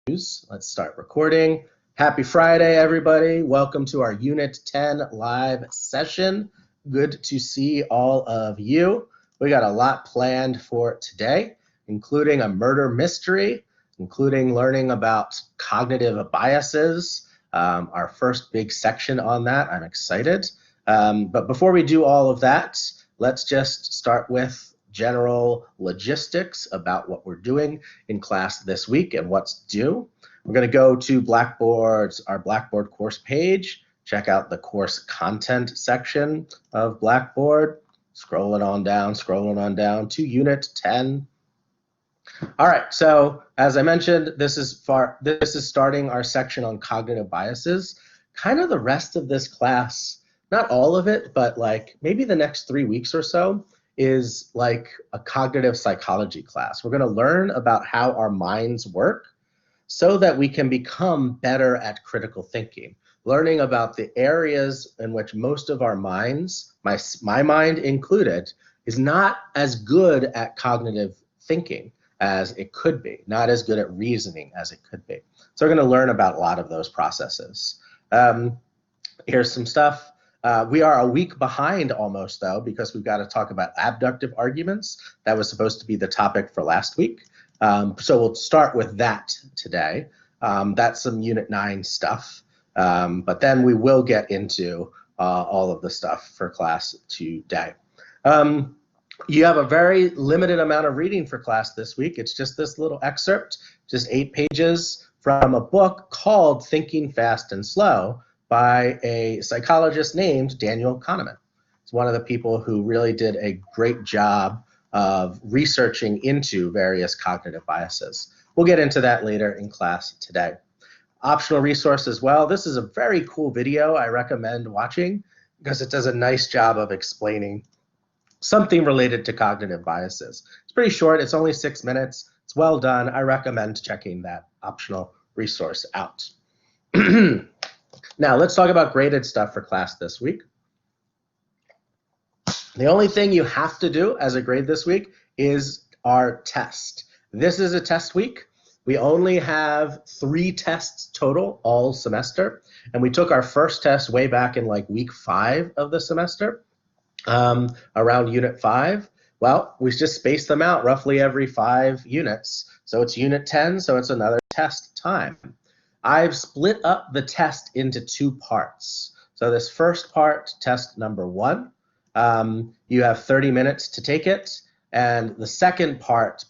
Let's start recording. Happy Friday, everybody. Welcome to our Unit 10 live session. Good to see all of you. We got a lot planned for today, including a murder mystery, including learning about cognitive biases, our first big section on that. I'm excited. But before we do all of that, let's just start with general logistics about what we're doing in class this week and what's due. We're going to go to our Blackboard course page, check out the course content section of Blackboard, scrolling on down to Unit 10. All right, so as I mentioned, this is starting our section on cognitive biases. Kind of the rest of this class, not all of it, but like maybe the next 3 weeks or so, is like a cognitive psychology class. We're going to learn about how our minds work so that we can become better at critical thinking, learning about the areas in which most of our minds, my mind included, is not as good at cognitive thinking as it could be, not as good at reasoning as it could be. So we're going to learn about a lot of those processes. Here's some stuff. We are a week behind almost, though, because we've got to talk about abductive arguments. That was supposed to be the topic for last week. So we'll start with that today. That's some Unit 9 stuff. But then we will get into all of the stuff for class today. You have a very limited amount of reading for class this week. It's just this little excerpt, just 8 pages from a book called Thinking Fast and Slow by a psychologist named Daniel Kahneman. It's one of the people who really did a great job of researching into various cognitive biases. We'll get into that later in class today. Optional resource as well. This is a very cool video I recommend watching because it does a nice job of explaining something related to cognitive biases. It's pretty short. It's only 6 minutes. It's well done. I recommend checking that optional resource out. Now, let's talk about graded stuff for class this week. The only thing you have to do as a grade this week is our test. This is a test week. We only have 3 tests total all semester, and we took our first test way back in like week 5 of the semester, around Unit 5. Well, we just spaced them out roughly every 5 units. So it's Unit 10, so it's another test time. I've split up the test into 2 parts. So this first part, test number 1, you have 30 minutes to take it. And the second part,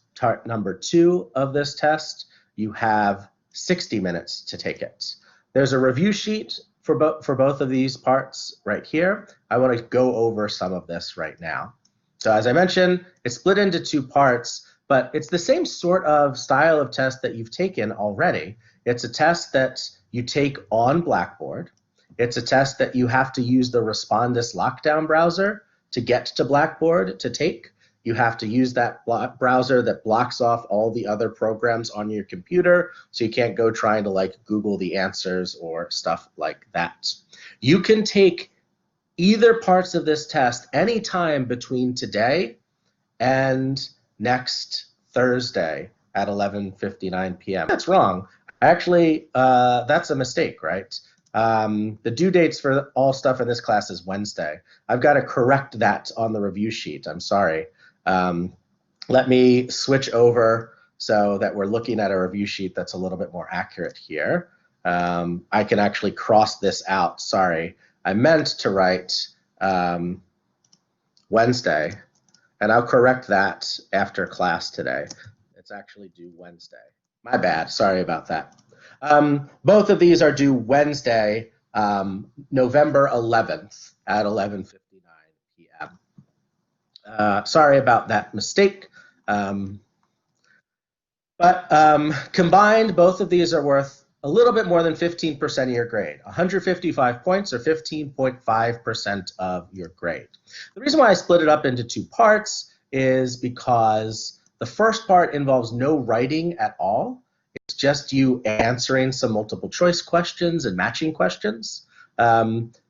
number 2 of this test, you have 60 minutes to take it. There's a review sheet for both of these parts right here. I want to go over some of this right now. So as I mentioned, it's split into 2 parts, but it's the same sort of style of test that you've taken already. It's a test that you take on Blackboard. It's a test that you have to use the Respondus lockdown browser to get to Blackboard to take. You have to use that browser that blocks off all the other programs on your computer, so you can't go trying to like Google the answers or stuff like that. You can take either parts of this test anytime between today and next Thursday at 11:59 p.m. That's wrong. Actually, that's a mistake, right? The due dates for all stuff in this class is Wednesday. I've got to correct that on the review sheet. I'm sorry. Let me switch over so that we're looking at a review sheet that's a little bit more accurate here. I can actually cross this out. Sorry. I meant to write Wednesday, and I'll correct that after class today. It's actually due Wednesday. My bad. Sorry about that. Both of these are due Wednesday, November 11th at 11:59 p.m. Sorry about that mistake. But combined, both of these are worth a little bit more than 15% of your grade. 155 points or 15.5% of your grade. The reason why I split it up into 2 parts is because the first part involves no writing at all. It's just you answering some multiple choice questions and matching questions.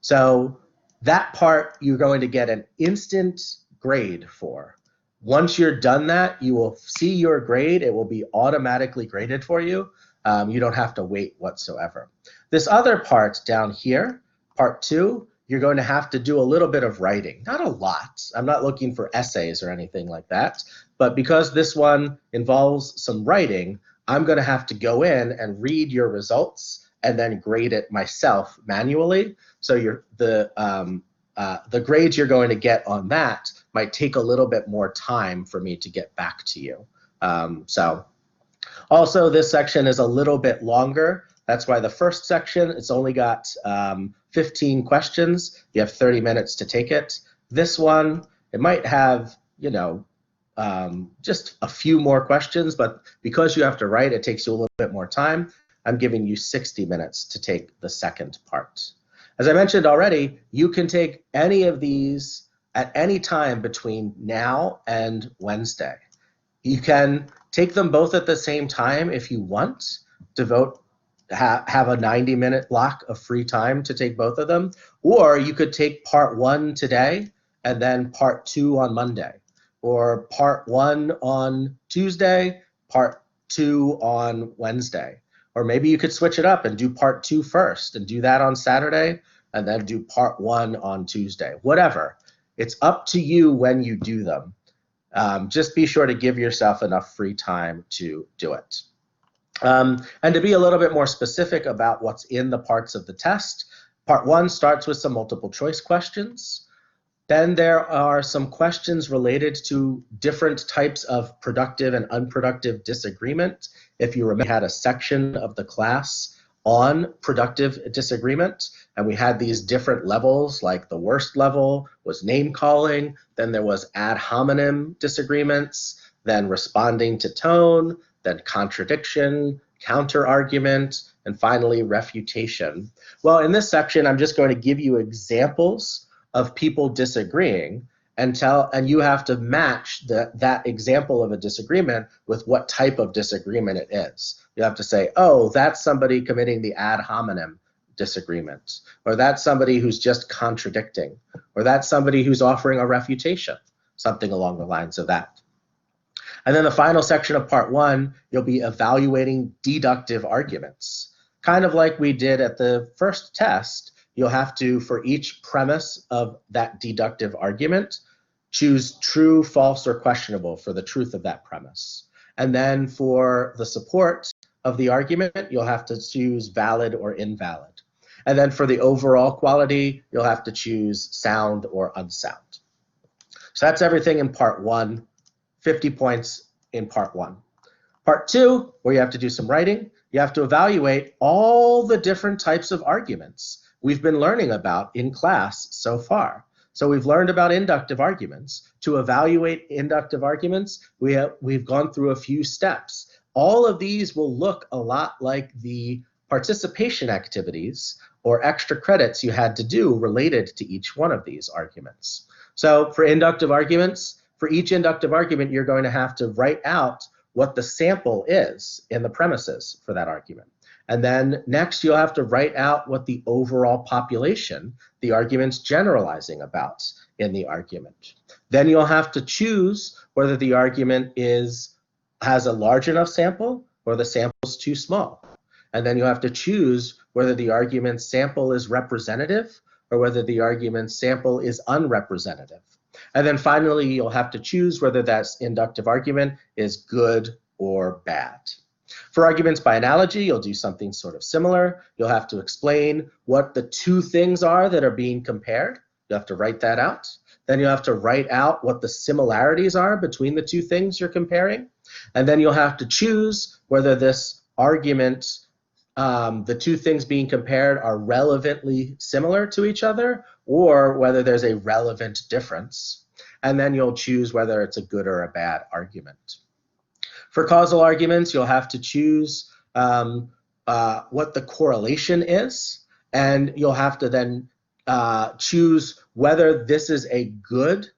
So that part you're going to get an instant grade for. Once you're done that, you will see your grade. It will be automatically graded for you. You don't have to wait whatsoever. This other part down here, part 2, you're going to have to do a little bit of writing. Not a lot. I'm not looking for essays or anything like that. But because this one involves some writing, I'm going to have to go in and read your results and then grade it myself manually. So the grades you're going to get on that might take a little bit more time for me to get back to you. Also, this section is a little bit longer. That's why the first section, it's only got 15 questions. You have 30 minutes to take it. This one, it might have, just a few more questions, but because you have to write, it takes you a little bit more time. I'm giving you 60 minutes to take the second part. As I mentioned already, you can take any of these at any time between now and Wednesday. You can take them both at the same time if you want. Have a 90-minute block of free time to take both of them, or you could take part 1 today and then part 2 on Monday, or part 1 on Tuesday, part 2 on Wednesday. Or maybe you could switch it up and do part 2 first and do that on Saturday and then do part 1 on Tuesday. Whatever. It's up to you when you do them. Just be sure to give yourself enough free time to do it. And to be a little bit more specific about what's in the parts of the test, part 1 starts with some multiple choice questions. Then there are some questions related to different types of productive and unproductive disagreement. If you remember, we had a section of the class on productive disagreement, and we had these different levels, like the worst level was name calling, then there was ad hominem disagreements, then responding to tone, then contradiction, counter-argument, and finally refutation. Well, in this section, I'm just going to give you examples of people disagreeing, and you have to match that example of a disagreement with what type of disagreement it is. You have to say, oh, that's somebody committing the ad hominem disagreement, or that's somebody who's just contradicting, or that's somebody who's offering a refutation, something along the lines of that. And then the final section of part 1, you'll be evaluating deductive arguments. Kind of like we did at the first test, you'll have to, for each premise of that deductive argument, choose true, false, or questionable for the truth of that premise. And then for the support of the argument, you'll have to choose valid or invalid. And then for the overall quality, you'll have to choose sound or unsound. So that's everything in part 1, 50 points in part 1. Part 2, where you have to do some writing, you have to evaluate all the different types of arguments we've been learning about in class so far. So we've learned about inductive arguments. To evaluate inductive arguments, we've gone through a few steps. All of these will look a lot like the participation activities or extra credits you had to do related to each one of these arguments. So for inductive arguments, for each inductive argument, you're going to have to write out what the sample is in the premises for that argument. And then next, you'll have to write out what the overall population the argument's generalizing about in the argument. Then you'll have to choose whether the argument has a large enough sample or the sample's too small. And then you'll have to choose whether the argument's sample is representative or whether the argument's sample is unrepresentative. And then finally, you'll have to choose whether that inductive argument is good or bad. For arguments by analogy, you'll do something sort of similar. You'll have to explain what the two things are that are being compared. You'll have to write that out. Then you'll have to write out what the similarities are between the two things you're comparing. And then you'll have to choose whether this argument, the two things being compared are relevantly similar to each other or whether there's a relevant difference. And then you'll choose whether it's a good or a bad argument. For causal arguments, you'll have to choose what the correlation is, and you'll have to then choose whether this is a good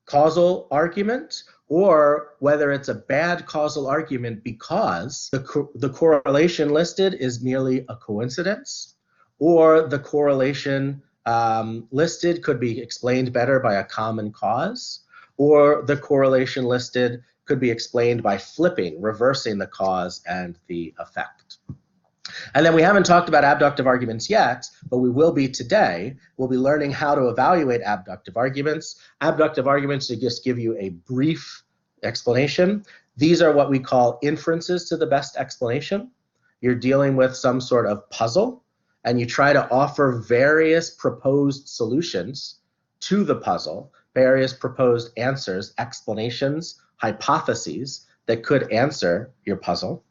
causal argument or whether it's a bad causal argument because the correlation listed is merely a coincidence, or the correlation listed could be explained better by a common cause, or the correlation listed could be explained by reversing the cause and the effect. And then we haven't talked about abductive arguments yet, but we will be today. We'll be learning how to evaluate abductive arguments. Abductive arguments, to just give you a brief explanation, these are what we call inferences to the best explanation. You're dealing with some sort of puzzle, and you try to offer various proposed solutions to the puzzle, various proposed answers, explanations, hypotheses that could answer your puzzle.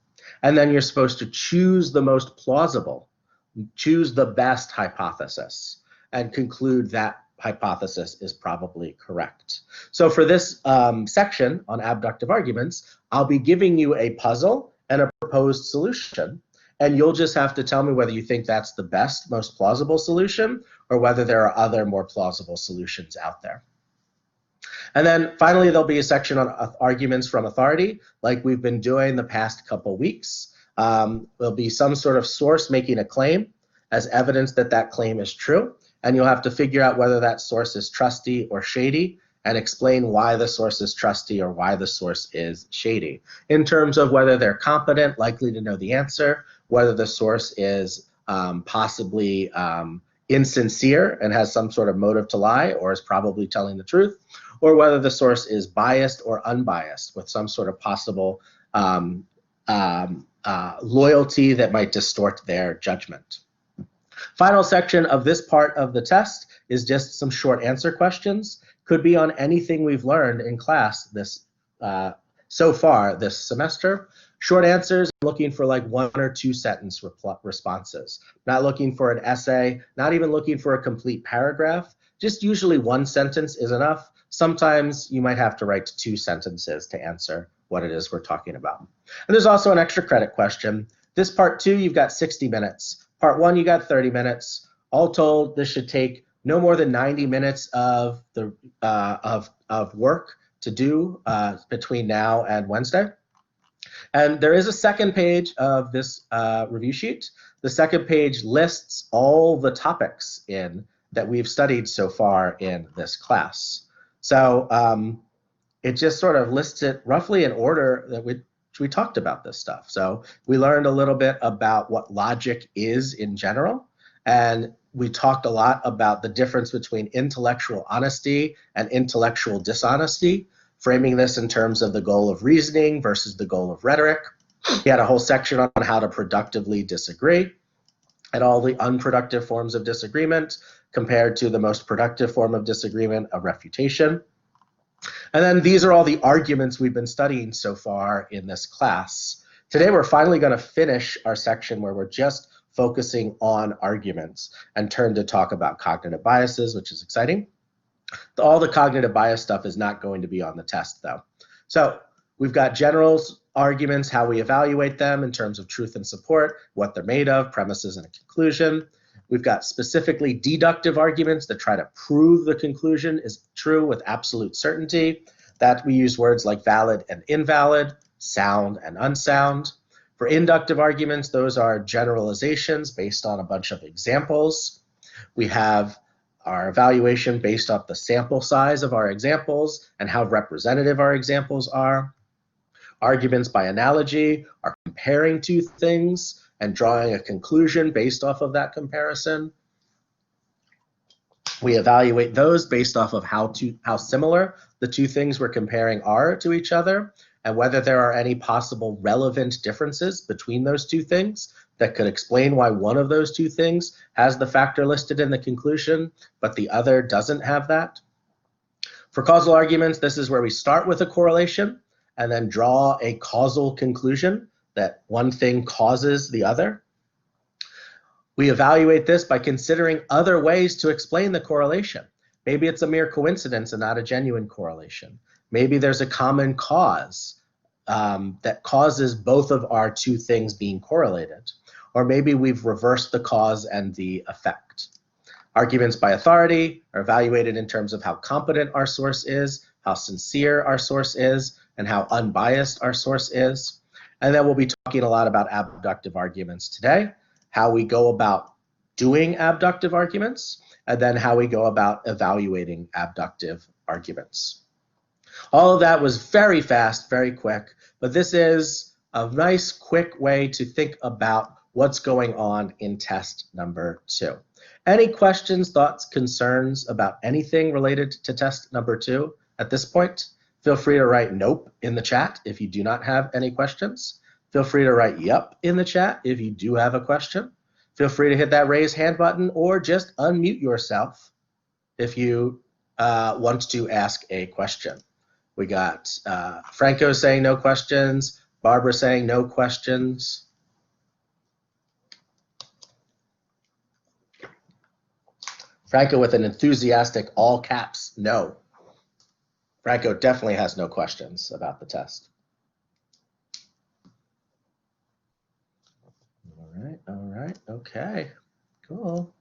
And then you're supposed to choose the most plausible, choose the best hypothesis, and conclude that hypothesis is probably correct. So for this section on abductive arguments, I'll be giving you a puzzle and a proposed solution, and you'll just have to tell me whether you think that's the best, most plausible solution, or whether there are other more plausible solutions out there. And then finally, there'll be a section on arguments from authority, like we've been doing the past couple weeks. There'll be some sort of source making a claim as evidence that that claim is true, and you'll have to figure out whether that source is trusty or shady and explain why the source is trusty or why the source is shady, in terms of whether they're competent, likely to know the answer, whether the source is possibly insincere and has some sort of motive to lie or is probably telling the truth, or whether the source is biased or unbiased with some sort of possible loyalty that might distort their judgment. Final section of this part of the test is just some short answer questions. Could be on anything we've learned in class this so far this semester. Short answers, looking for like 1 or 2 sentence responses. Not looking for an essay, not even looking for a complete paragraph. Just usually 1 sentence is enough. Sometimes you might have to write 2 sentences to answer what it is we're talking about. And there's also an extra credit question. This part 2, you've got 60 minutes. Part 1, you got 30 minutes. All told, this should take no more than 90 minutes of work to do between now and Wednesday. And there is a second page of this review sheet. The second page lists all the topics that we've studied so far in this class. So it just sort of lists it roughly in order that we talked about this stuff. So we learned a little bit about what logic is in general, and we talked a lot about the difference between intellectual honesty and intellectual dishonesty, framing this in terms of the goal of reasoning versus the goal of rhetoric. We had a whole section on how to productively disagree and all the unproductive forms of disagreement compared to the most productive form of disagreement, a refutation. And then these are all the arguments we've been studying so far in this class. Today we're finally going to finish our section where we're just focusing on arguments and turn to talk about cognitive biases, which is exciting. All the cognitive bias stuff is not going to be on the test though. So we've got general arguments, how we evaluate them in terms of truth and support, what they're made of, premises and a conclusion. We've got specifically deductive arguments that try to prove the conclusion is true with absolute certainty. That we use words like valid and invalid, sound and unsound. For inductive arguments, those are generalizations based on a bunch of examples. We have our evaluation based off the sample size of our examples and how representative our examples are. Arguments by analogy are comparing 2 things and drawing a conclusion based off of that comparison. We evaluate those based off of how similar the 2 things we're comparing are to each other, and whether there are any possible relevant differences between those 2 things that could explain why one of those 2 things has the factor listed in the conclusion, but the other doesn't have that. For causal arguments, this is where we start with a correlation and then draw a causal conclusion that one thing causes the other. We evaluate this by considering other ways to explain the correlation. Maybe it's a mere coincidence and not a genuine correlation. Maybe there's a common cause that causes both of our 2 things being correlated. Or maybe we've reversed the cause and the effect. Arguments by authority are evaluated in terms of how competent our source is, how sincere our source is, and how unbiased our source is. And then we'll be talking a lot about abductive arguments today, how we go about doing abductive arguments, and then how we go about evaluating abductive arguments. All of that was very fast, very quick, but this is a nice, quick way to think about what's going on in test number 2. Any questions, thoughts, concerns about anything related to test number 2 at this point? Feel free to write nope in the chat if you do not have any questions. Feel free to write yup in the chat if you do have a question. Feel free to hit that raise hand button or just unmute yourself if you want to ask a question. We got Franco saying no questions, Barbara saying no questions. Franco with an enthusiastic all caps no. Franco definitely has no questions about the test. All right, okay, cool.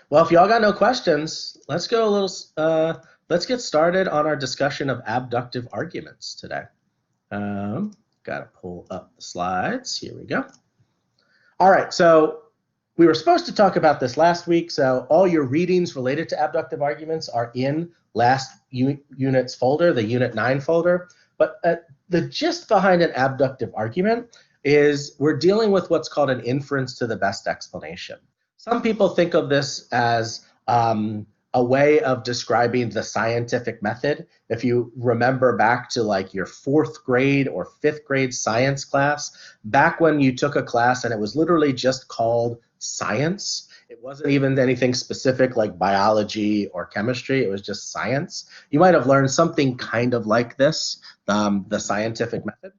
Well, if y'all got no questions, let's go a little, let's get started on our discussion of abductive arguments today. Got to pull up the slides. Here we go. All right, so we were supposed to talk about this last week, so all your readings related to abductive arguments are in last unit's folder, the Unit 9 folder. But the gist behind an abductive argument is we're dealing with what's called an inference to the best explanation. Some people think of this as a way of describing the scientific method. If you remember back to like your 4th grade or 5th grade science class, back when you took a class and it was literally just called science. It wasn't even anything specific like biology or chemistry. It was just science. You might have learned something kind of like this, the scientific method.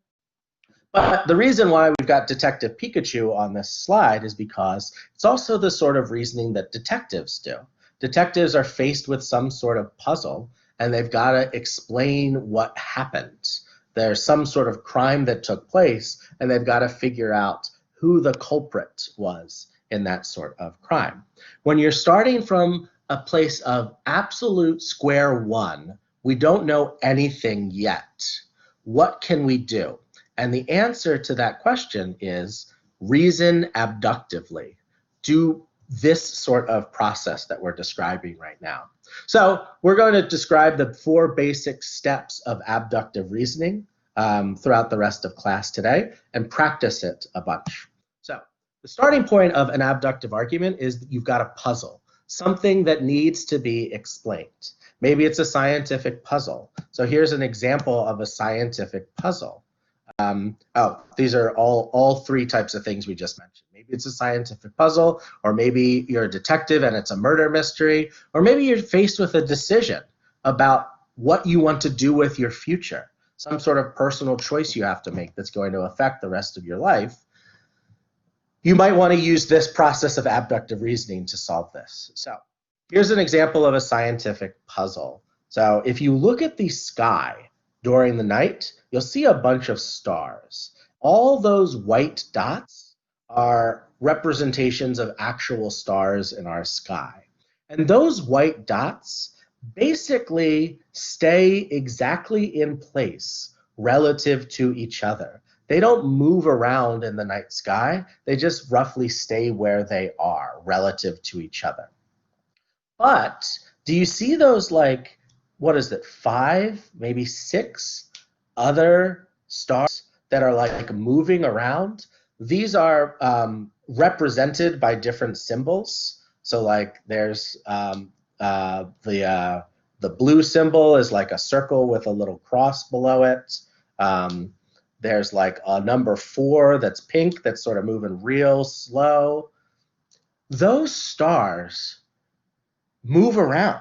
But the reason why we've got Detective Pikachu on this slide is because it's also the sort of reasoning that detectives do. Detectives are faced with some sort of puzzle, and they've got to explain what happened. There's some sort of crime that took place, and they've got to figure out who the culprit was in that sort of crime. When you're starting from a place of absolute square one, we don't know anything yet. What can we do? And the answer to that question is reason abductively. Do this sort of process that we're describing right now. So we're going to describe the 4 basic steps of abductive reasoning throughout the rest of class today and practice it a bunch. So the starting point of an abductive argument is that you've got a puzzle, something that needs to be explained. Maybe it's a scientific puzzle. So here's an example of a scientific puzzle. These are all 3 types of things we just mentioned. Maybe it's a scientific puzzle, or maybe you're a detective and it's a murder mystery, or maybe you're faced with a decision about what you want to do with your future, some sort of personal choice you have to make that's going to affect the rest of your life. You might want to use this process of abductive reasoning to solve this. So here's an example of a scientific puzzle. So if you look at the sky during the night, you'll see a bunch of stars. All those white dots are representations of actual stars in our sky. And those white dots basically stay exactly in place relative to each other. They don't move around in the night sky. They just roughly stay where they are relative to each other. But do you see those, like, what is it, 5, maybe 6 other stars that are like moving around? These are represented by different symbols. So like there's the blue symbol is like a circle with a little cross below it. There's like a number 4 that's pink that's sort of moving real slow. Those stars move around.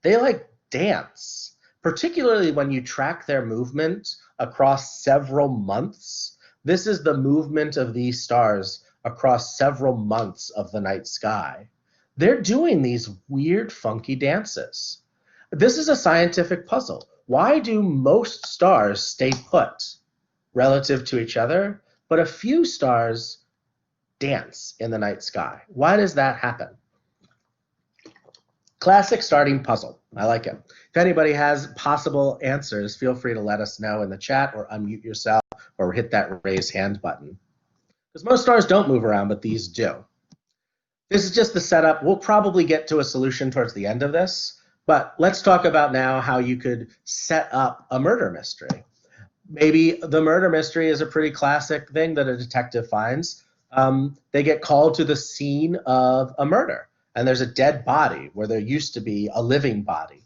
They like dance, particularly when you track their movement across several months. This is the movement of these stars across several months of the night sky. They're doing these weird, funky dances. This is a scientific puzzle. Why do most stars stay put relative to each other, but a few stars dance in the night sky? Why does that happen? Classic starting puzzle. I like it. If anybody has possible answers, feel free to let us know in the chat or unmute yourself or hit that raise hand button. Because most stars don't move around, but these do. This is just the setup. We'll probably get to a solution towards the end of this, but let's talk about now how you could set up a murder mystery. Maybe the murder mystery is a pretty classic thing that a detective finds. They get called to the scene of a murder, and there's a dead body where there used to be a living body.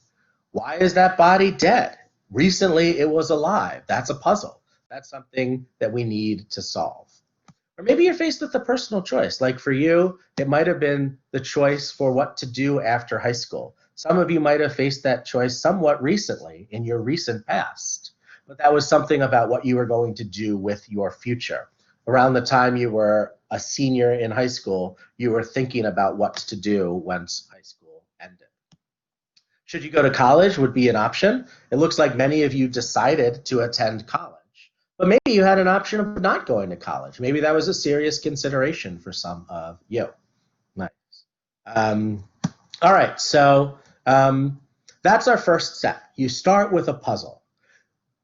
Why is that body dead? Recently it was alive. That's a puzzle. That's something that we need to solve. Or maybe you're faced with a personal choice. Like for you, it might have been the choice for what to do after high school. Some of you might have faced that choice somewhat recently in your recent past, but that was something about what you were going to do with your future. Around the time you were a senior in high school, you were thinking about what to do once high school ended. Should you go to college would be an option. It looks like many of you decided to attend college. But maybe you had an option of not going to college. Maybe that was a serious consideration for some of you. Nice. Um, all right, so that's our first step. You start with a puzzle.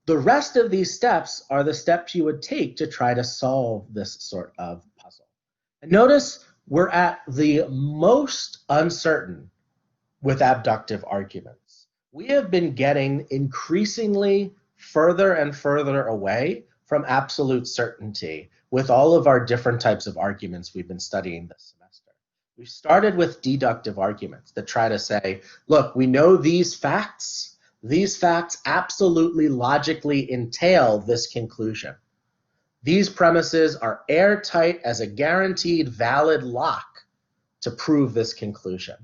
The rest of these steps are the steps you would take to try to solve this sort of puzzle. And notice we're at the most uncertain with abductive arguments. We have been getting increasingly further and further away from absolute certainty with all of our different types of arguments we've been studying this semester. We started with deductive arguments that try to say, look, we know these facts absolutely logically entail this conclusion. These premises are airtight as a guaranteed valid lock to prove this conclusion.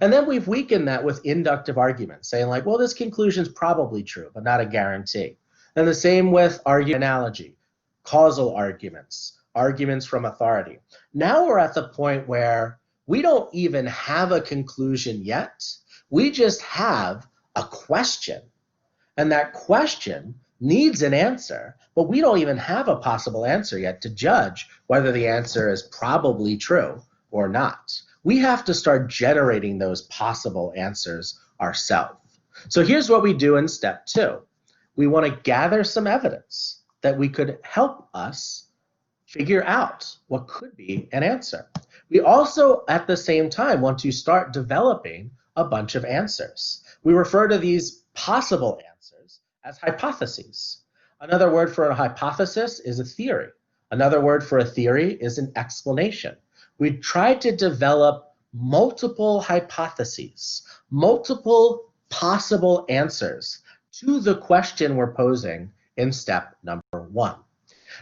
And then we've weakened that with inductive arguments, saying like, well, this conclusion is probably true, but not a guarantee. And the same with argument analogy, causal arguments, arguments from authority. Now we're at the point where we don't even have a conclusion yet. We just have a question. And that question needs an answer, but we don't even have a possible answer yet to judge whether the answer is probably true or not. We have to start generating those possible answers ourselves. So here's what we do in step 2. We want to gather some evidence that we could help us figure out what could be an answer. We also, at the same time, want to start developing a bunch of answers. We refer to these possible answers as hypotheses. Another word for a hypothesis is a theory. Another word for a theory is an explanation. We tried to develop multiple hypotheses, multiple possible answers to the question we're posing in step number 1.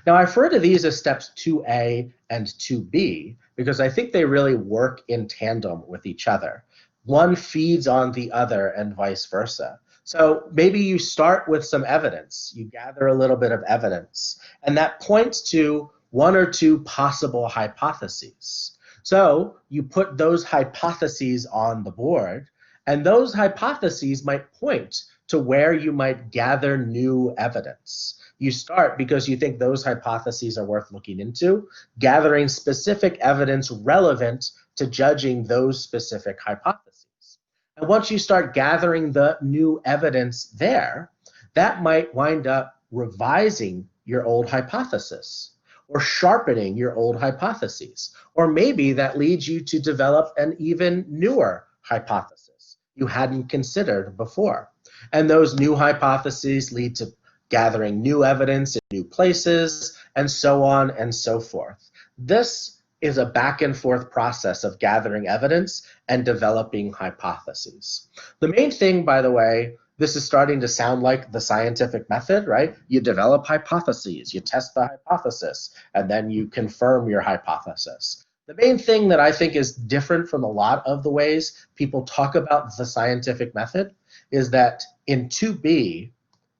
Now, I refer to these as steps 2A and 2B because I think they really work in tandem with each other. One feeds on the other and vice versa. So maybe you start with some evidence, you gather a little bit of evidence, and that points to 1 or 2 possible hypotheses. So you put those hypotheses on the board, and those hypotheses might point to where you might gather new evidence. You start because you think those hypotheses are worth looking into, gathering specific evidence relevant to judging those specific hypotheses. And once you start gathering the new evidence there, that might wind up revising your old hypothesis or sharpening your old hypotheses. Or maybe that leads you to develop an even newer hypothesis you hadn't considered before. And those new hypotheses lead to gathering new evidence in new places, and so on and so forth. This is a back and forth process of gathering evidence and developing hypotheses. The main thing, by the way, this is starting to sound like the scientific method, right? You develop hypotheses, you test the hypothesis, and then you confirm your hypothesis. The main thing that I think is different from a lot of the ways people talk about the scientific method is that in 2B,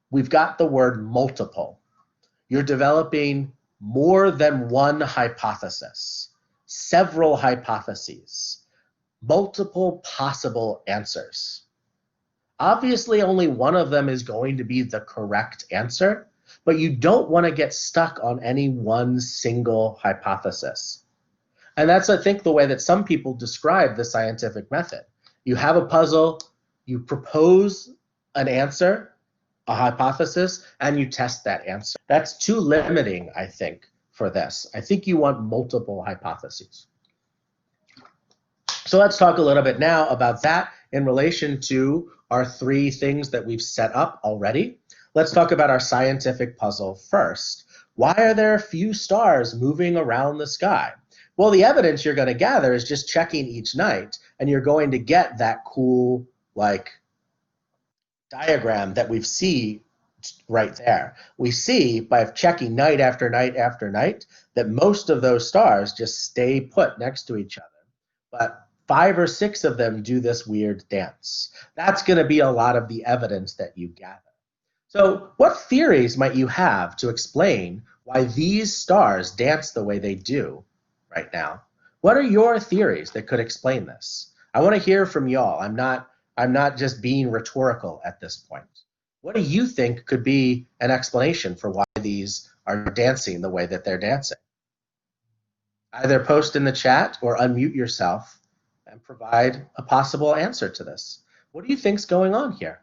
we've got the word multiple. You're developing more than one hypothesis, several hypotheses, multiple possible answers. Obviously, only one of them is going to be the correct answer, but you don't want to get stuck on any one single hypothesis. And that's, I think, the way that some people describe the scientific method. You have a puzzle, you propose an answer, a hypothesis, and you test that answer. That's too limiting, I think, for this. I think you want multiple hypotheses. So let's talk a little bit now about that in relation to our 3 things that we've set up already. Let's talk about our scientific puzzle first. Why are there a few stars moving around the sky? Well, the evidence you're going to gather is just checking each night, and you're going to get that cool, like, diagram that we see right there. We see by checking night after night after night that most of those stars just stay put next to each other. But 5 or 6 of them do this weird dance. That's going to be a lot of the evidence that you gather. So, what theories might you have to explain why these stars dance the way they do right now? What are your theories that could explain this? I want to hear from y'all. I'm not just being rhetorical at this point. What do you think could be an explanation for why these are dancing the way that they're dancing? Either post in the chat or unmute yourself and provide a possible answer to this. What do you think's going on here?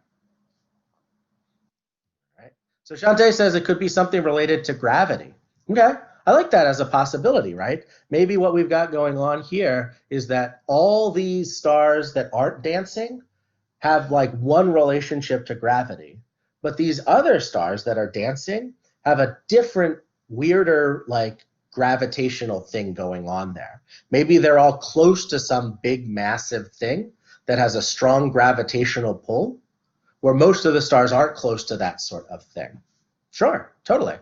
Right. So Shantae says it could be something related to gravity. Okay, I like that as a possibility, right? Maybe what we've got going on here is that all these stars that aren't dancing have like one relationship to gravity, but these other stars that are dancing have a different, weirder, like gravitational thing going on there. Maybe they're all close to some big, massive thing that has a strong gravitational pull, where most of the stars aren't close to that sort of thing. Sure, totally.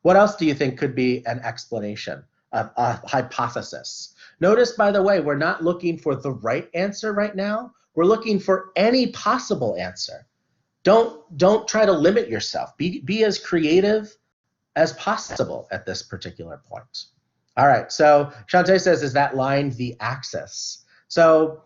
What else do you think could be an explanation, a hypothesis? Notice, by the way, we're not looking for the right answer right now. We're looking for any possible answer. Don't try to limit yourself. Be as creative as possible at this particular point. All right, so Shantae says, is that line the axis? So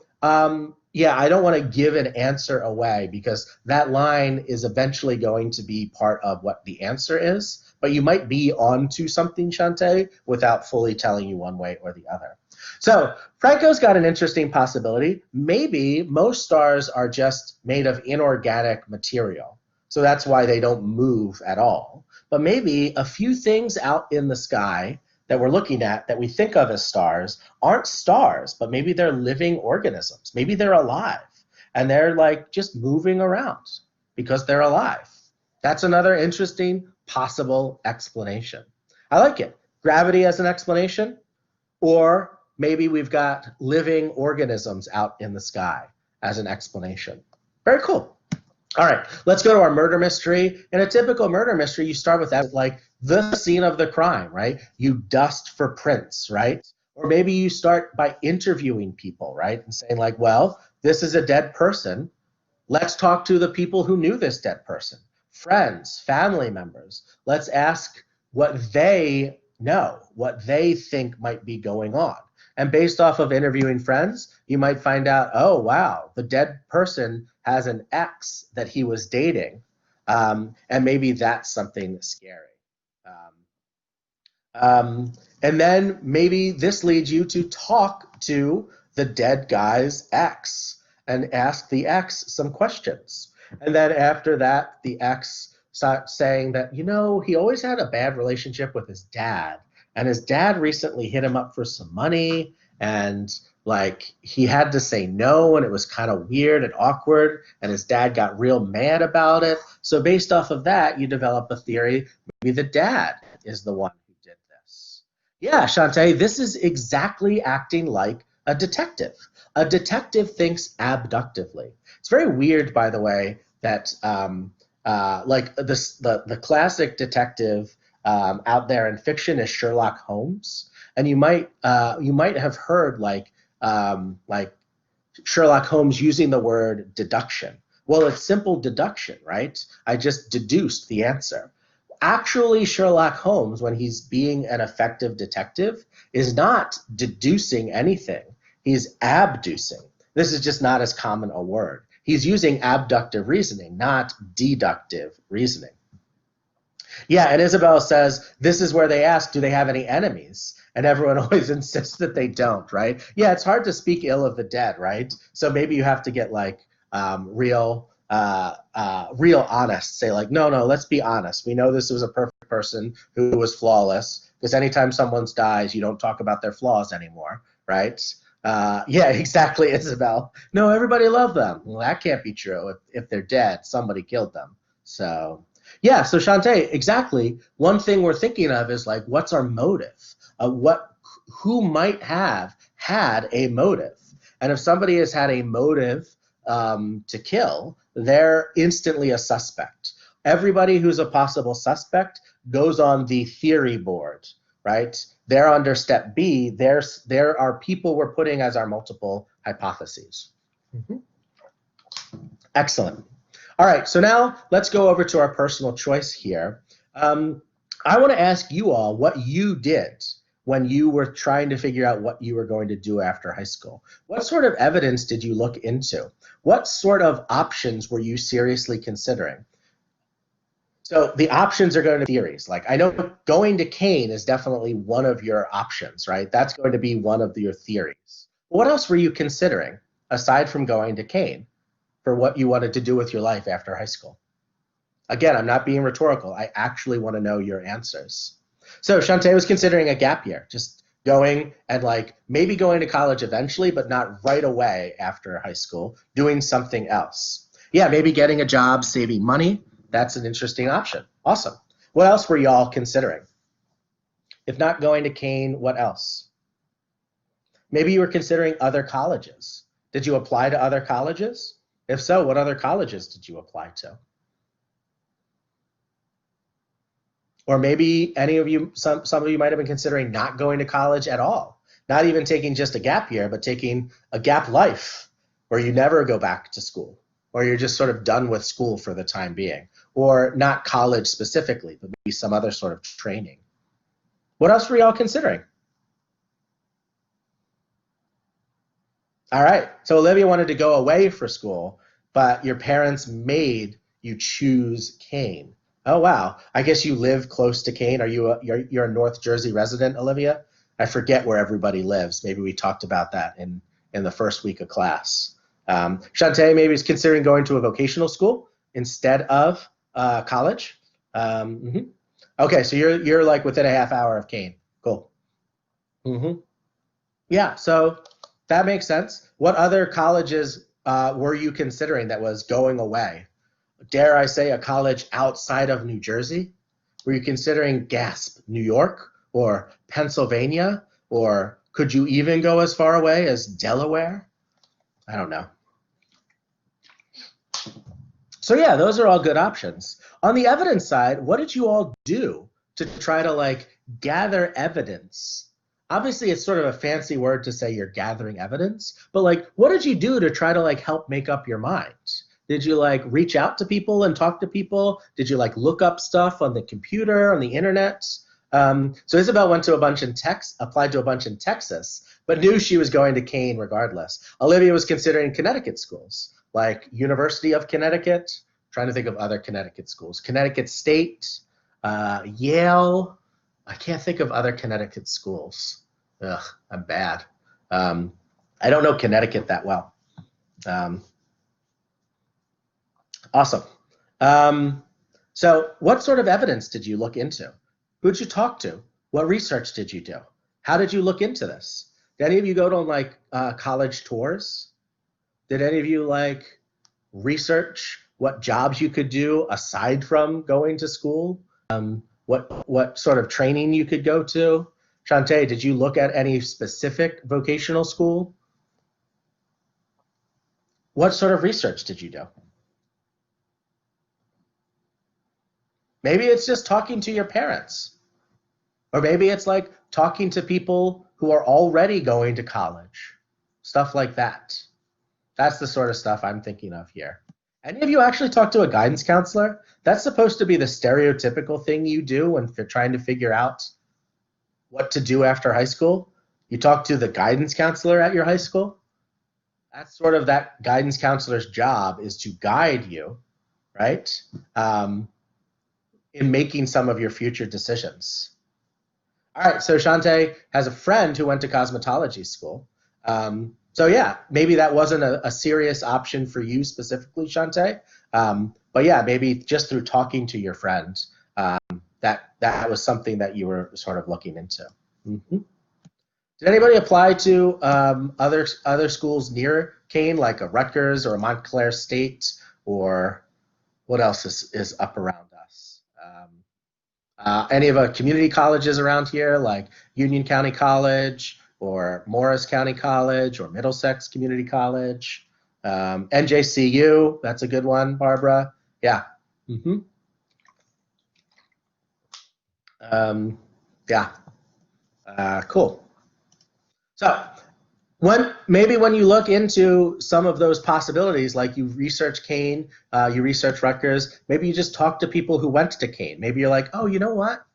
yeah, I don't want to give an answer away because that line is eventually going to be part of what the answer is, but you might be onto something, Shantae, without fully telling you one way or the other. So Franco's got an interesting possibility. Maybe most stars are just made of inorganic material, so that's why they don't move at all. But maybe a few things out in the sky that we're looking at that we think of as stars aren't stars, but maybe they're living organisms. Maybe they're alive and they're like just moving around because they're alive. That's another interesting possible explanation. I like it. Gravity as an explanation, or maybe we've got living organisms out in the sky as an explanation. Very cool. All right, let's go to our murder mystery. In a typical murder mystery, you start with that, like the scene of the crime, right? You dust for prints, right? Or maybe you start by interviewing people, right? And saying like, well, this is a dead person. Let's talk to the people who knew this dead person, friends, family members. Let's ask what they know, what they think might be going on. And based off of interviewing friends, you might find out, oh, wow, the dead person has an ex that he was dating. And maybe that's something scary. And then maybe this leads you to talk to the dead guy's ex and ask the ex some questions. And then after that, the ex starts saying that, you know, he always had a bad relationship with his dad. And his dad recently hit him up for some money. And like he had to say no, and it was kind of weird and awkward. And his dad got real mad about it. So based off of that, you develop a theory. Maybe the dad is the one who did this. Yeah, Shantae, this is exactly acting like a detective. A detective thinks abductively. It's very weird, by the way, that like the classic detective out there in fiction is Sherlock Holmes, and you might have heard like Sherlock Holmes using the word deduction. Well, it's simple deduction, right? I just deduced the answer. Actually, Sherlock Holmes, when he's being an effective detective, is not deducing anything. He's abducing. This is just not as common a word. He's using abductive reasoning, not deductive reasoning. Yeah, and Isabel says, this is where they ask, do they have any enemies? And everyone always insists that they don't, right? Yeah, it's hard to speak ill of the dead, right? So maybe you have to get like real honest. Say like, no, let's be honest. We know this was a perfect person who was flawless, because anytime someone dies, you don't talk about their flaws anymore, right? Yeah, exactly, Isabel. No, everybody loved them. Well, that can't be true. If they're dead, somebody killed them. So Yeah, so Shantae, exactly. One thing we're thinking of is like, what's our motive? Who might have had a motive? And if somebody has had a motive to kill, they're instantly a suspect. Everybody who's a possible suspect goes on the theory board, right? They're under step B. There are people we're putting as our multiple hypotheses. Mm-hmm. Excellent. All right, so now let's go over to our personal choice here. I want to ask you all what you did when you were trying to figure out what you were going to do after high school. What sort of evidence did you look into? What sort of options were you seriously considering? So the options are going to be theories. Like, I know going to Kane is definitely one of your options, right? That's going to be one of your theories. What else were you considering aside from going to Kane for what you wanted to do with your life after high school? Again, I'm not being rhetorical. I actually want to know your answers. So Shantae was considering a gap year, just going and like maybe going to college eventually, but not right away after high school, doing something else. Yeah, maybe getting a job, saving money. That's an interesting option. Awesome. What else were y'all considering? If not going to Kane, what else? Maybe you were considering other colleges. Did you apply to other colleges? If so, what other colleges did you apply to? Or maybe any of you, some of you might have been considering not going to college at all, not even taking just a gap year, but taking a gap life where you never go back to school, or you're just sort of done with school for the time being, or not college specifically, but maybe some other sort of training. What else were y'all considering? All right, so Olivia wanted to go away for school, but your parents made you choose Kane. Oh wow, I guess you live close to Kane. Are you you're a North Jersey resident, Olivia? I forget where everybody lives. Maybe we talked about that in the first week of class. Shantae maybe is considering going to a vocational school instead of college. Mm-hmm. Okay, so you're like within a half hour of Kane. Cool. Mm-hmm. Yeah, so that makes sense. What other colleges were you considering that was going away? Dare I say a college outside of New Jersey? Were you considering GASP, New York, or Pennsylvania? Or could you even go as far away as Delaware? I don't know. So yeah, those are all good options. On the evidence side, what did you all do to try to like gather evidence? Obviously, it's sort of a fancy word to say you're gathering evidence, but like, what did you do to try to like help make up your mind? Did you like reach out to people and talk to people? Did you like look up stuff on the computer, on the internet? So Isabel went to a bunch in applied to a bunch in Texas, but knew she was going to Kane regardless. Olivia was considering Connecticut schools, like University of Connecticut. Trying to think of other Connecticut schools. Connecticut State, Yale. I can't think of other Connecticut schools. Ugh, I'm bad. I don't know Connecticut that well. Awesome. So what sort of evidence did you look into? Who'd you talk to? What research did you do? How did you look into this? Did any of you go to like college tours? Did any of you like research what jobs you could do aside from going to school? What sort of training you could go to? Shantae, did you look at any specific vocational school? What sort of research did you do? Maybe it's just talking to your parents. Or maybe it's like talking to people who are already going to college. Stuff like that. That's the sort of stuff I'm thinking of here. Any of you actually talk to a guidance counselor? That's supposed to be the stereotypical thing you do when you're trying to figure out what to do after high school. You talk to the guidance counselor at your high school. That's sort of that guidance counselor's job, is to guide you, right? In making some of your future decisions. All right, so Shantae has a friend who went to cosmetology school. So yeah, maybe that wasn't a serious option for you specifically, Shantae. But yeah, maybe just through talking to your friend, that was something that you were sort of looking into. Mm-hmm. Did anybody apply to other schools near Kane, like a Rutgers or a Montclair State, or what else is up around us? Any of the community colleges around here, like Union County College or Morris County College or Middlesex Community College. NJCU, that's a good one, Barbara. Yeah. Mm-hmm. Yeah. Cool. So maybe when you look into some of those possibilities, like you research Kane, you research Rutgers, maybe you just talk to people who went to Kane. Maybe you're like, oh, you know what?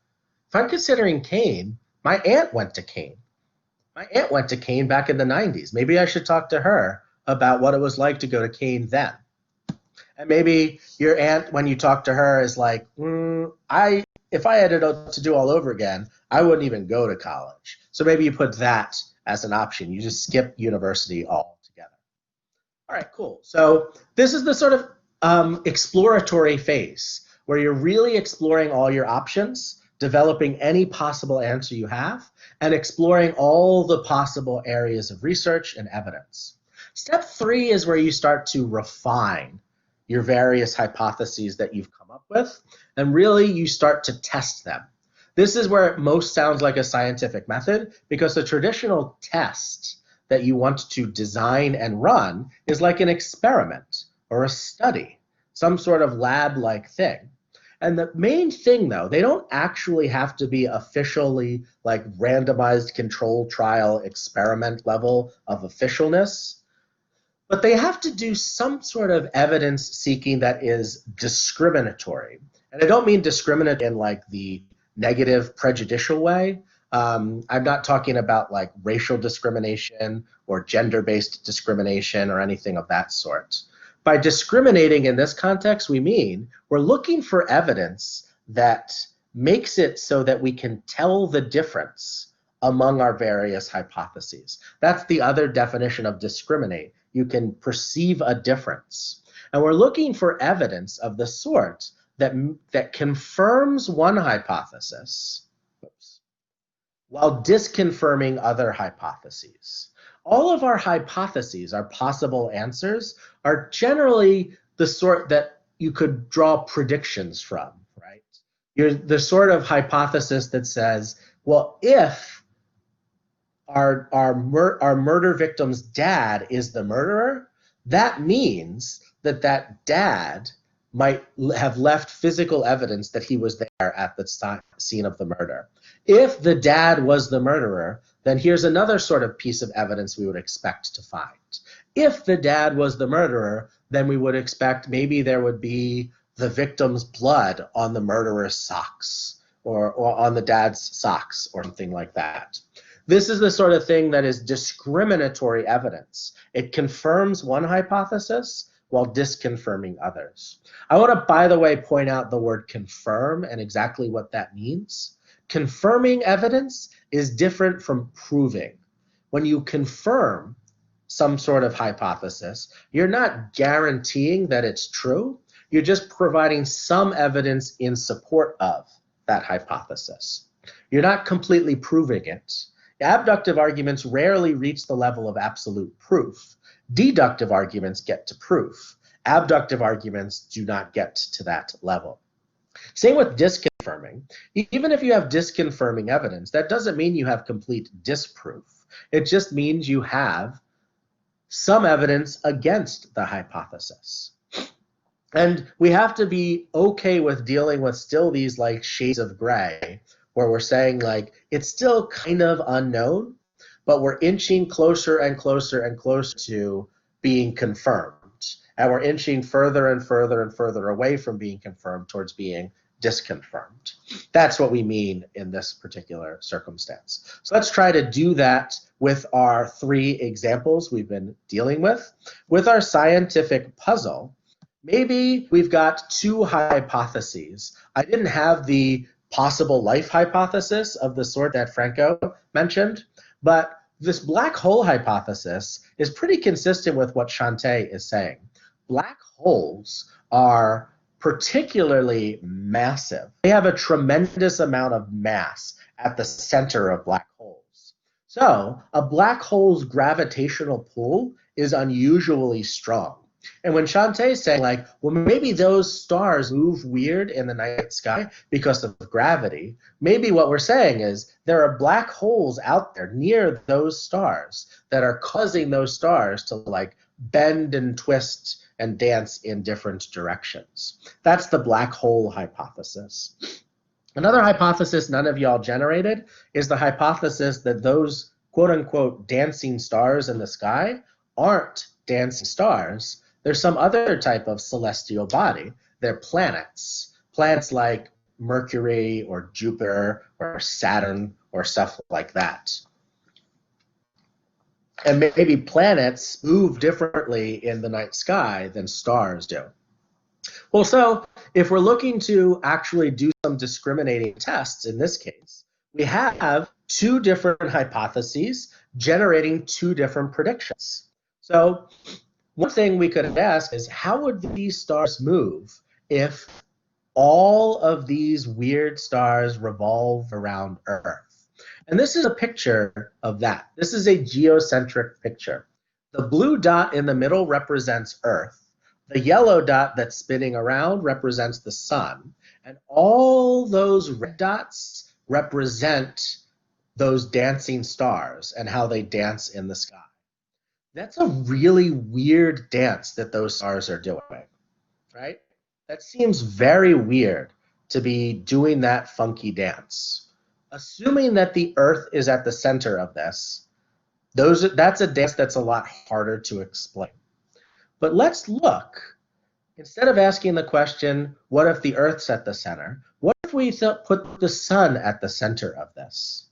If I'm considering Kane, my aunt went to Kane. My aunt went to Kane back in the 90s. Maybe I should talk to her about what it was like to go to Kane then. And maybe your aunt, when you talk to her, is like, if I had it to do all over again, I wouldn't even go to college. So maybe you put that as an option. You just skip university altogether. All right, cool. So this is the sort of exploratory phase where you're really exploring all your options, developing any possible answer you have, and exploring all the possible areas of research and evidence. Step 3 is where you start to refine your various hypotheses that you've come up with, and really you start to test them. This is where it most sounds like a scientific method, because the traditional test that you want to design and run is like an experiment or a study, some sort of lab-like thing. And the main thing, though, they don't actually have to be officially like randomized controlled trial experiment level of officialness, but they have to do some sort of evidence seeking that is discriminatory. And I don't mean discriminate in like the negative prejudicial way. I'm not talking about like racial discrimination or gender-based discrimination or anything of that sort. By discriminating in this context, we mean we're looking for evidence that makes it so that we can tell the difference among our various hypotheses. That's the other definition of discriminate. You can perceive a difference. And we're looking for evidence of the sort that confirms one hypothesis while disconfirming other hypotheses. All of our hypotheses, our possible answers, are generally the sort that you could draw predictions from, right? You're the sort of hypothesis that says, well, if our murder victim's dad is the murderer, that means that that dad might have left physical evidence that he was there at the scene of the murder. If the dad was the murderer, then here's another sort of piece of evidence we would expect to find. If the dad was the murderer, then we would expect maybe there would be the victim's blood on the murderer's socks or on the dad's socks or something like that. This is the sort of thing that is discriminatory evidence. It confirms one hypothesis while disconfirming others. I want to, by the way, point out the word confirm and exactly what that means. Confirming evidence is different from proving. When you confirm some sort of hypothesis, you're not guaranteeing that it's true. You're just providing some evidence in support of that hypothesis. You're not completely proving it. Abductive arguments rarely reach the level of absolute proof. Deductive arguments get to proof. Abductive arguments do not get to that level. Same with disconfirming. Even if you have disconfirming evidence, that doesn't mean you have complete disproof. It just means you have some evidence against the hypothesis. And we have to be okay with dealing with still these like shades of gray, where we're saying like it's still kind of unknown, but we're inching closer and closer and closer to being confirmed. And we're inching further and further and further away from being confirmed towards being disconfirmed. That's what we mean in this particular circumstance. So let's try to do that with our 3 examples we've been dealing with. With our scientific puzzle, maybe we've got 2 hypotheses. I didn't have the possible life hypothesis of the sort that Franco mentioned, but this black hole hypothesis is pretty consistent with what Shantae is saying. Black holes are particularly massive. They have a tremendous amount of mass at the center of black holes. So a black hole's gravitational pull is unusually strong. And when Shantae's saying like, well, maybe those stars move weird in the night sky because of gravity, maybe what we're saying is there are black holes out there near those stars that are causing those stars to like bend and twist and dance in different directions. That's the black hole hypothesis. Another hypothesis none of y'all generated is the hypothesis that those quote unquote dancing stars in the sky aren't dancing stars. There's some other type of celestial body. They're planets. Planets like Mercury or Jupiter or Saturn or stuff like that. And maybe planets move differently in the night sky than stars do. Well, so if we're looking to actually do some discriminating tests in this case, we have two different hypotheses generating two different predictions. So one thing we could ask is, how would these stars move if all of these weird stars revolve around Earth? And this is a picture of that. This is a geocentric picture. The blue dot in the middle represents Earth. The yellow dot that's spinning around represents the sun. And all those red dots represent those dancing stars and how they dance in the sky. That's a really weird dance that those stars are doing, right? That seems very weird to be doing that funky dance. Assuming that the Earth is at the center of this, that's a dance that's a lot harder to explain. But let's look. Instead of asking the question, what if the Earth's at the center? What if we put the sun at the center of this?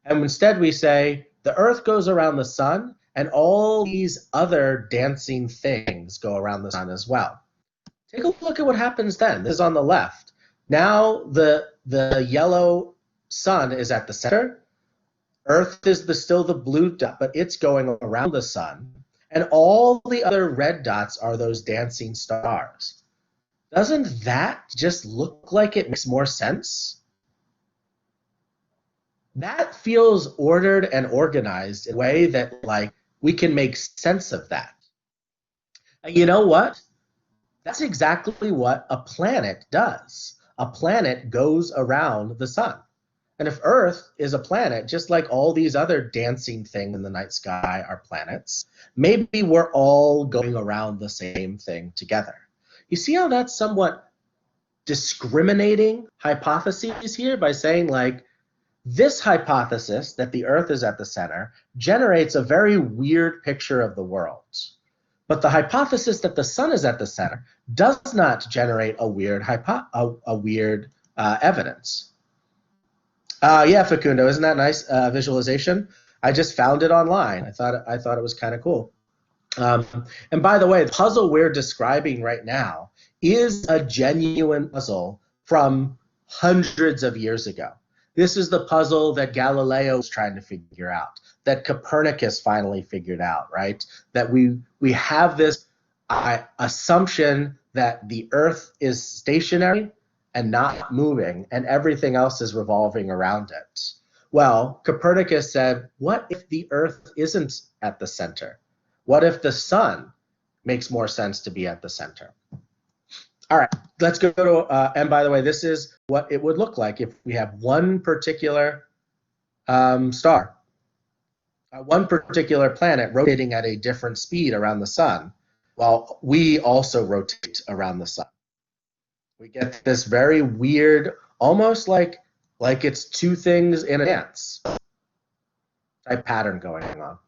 And instead we say, the Earth goes around the sun, and all these other dancing things go around the sun as well. Take a look at what happens then. This is on the left. Now the yellow sun is at the center. Earth is still the blue dot, but it's going around the sun. And all the other red dots are those dancing stars. Doesn't that just look like it makes more sense? That feels ordered and organized in a way that like we can make sense of that. And you know what? That's exactly what a planet does. A planet goes around the sun. And if Earth is a planet, just like all these other dancing things in the night sky are planets, maybe we're all going around the same thing together. You see how that's somewhat discriminating hypotheses here by saying like, this hypothesis that the Earth is at the center generates a very weird picture of the world. But the hypothesis that the sun is at the center does not generate a weird evidence. Yeah, Facundo, isn't that nice visualization? I just found it online. I thought it was kind of cool. And by the way, the puzzle we're describing right now is a genuine puzzle from hundreds of years ago. This is the puzzle that Galileo was trying to figure out, that Copernicus finally figured out, right? That we have this assumption that the Earth is stationary and not moving, and everything else is revolving around it. Well, Copernicus said, what if the Earth isn't at the center? What if the sun makes more sense to be at the center? All right, let's go to, and by the way, this is what it would look like if we have one particular star, one particular planet rotating at a different speed around the sun, while we also rotate around the sun. We get this very weird, almost like it's two things in a dance type pattern going on.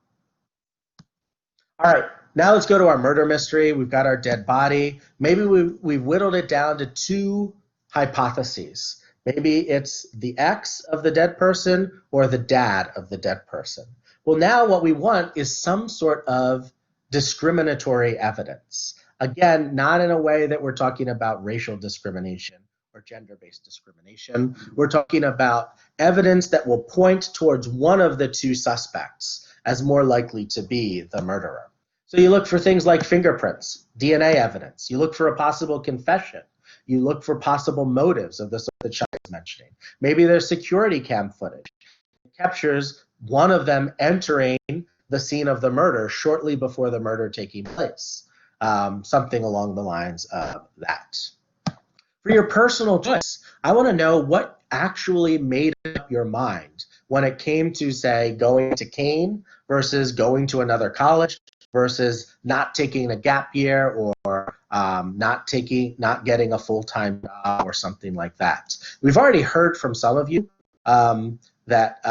All right, now let's go to our murder mystery. We've got our dead body. Maybe we've whittled it down to two hypotheses. Maybe it's the ex of the dead person or the dad of the dead person. Well, now what we want is some sort of discriminatory evidence. Again, not in a way that we're talking about racial discrimination or gender-based discrimination. We're talking about evidence that will point towards one of the two suspects as more likely to be the murderer. So you look for things like fingerprints, DNA evidence. You look for a possible confession. You look for possible motives of the sort that Chuck is mentioning. Maybe there's security cam footage. It captures one of them entering the scene of the murder shortly before the murder taking place. something along the lines of that. For your personal choice, I want to know what actually made up your mind when it came to, say, going to Kane versus going to another college versus not taking a gap year or not getting a full-time job or something like that. We've already heard from some of you that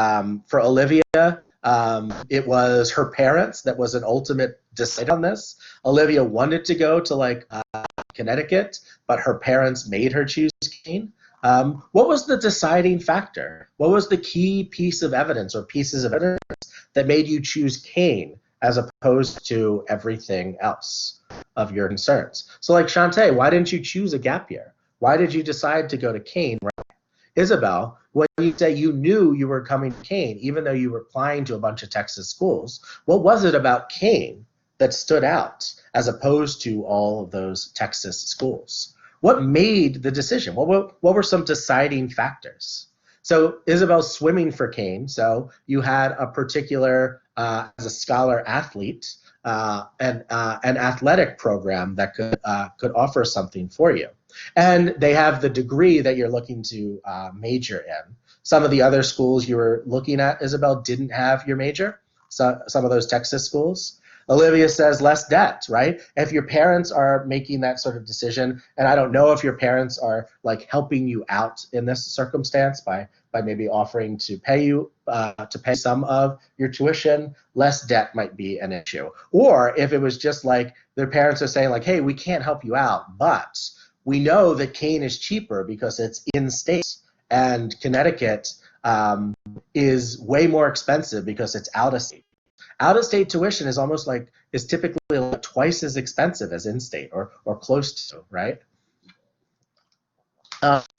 for Olivia, it was her parents that was an ultimate decide on this. Olivia wanted to go to Connecticut, but her parents made her choose Kane. What was the deciding factor? What was the key piece of evidence or pieces of evidence that made you choose Kane as opposed to everything else of your concerns? So like Shantae, why didn't you choose a gap year? Why did you decide to go to Kane? Isabel, when you say you knew you were coming to Kane, even though you were applying to a bunch of Texas schools, what was it about Kane that stood out as opposed to all of those Texas schools? What made the decision? What were some deciding factors? So Isabel's swimming for Kane, so you had a particular, as a scholar athlete, an athletic program that could offer something for you. And they have the degree that you're looking to major in. Some of the other schools you were looking at, Isabel, didn't have your major, so some of those Texas schools. Olivia says less debt, right? If your parents are making that sort of decision, and I don't know if your parents are helping you out in this circumstance by maybe offering to pay you to pay some of your tuition, less debt might be an issue. Or if it was just their parents are saying hey, we can't help you out, but we know that Kane is cheaper because it's in state, and Connecticut is way more expensive because it's out of state. Out-of-state tuition is almost is typically twice as expensive as in-state or close to, right?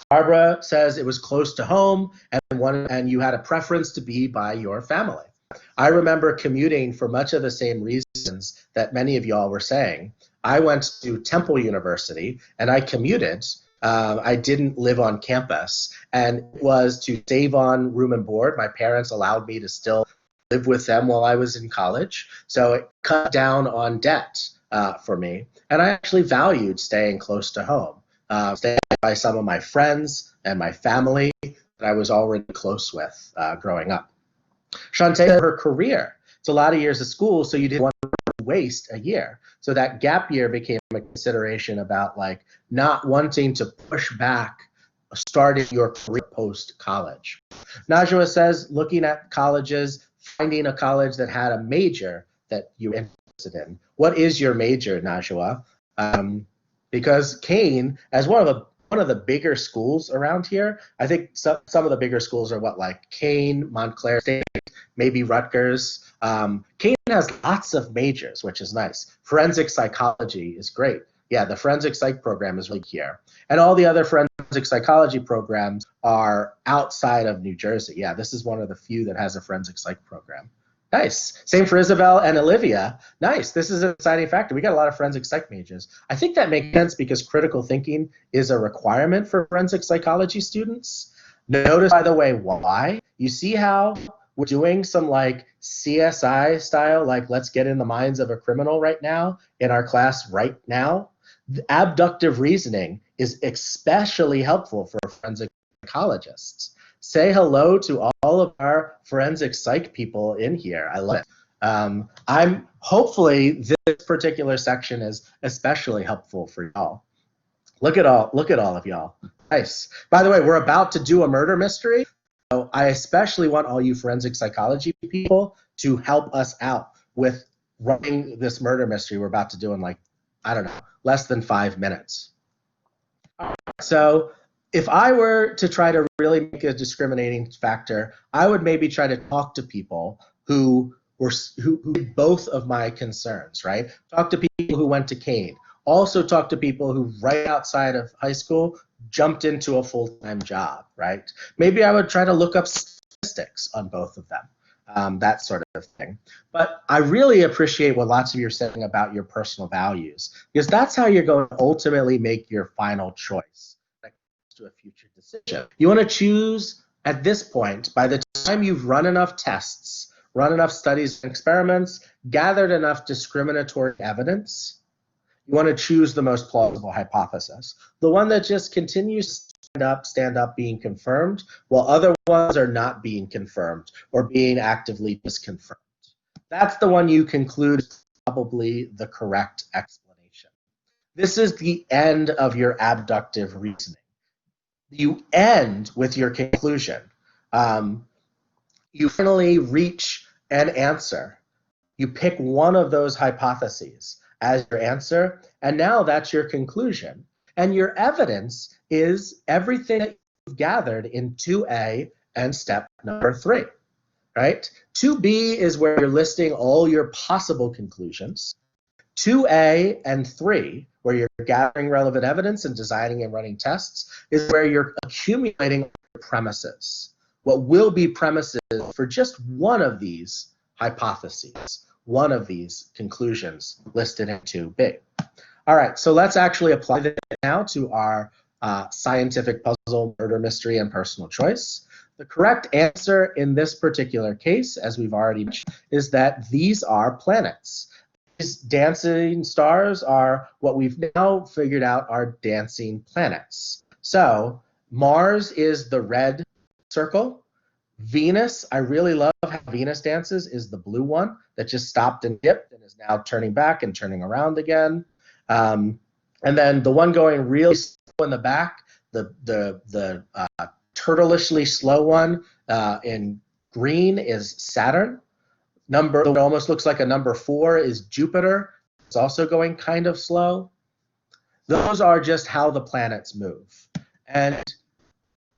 Barbara says it was close to home and you had a preference to be by your family. I remember commuting for much of the same reasons that many of y'all were saying. I went to Temple University and I commuted. I didn't live on campus, and it was to save on room and board. My parents allowed me to still live with them while I was in college, so it cut down on debt for me. And I actually valued staying close to home, staying by some of my friends and my family that I was already close with growing up. Shantae, her career, it's a lot of years of school, so you didn't want to waste a year. So that gap year became a consideration about not wanting to push back starting your career post-college. Najwa says looking at colleges, finding a college that had a major that you're interested in. What is your major, Najwa? Because Kane, as one of the bigger schools around here, I think some of the bigger schools are Kane, Montclair State, maybe Rutgers. Kane has lots of majors, which is nice. Forensic psychology is great. Yeah, the forensic psych program is really here. And all the other forensic psychology programs are outside of New Jersey. Yeah, this is one of the few that has a forensic psych program. Nice. Same for Isabel and Olivia. Nice. This is an exciting factor. We got a lot of forensic psych majors. I think that makes sense because critical thinking is a requirement for forensic psychology students. Notice, by the way, why. You see how we're doing some CSI style, let's get in the minds of a criminal right now in our class right now. The abductive reasoning is especially helpful for forensic psychologists. Say hello to all of our forensic psych people in here. I love it. Hopefully this particular section is especially helpful for y'all. Look at all of y'all. Nice. By the way, we're about to do a murder mystery. So I especially want all you forensic psychology people to help us out with running this murder mystery we're about to do in I don't know, less than 5 minutes. So if I were to try to really make a discriminating factor, I would maybe try to talk to people who did both of my concerns, right? Talk to people who went to Kane. Also talk to people who right outside of high school jumped into a full-time job, right? Maybe I would try to look up statistics on both of them, that sort of thing. But I really appreciate what lots of you are saying about your personal values, because that's how you're going to ultimately make your final choice to a future decision. You want to choose at this point, by the time you've run enough tests, run enough studies and experiments, gathered enough discriminatory evidence, You want to choose the most plausible hypothesis, the one that just continues to stand up being confirmed, while other ones are not being confirmed or being actively disconfirmed. That's the one you conclude is probably the correct explanation. This is the end of your abductive reasoning. You end with your conclusion. You finally reach an answer. You pick one of those hypotheses as your answer, and now that's your conclusion. And your evidence is everything that you've gathered in 2A and step number 3, right? 2B is where you're listing all your possible conclusions. 2A and 3, where you're gathering relevant evidence and designing and running tests, is where you're accumulating premises. What will be premises for just one of these hypotheses, one of these conclusions listed in 2B. All right, so let's actually apply this now to our scientific puzzle, murder mystery, and personal choice. The correct answer in this particular case, as we've already mentioned, is that these are planets. These dancing stars are what we've now figured out are dancing planets. So Mars is the red circle. Venus, I really love how Venus dances, is the blue one that just stopped and dipped and is now turning back and turning around again. And then the one going really slow in the back, the turtlishly slow one in green is Saturn. Number that almost looks like a number 4 is Jupiter. It's also going kind of slow. Those are just how the planets move. And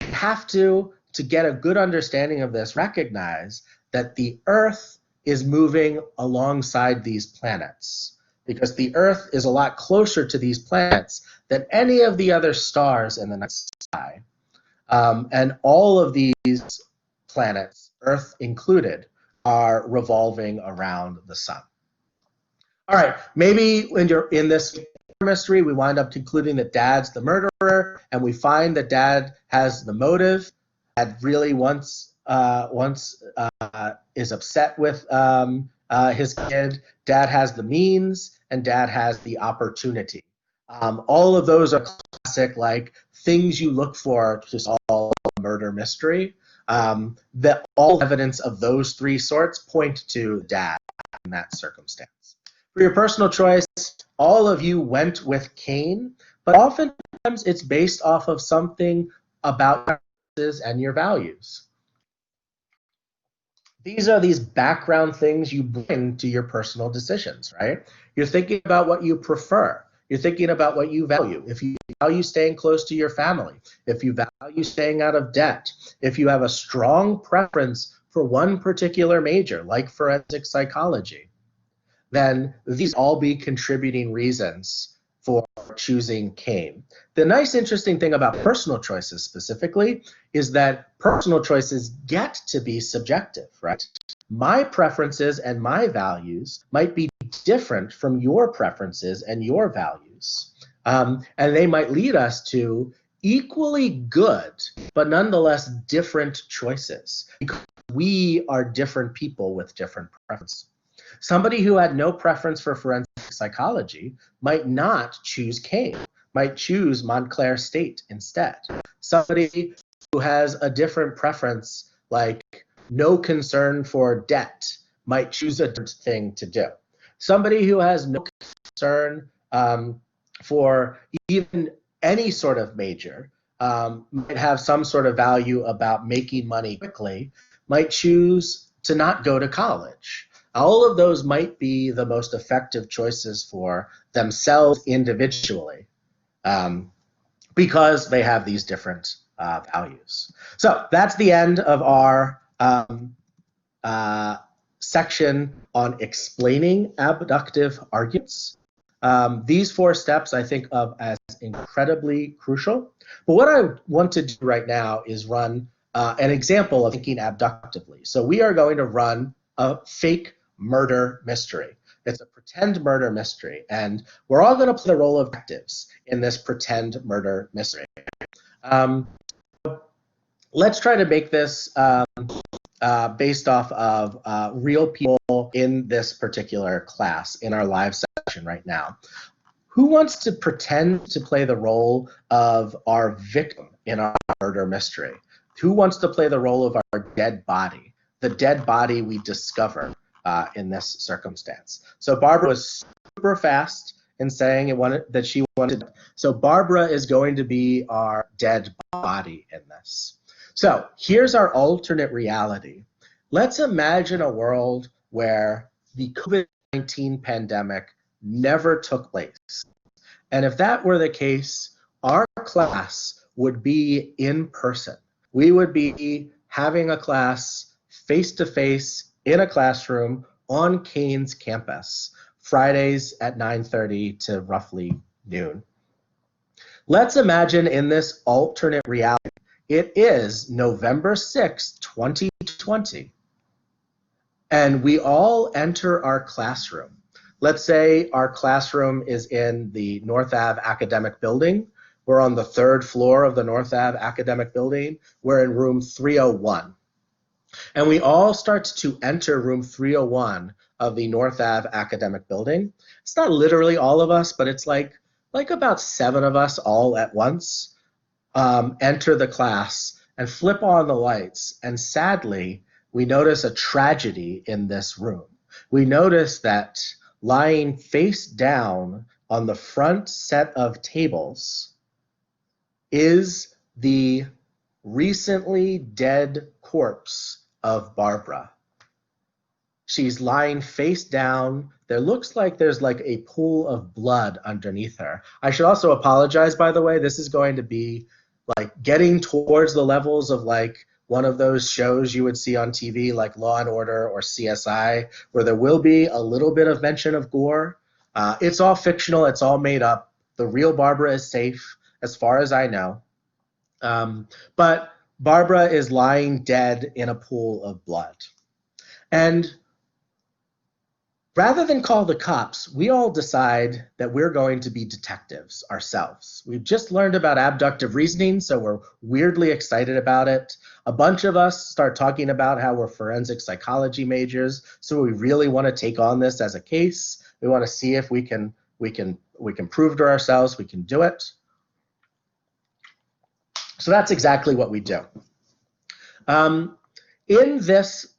you have to get a good understanding of this, recognize that the Earth is moving alongside these planets, because the Earth is a lot closer to these planets than any of the other stars in the night sky. And all of these planets, Earth included, are revolving around the sun. All right, maybe when you're in this mystery, we wind up concluding that Dad's the murderer, and we find that Dad has the motive. Dad really once is upset with his kid. Dad has the means, and Dad has the opportunity. All of those are classic, like things you look for to solve a murder mystery. That all evidence of those 3 sorts point to Dad in that circumstance. For your personal choice, all of you went with Cain, but oftentimes it's based off of something about your preferences and your values. These are these background things you bring to your personal decisions, right? You're thinking about what you prefer. You're thinking about what you value. If you value staying close to your family, if you value staying out of debt, if you have a strong preference for one particular major, like forensic psychology, then these all be contributing reasons for choosing Cain. The nice, interesting thing about personal choices specifically is that personal choices get to be subjective, right? My preferences and my values might be different from your preferences and your values. And they might lead us to equally good, but nonetheless different choices, because we are different people with different preferences. Somebody who had no preference for forensic psychology might not choose Cain, might choose Montclair State instead. Somebody who has a different preference, like no concern for debt, might choose a different thing to do. Somebody who has no concern for even any sort of major, might have some sort of value about making money quickly, might choose to not go to college. All of those might be the most effective choices for themselves individually, because they have these different values. So that's the end of our section on explaining abductive arguments. These 4 steps I think of as incredibly crucial. But what I want to do right now is run an example of thinking abductively. So we are going to run a fake murder mystery. It's a pretend murder mystery, and we're all going to play the role of detectives in this pretend murder mystery. Let's try to make this based off of real people in this particular class in our live session right now. Who wants to pretend to play the role of our victim in our murder mystery? Who wants to play the role of our dead body, the dead body we discover in this circumstance? So Barbara was super fast in saying that she wanted. So Barbara is going to be our dead body in this. So here's our alternate reality. Let's imagine a world where the COVID-19 pandemic never took place. And if that were the case, our class would be in person. We would be having a class face-to-face in a classroom on Kane's campus, Fridays at 9:30 to roughly noon. Let's imagine in this alternate reality, it is November 6th, 2020, and we all enter our classroom. Let's say our classroom is in the North Ave Academic Building. We're on the 3rd floor of the North Ave Academic Building. We're in room 301. And we all start to enter room 301 of the North Ave Academic Building. It's not literally all of us, but it's like about 7 of us all at once enter the class and flip on the lights. And sadly, we notice a tragedy in this room. We notice that lying face down on the front set of tables is the recently dead corpse of Barbara. She's lying face down. There looks like there's like a pool of blood underneath her. I should also apologize, by the way. This is going to be like getting towards the levels of like one of those shows you would see on TV like Law and Order or CSI, where there will be a little bit of mention of gore. It's all fictional. It's all made up. The real Barbara is safe, as far as I know. But Barbara is lying dead in a pool of blood. And rather than call the cops, we all decide that we're going to be detectives ourselves. We've just learned about abductive reasoning, so we're weirdly excited about it. A bunch of us start talking about how we're forensic psychology majors, so we really want to take on this as a case. We want to see if we can prove to ourselves we can do it. So that's exactly what we do. In this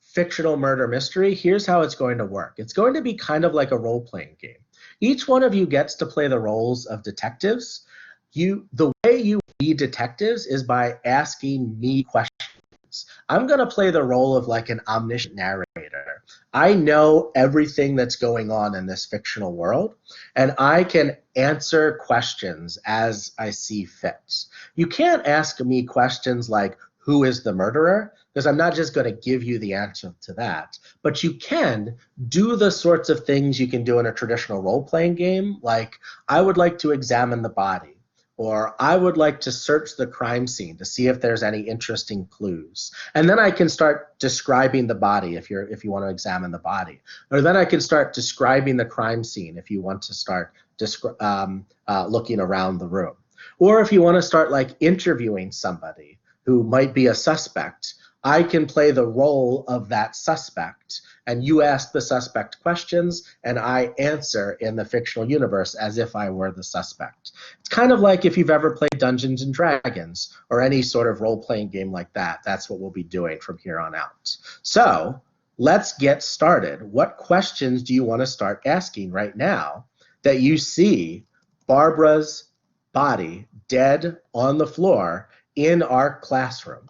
fictional murder mystery, here's how it's going to work. It's going to be kind of like a role-playing game. Each one of you gets to play the roles of detectives. The way you be detectives is by asking me questions. I'm going to play the role of like an omniscient narrator. I know everything that's going on in this fictional world, and I can answer questions as I see fit. You can't ask me questions like, who is the murderer? Because I'm not just going to give you the answer to that. But you can do the sorts of things you can do in a traditional role-playing game, like I would like to examine the body, or I would like to search the crime scene to see if there's any interesting clues. And then I can start describing the body if you want to examine the body. Or then I can start describing the crime scene if you want to start looking around the room. Or if you want to start like interviewing somebody who might be a suspect, I can play the role of that suspect, and you ask the suspect questions, and I answer in the fictional universe as if I were the suspect. It's kind of like if you've ever played Dungeons and Dragons or any sort of role-playing game like that. That's what we'll be doing from here on out. So let's get started. What questions do you want to start asking right now that you see Barbara's body dead on the floor in our classroom?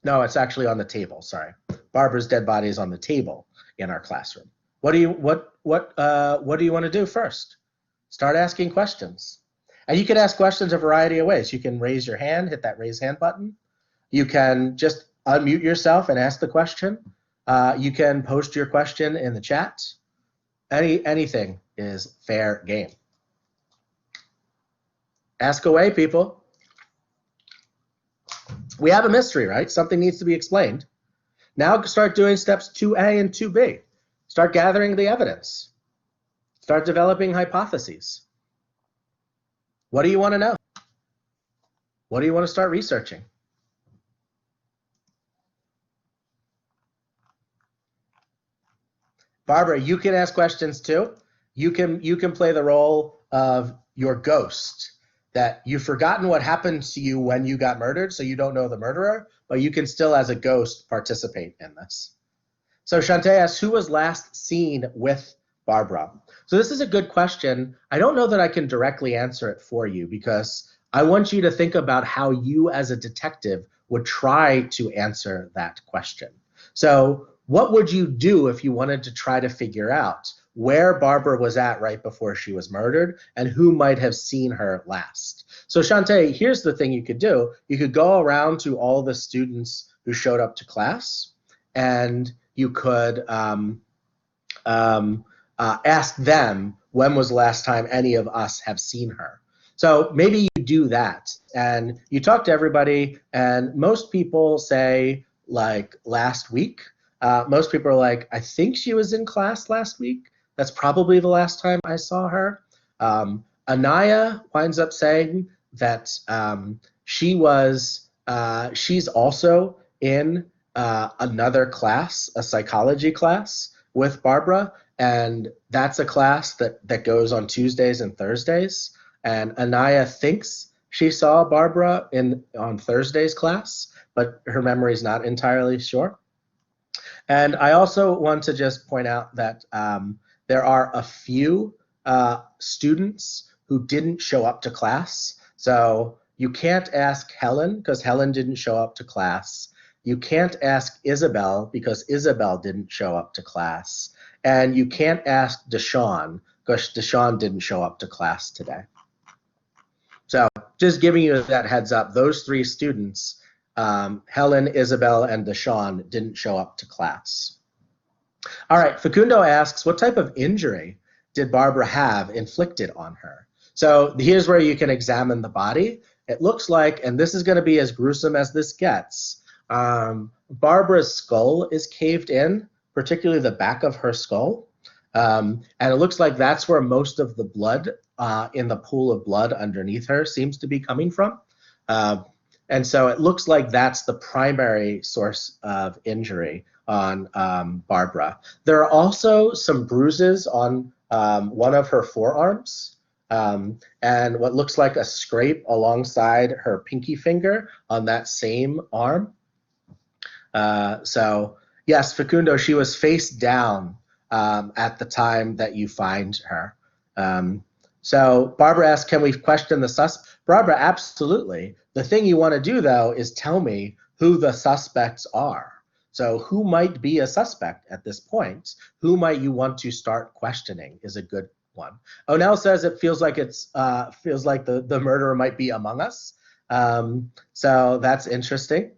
No, it's actually on the table, sorry. Barbara's dead body is on the table in our classroom. What do you want to do first? Start asking questions. And you can ask questions a variety of ways. You can raise your hand, hit that raise hand button. You can just unmute yourself and ask the question. You can post your question in the chat. Anything is fair game. Ask away, people. We have a mystery, right? Something needs to be explained. Now start doing steps 2A and 2B. Start gathering the evidence. Start developing hypotheses. What do you want to know? What do you want to start researching? Barbara, you can ask questions too. You can play the role of your ghost, that you've forgotten what happened to you when you got murdered, so you don't know the murderer, but you can still, as a ghost, participate in this. So Shantae asks, who was last seen with Barbara? So this is a good question. I don't know that I can directly answer it for you, because I want you to think about how you as a detective would try to answer that question. So what would you do if you wanted to try to figure out where Barbara was at right before she was murdered and who might have seen her last? So Shantae, here's the thing you could do. You could go around to all the students who showed up to class, and you could ask them, when was the last time any of us have seen her? So maybe you do that, and you talk to everybody, and most people say like last week. Most people are like, I think she was in class last week. That's probably the last time I saw her. Anaya winds up saying that she's also in another class, a psychology class with Barbara, and that's a class that goes on Tuesdays and Thursdays. And Anaya thinks she saw Barbara on Thursday's class, but her memory is not entirely sure. And I also want to just point out that there are a few students who didn't show up to class. So you can't ask Helen, because Helen didn't show up to class. You can't ask Isabel, because Isabel didn't show up to class. And you can't ask Deshawn, because Deshawn didn't show up to class today. So just giving you that heads up, those three students, Helen, Isabel, and Deshawn, didn't show up to class. All right, Facundo asks, what type of injury did Barbara have inflicted on her? So here's where you can examine the body. It looks like, and this is going to be as gruesome as this gets, Barbara's skull is caved in, particularly the back of her skull. And it looks like that's where most of the blood in the pool of blood underneath her seems to be coming from. And so it looks like that's the primary source of injury on Barbara. There are also some bruises on one of her forearms, and what looks like a scrape alongside her pinky finger on that same arm. So yes, Facundo, she was face down at the time that you find her. So Barbara asks, can we question the suspect? Barbara, absolutely. The thing you want to do, though, is tell me who the suspects are. So who might be a suspect at this point? Who might you want to start questioning is a good one. Onel says it feels like the murderer might be among us. So that's interesting.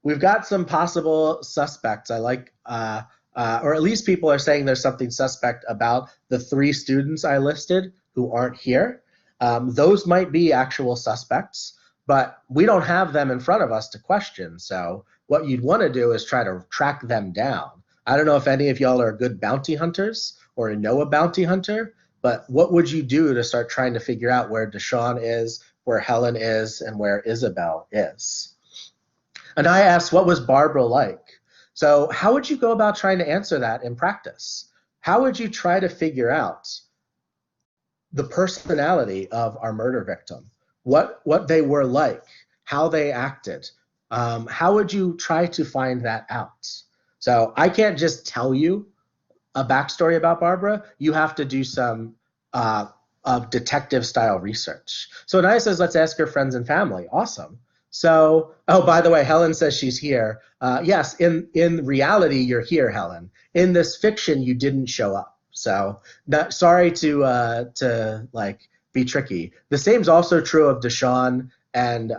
We've got some possible suspects. I like, or at least people are saying there's something suspect about the three students I listed who aren't here. Those might be actual suspects, but we don't have them in front of us to question. So what you'd want to do is try to track them down. I don't know if any of y'all are good bounty hunters or know a bounty hunter, but what would you do to start trying to figure out where Deshawn is, where Helen is, and where Isabel is? And I asked, what was Barbara like? So how would you go about trying to answer that in practice? How would you try to figure out the personality of our murder victim? What they were like, how they acted? How would you try to find that out? So I can't just tell you a backstory about Barbara. You have to do some detective style research. So Anaya says, let's ask her friends and family. Awesome. So, oh, by the way, Helen says she's here. Yes, in reality, you're here, Helen. In this fiction, you didn't show up. So, sorry to like be tricky. The same is also true of Deshawn and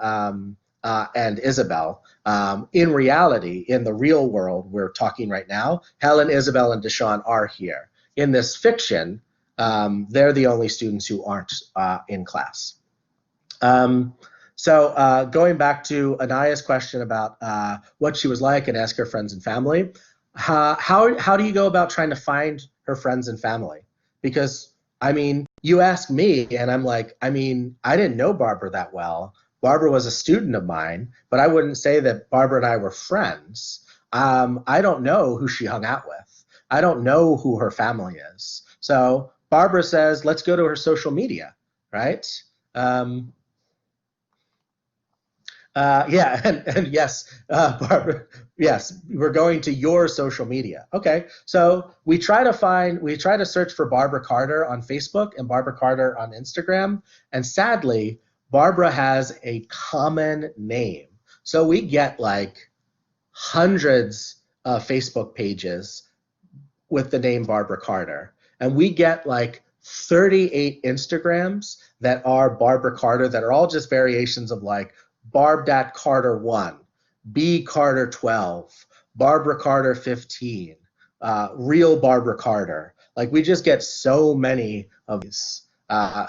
Isabel. In reality, in the real world we're talking right now, Helen, Isabel, and Deshawn are here. In this fiction, they're the only students who aren't in class. So going back to Anaya's question about what she was like and ask her friends and family, how do you go about trying to find her friends and family? Because, I mean, you ask me and I'm like, I mean, I didn't know Barbara that well. Barbara was a student of mine, but I wouldn't say that Barbara and I were friends. I don't know who she hung out with. I don't know who her family is. So Barbara says, let's go to her social media, right? Yeah, and yes, Barbara, yes, we're going to your social media. Okay, so we try to search for Barbara Carter on Facebook and Barbara Carter on Instagram, and sadly, Barbara has a common name. So we get like hundreds of Facebook pages with the name Barbara Carter, and we get like 38 Instagrams that are Barbara Carter that are all just variations of like Barb.Carter 1, B Carter 12, Barbara Carter 15, real Barbara Carter. Like we just get so many of these.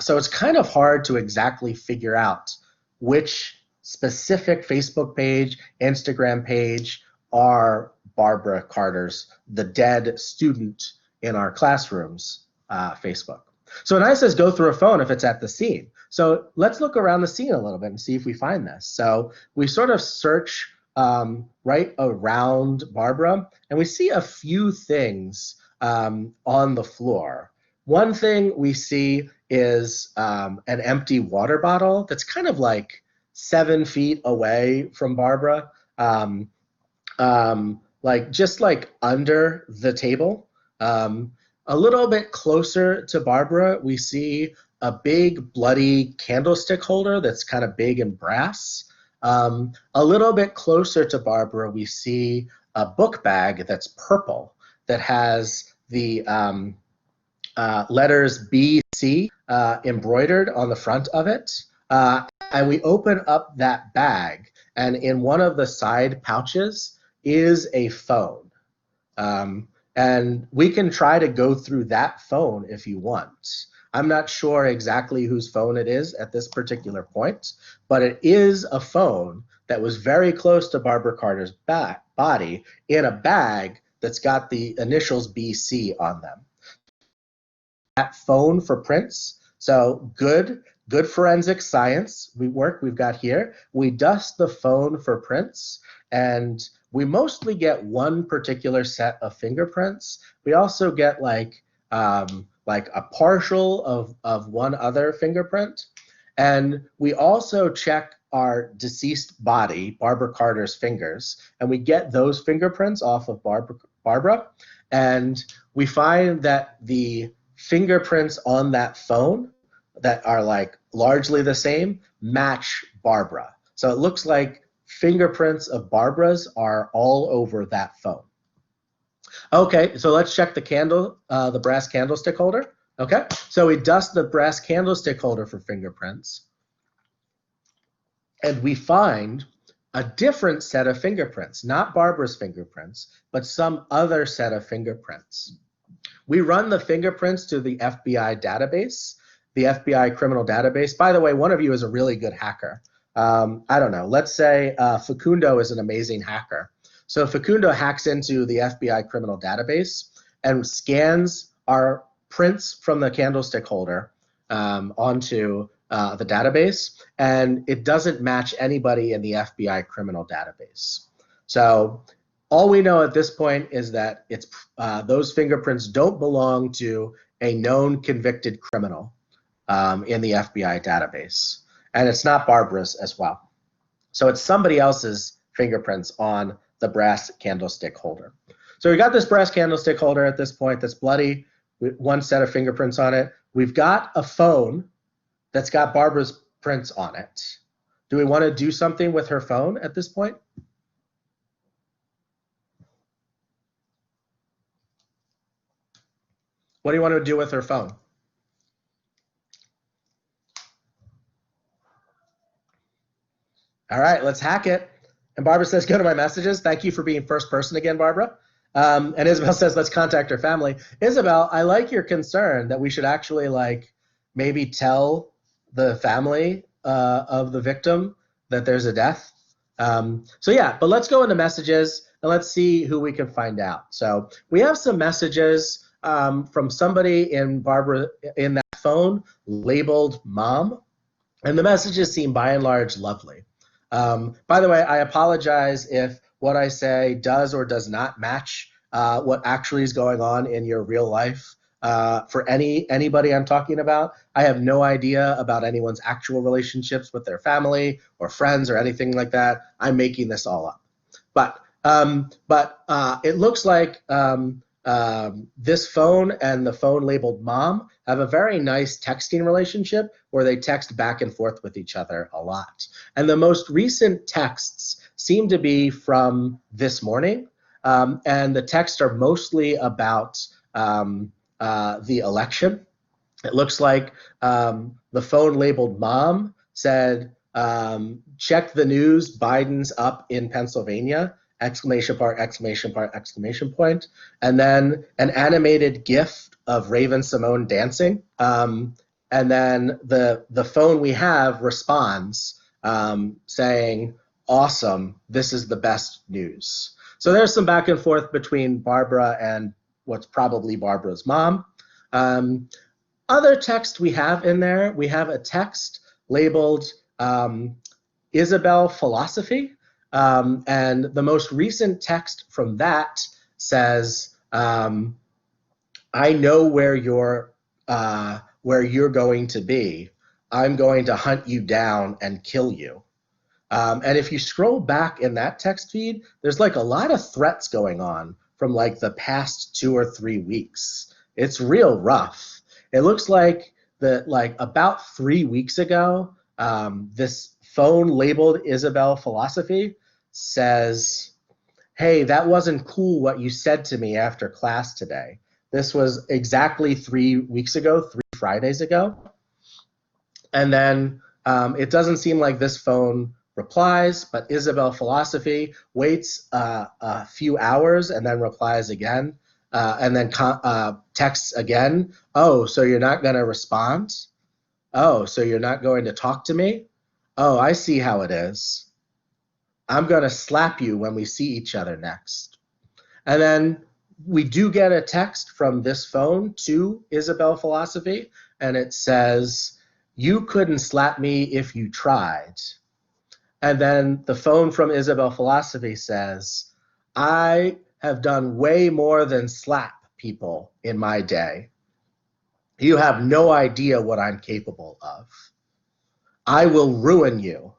So it's kind of hard to exactly figure out which specific Facebook page, Instagram page are Barbara Carter's, the dead student in our classrooms, Facebook. So when I says go through a phone if it's at the scene. So let's look around the scene a little bit and see if we find this. So we sort of search right around Barbara, and we see a few things on the floor. One thing we see is an empty water bottle that's kind of like 7 feet away from Barbara, like just like under the table. A little bit closer to Barbara, we see a big bloody candlestick holder that's kind of big and brass. A little bit closer to Barbara, we see a book bag that's purple that has the letters BC embroidered on the front of it. And we open up that bag, and in one of the side pouches is a phone. And we can try to go through that phone if you want. I'm not sure exactly whose phone it is at this particular point, but it is a phone that was very close to Barbara Carter's body in a bag that's got the initials BC on them. That phone for prints, so good forensic science we've got here. We dust the phone for prints, and we mostly get one particular set of fingerprints. We also get like a partial of one other fingerprint. And we also check our deceased body, Barbara Carter's fingers, and we get those fingerprints off of Barbara. And we find that the fingerprints on that phone that are like largely the same match Barbara. So it looks like fingerprints of Barbara's are all over that phone. Okay, so let's check the brass candlestick holder. Okay, so we dust the brass candlestick holder for fingerprints, and we find a different set of fingerprints, not Barbara's fingerprints, but some other set of fingerprints. We run the fingerprints to the FBI database, the FBI criminal database. By the way, one of you is a really good hacker. I don't know, let's say Facundo is an amazing hacker. So Facundo hacks into the FBI criminal database and scans our prints from the candlestick holder onto the database, and it doesn't match anybody in the FBI criminal database. So all we know at this point is that those fingerprints don't belong to a known convicted criminal in the FBI database. And it's not Barbara's as well. So it's somebody else's fingerprints on the brass candlestick holder. So we got this brass candlestick holder at this point that's bloody, with one set of fingerprints on it. We've got a phone that's got Barbara's prints on it. Do we want to do something with her phone at this point? What do you want to do with her phone? All right, let's hack it. And Barbara says, go to my messages. Thank you for being first person again, Barbara. And Isabel says, let's contact her family. Isabel, I like your concern that we should actually like maybe tell the family of the victim that there's a death. So yeah, but let's go into messages and let's see who we can find out. So we have some messages from somebody in that phone labeled mom, and the messages seem by and large lovely. By the way, I apologize if what I say does or does not match what actually is going on in your real life. For anybody I'm talking about, I have no idea about anyone's actual relationships with their family or friends or anything like that. I'm making this all up. But it looks like this phone and the phone labeled mom have a very nice texting relationship where they text back and forth with each other a lot. And the most recent texts seem to be from this morning. And the texts are mostly about the election. It looks like the phone labeled mom said, check the news, Biden's up in Pennsylvania, exclamation point, exclamation point, exclamation point. And then an animated GIF of Raven-Symoné dancing. And then the phone we have responds saying, awesome, this is the best news. So there's some back and forth between Barbara and what's probably Barbara's mom. Other text we have in there, we have a text labeled Isabel Philosophy. And the most recent text from that says, I know where you're going to be. I'm going to hunt you down and kill you. And if you scroll back in that text feed, there's like a lot of threats going on from like the past 2 or 3 weeks. It's real rough. It looks like about 3 weeks ago, this phone labeled Isabel Philosophy says, hey, that wasn't cool what you said to me after class today. This was exactly 3 weeks ago, 3 Fridays ago. And then it doesn't seem like this phone replies, but Isabel Philosophy waits a few hours and then replies again, and then texts again. Oh, so you're not going to respond? Oh, so you're not going to talk to me? Oh, I see how it is. I'm going to slap you when we see each other next. And then we do get a text from this phone to Isabel Philosophy, and it says, you couldn't slap me if you tried. And then the phone from Isabel Philosophy says, I have done way more than slap people in my day. You have no idea what I'm capable of. I will ruin you.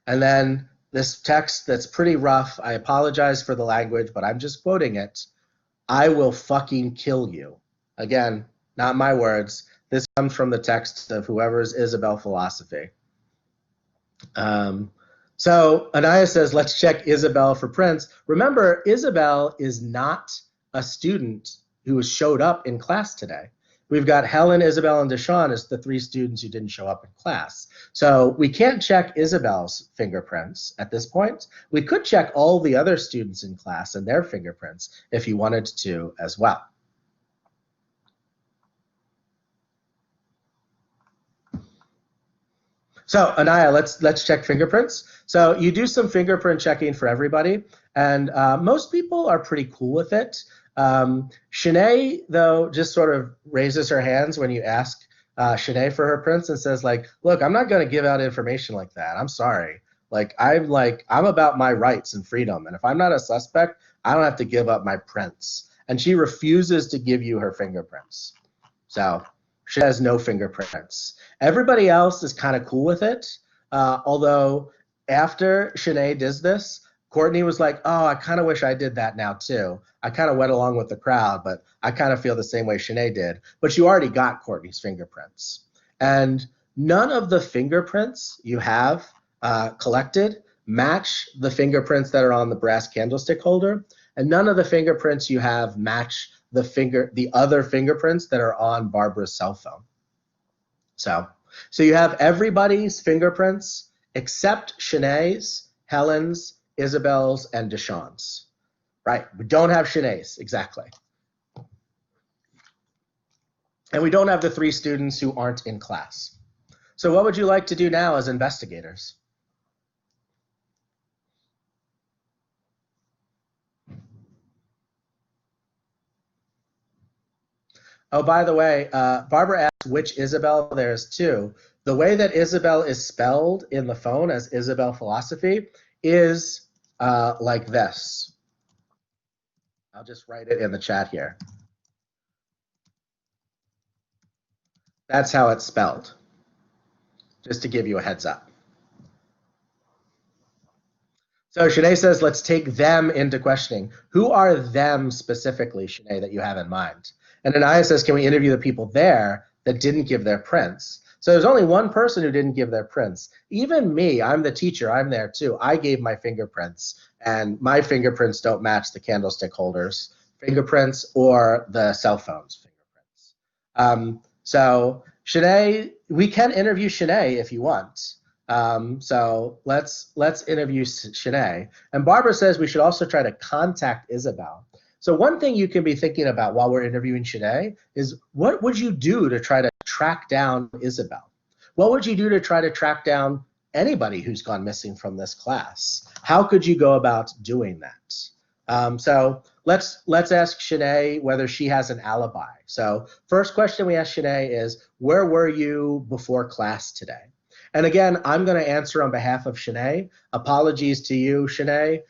And then this text that's pretty rough, I apologize for the language, but I'm just quoting it. I will fucking kill you. Again, not my words. This comes from the text of whoever's Isabel Philosophy. So Anaya says, let's check Isabel for prints. Remember, Isabel is not a student who showed up in class today. We've got Helen, Isabel, and Deshawn as the 3 students who didn't show up in class. So we can't check Isabel's fingerprints at this point. We could check all the other students in class and their fingerprints if you wanted to as well. So Anaya, let's check fingerprints. So you do some fingerprint checking for everybody, and most people are pretty cool with it. Shanae, though, just sort of raises her hands when you ask Shanae for her prints and says, like, look, I'm not going to give out information like that. I'm sorry. I'm about my rights and freedom, and if I'm not a suspect, I don't have to give up my prints. And she refuses to give you her fingerprints. So she has no fingerprints. Everybody else is kind of cool with it, although after Shanae does this, Courtney was like, oh, I kind of wish I did that now too. I kind of went along with the crowd, but I kind of feel the same way Shanae did. But you already got Courtney's fingerprints. And none of the fingerprints you have collected match the fingerprints that are on the brass candlestick holder. And none of the fingerprints you have match the other fingerprints that are on Barbara's cell phone. So you have everybody's fingerprints except Shanae's, Helen's, Isabel's, and Deshawn's. Right? We don't have Shanae's, exactly. And we don't have the 3 students who aren't in class. So what would you like to do now as investigators? Oh, by the way, Barbara asked which Isabel. There's 2. The way that Isabel is spelled in the phone as Isabel Philosophy is like this. I'll just write it in the chat here. That's how it's spelled, just to give you a heads up. So Shanae says, let's take them into questioning. Who are them specifically, Shanae, that you have in mind? And Anaya says, can we interview the people there that didn't give their prints? So there's only one person who didn't give their prints. Even me, I'm the teacher, I'm there too. I gave my fingerprints, and my fingerprints don't match the candlestick holders' fingerprints or the cell phone's fingerprints. So Shanae, we can interview Shanae if you want. So let's interview Shanae. And Barbara says we should also try to contact Isabel. So one thing you can be thinking about while we're interviewing Shanae is, what would you do to try to track down Isabel? What would you do to try to track down anybody who's gone missing from this class? How could you go about doing that? So let's ask Shanae whether she has an alibi. So first question we ask Shanae is, where were you before class today? And again, I'm going to answer on behalf of Shanae. Apologies to you, Shanae.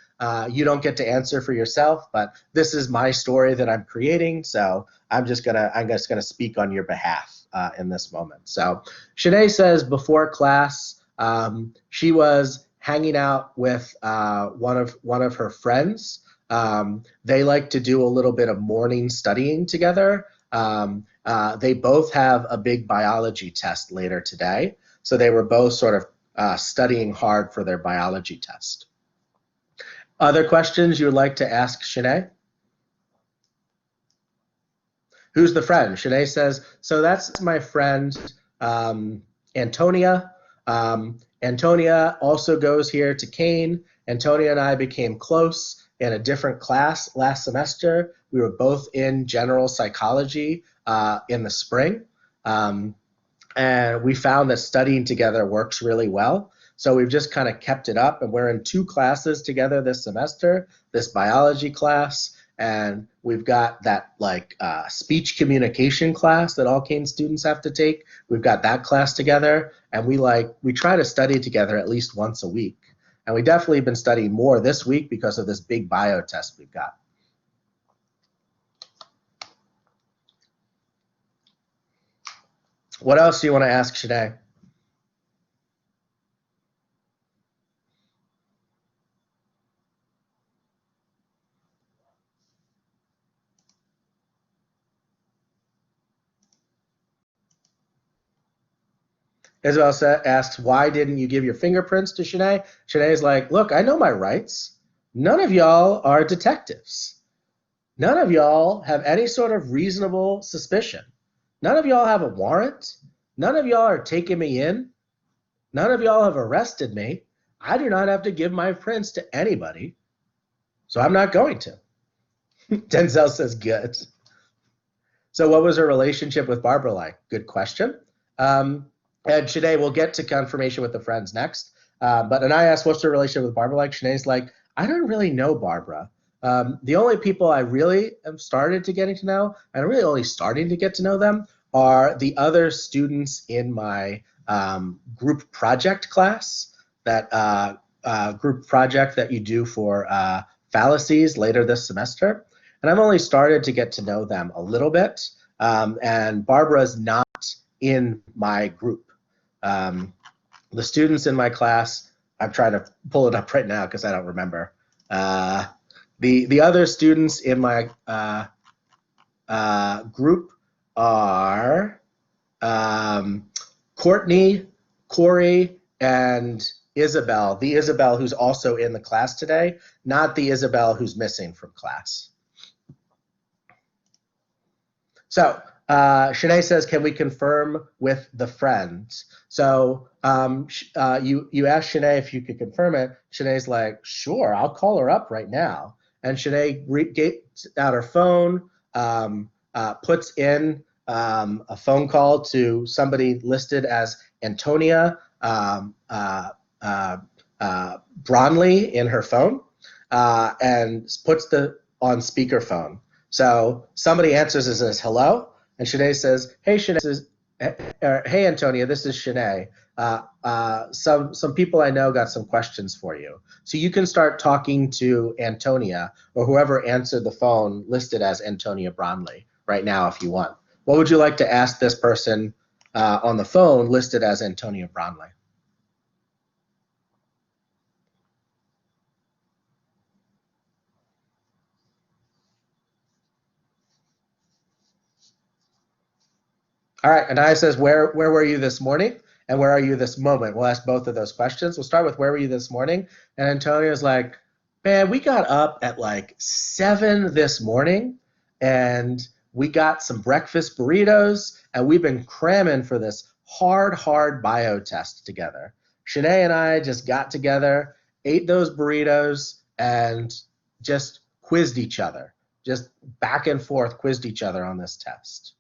You don't get to answer for yourself, but this is my story that I'm creating, so I'm just gonna speak on your behalf in this moment. So Shanae says before class, she was hanging out with one of her friends. They like to do a little bit of morning studying together. They both have a big biology test later today. So they were both sort of studying hard for their biology test. Other questions you would like to ask Shanae? Who's the friend? Shanae says, so that's my friend Antonia. Antonia also goes here to Kane. Antonia and I became close in a different class last semester. We were both in general psychology in the spring. And we found that studying together works really well. So we've just kind of kept it up, and we're in 2 classes together this semester, this biology class, and we've got that speech communication class that all Kane students have to take. We've got that class together, and we try to study together at least once a week. And we definitely been studying more this week because of this big bio test we've got. What else do you want to ask Shanae? Isabel asks, why didn't you give your fingerprints to Shanae? Shanae's like, look, I know my rights. None of y'all are detectives. None of y'all have any sort of reasonable suspicion. None of y'all have a warrant. None of y'all are taking me in. None of y'all have arrested me. I do not have to give my prints to anybody, so I'm not going to. Denzel says, good. So what was her relationship with Barbara like? Good question. And Shanae, we'll get to confirmation with the friends next. But I asked, what's her relationship with Barbara like? Shanae's like, I don't really know Barbara. The only people I really have started to getting to know, and really only starting to get to know them, are the other students in my group project class, that group project that you do for fallacies later this semester. And I've only started to get to know them a little bit, and Barbara's not in my group. The students in my class, I'm trying to pull it up right now because I don't remember. The other students in my group are Courtney, Corey, and Isabel. The Isabel who's also in the class today, not the Isabel who's missing from class. So Shanae says, can we confirm with the friends? So you asked Shanae if you could confirm it. Shanae's like, sure, I'll call her up right now. And Shanae gets out her phone, puts in a phone call to somebody listed as Antonia Bronley in her phone, and puts on speakerphone. So somebody answers and says, hello, and Shanae says, hey, Shanae, Hey, Antonia, this is Shanae. Some people I know got some questions for you. So you can start talking to Antonia or whoever answered the phone listed as Antonia Bromley right now if you want. What would you like to ask this person on the phone listed as Antonia Bromley? All right, Anaya says, where were you this morning? And where are you this moment? We'll ask both of those questions. We'll start with where were you this morning? And Antonia's like, man, we got up at like 7 this morning and we got some breakfast burritos and we've been cramming for this hard bio test together. Shanae and I just got together, ate those burritos, and just quizzed each other, just back and forth quizzed each other on this test.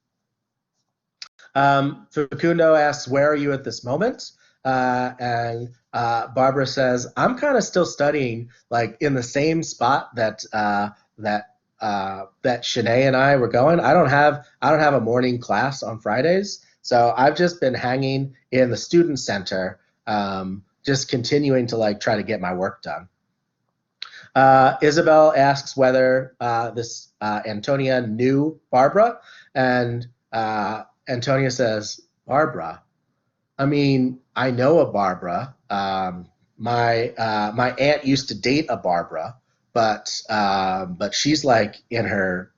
Facundo asks, where are you at this moment? And Barbara says, I'm kind of still studying, like in the same spot that Shanae and I were going. I don't have a morning class on Fridays, so I've just been hanging in the student center, just continuing to like try to get my work done. Isabel asks whether this Antonia knew Barbara, and Antonia says, Barbara. I mean, I know a Barbara. My aunt used to date a Barbara, but she's like in her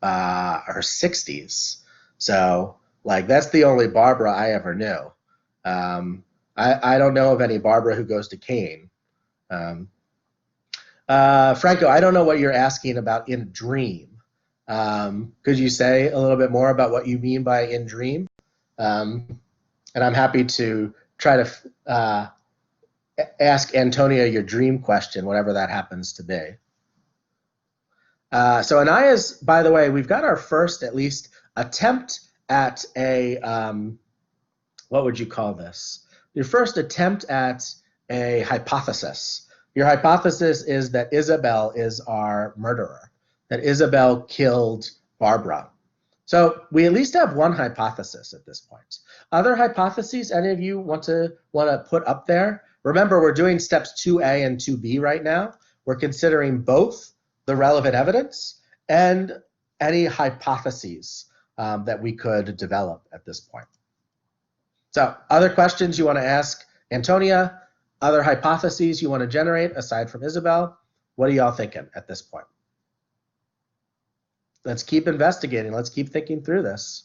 60s. So like that's the only Barbara I ever knew. I don't know of any Barbara who goes to Kane. Franco, I don't know what you're asking about in dream. Could you say a little bit more about what you mean by in dream? And I'm happy to try to ask Antonia your dream question, whatever that happens to be. So Anaya's, by the way, we've got our first at least attempt at a, what would you call this? Your first attempt at a hypothesis. Your hypothesis is that Isabel is our murderer, that Isabel killed Barbara. So we at least have one hypothesis at this point. Other hypotheses any of you want to put up there? Remember, we're doing steps 2A and 2B right now. We're considering both the relevant evidence and any hypotheses that we could develop at this point. So other questions you want to ask Antonia, other hypotheses you want to generate aside from Isabel? What are y'all thinking at this point? Let's keep investigating. Let's keep thinking through this.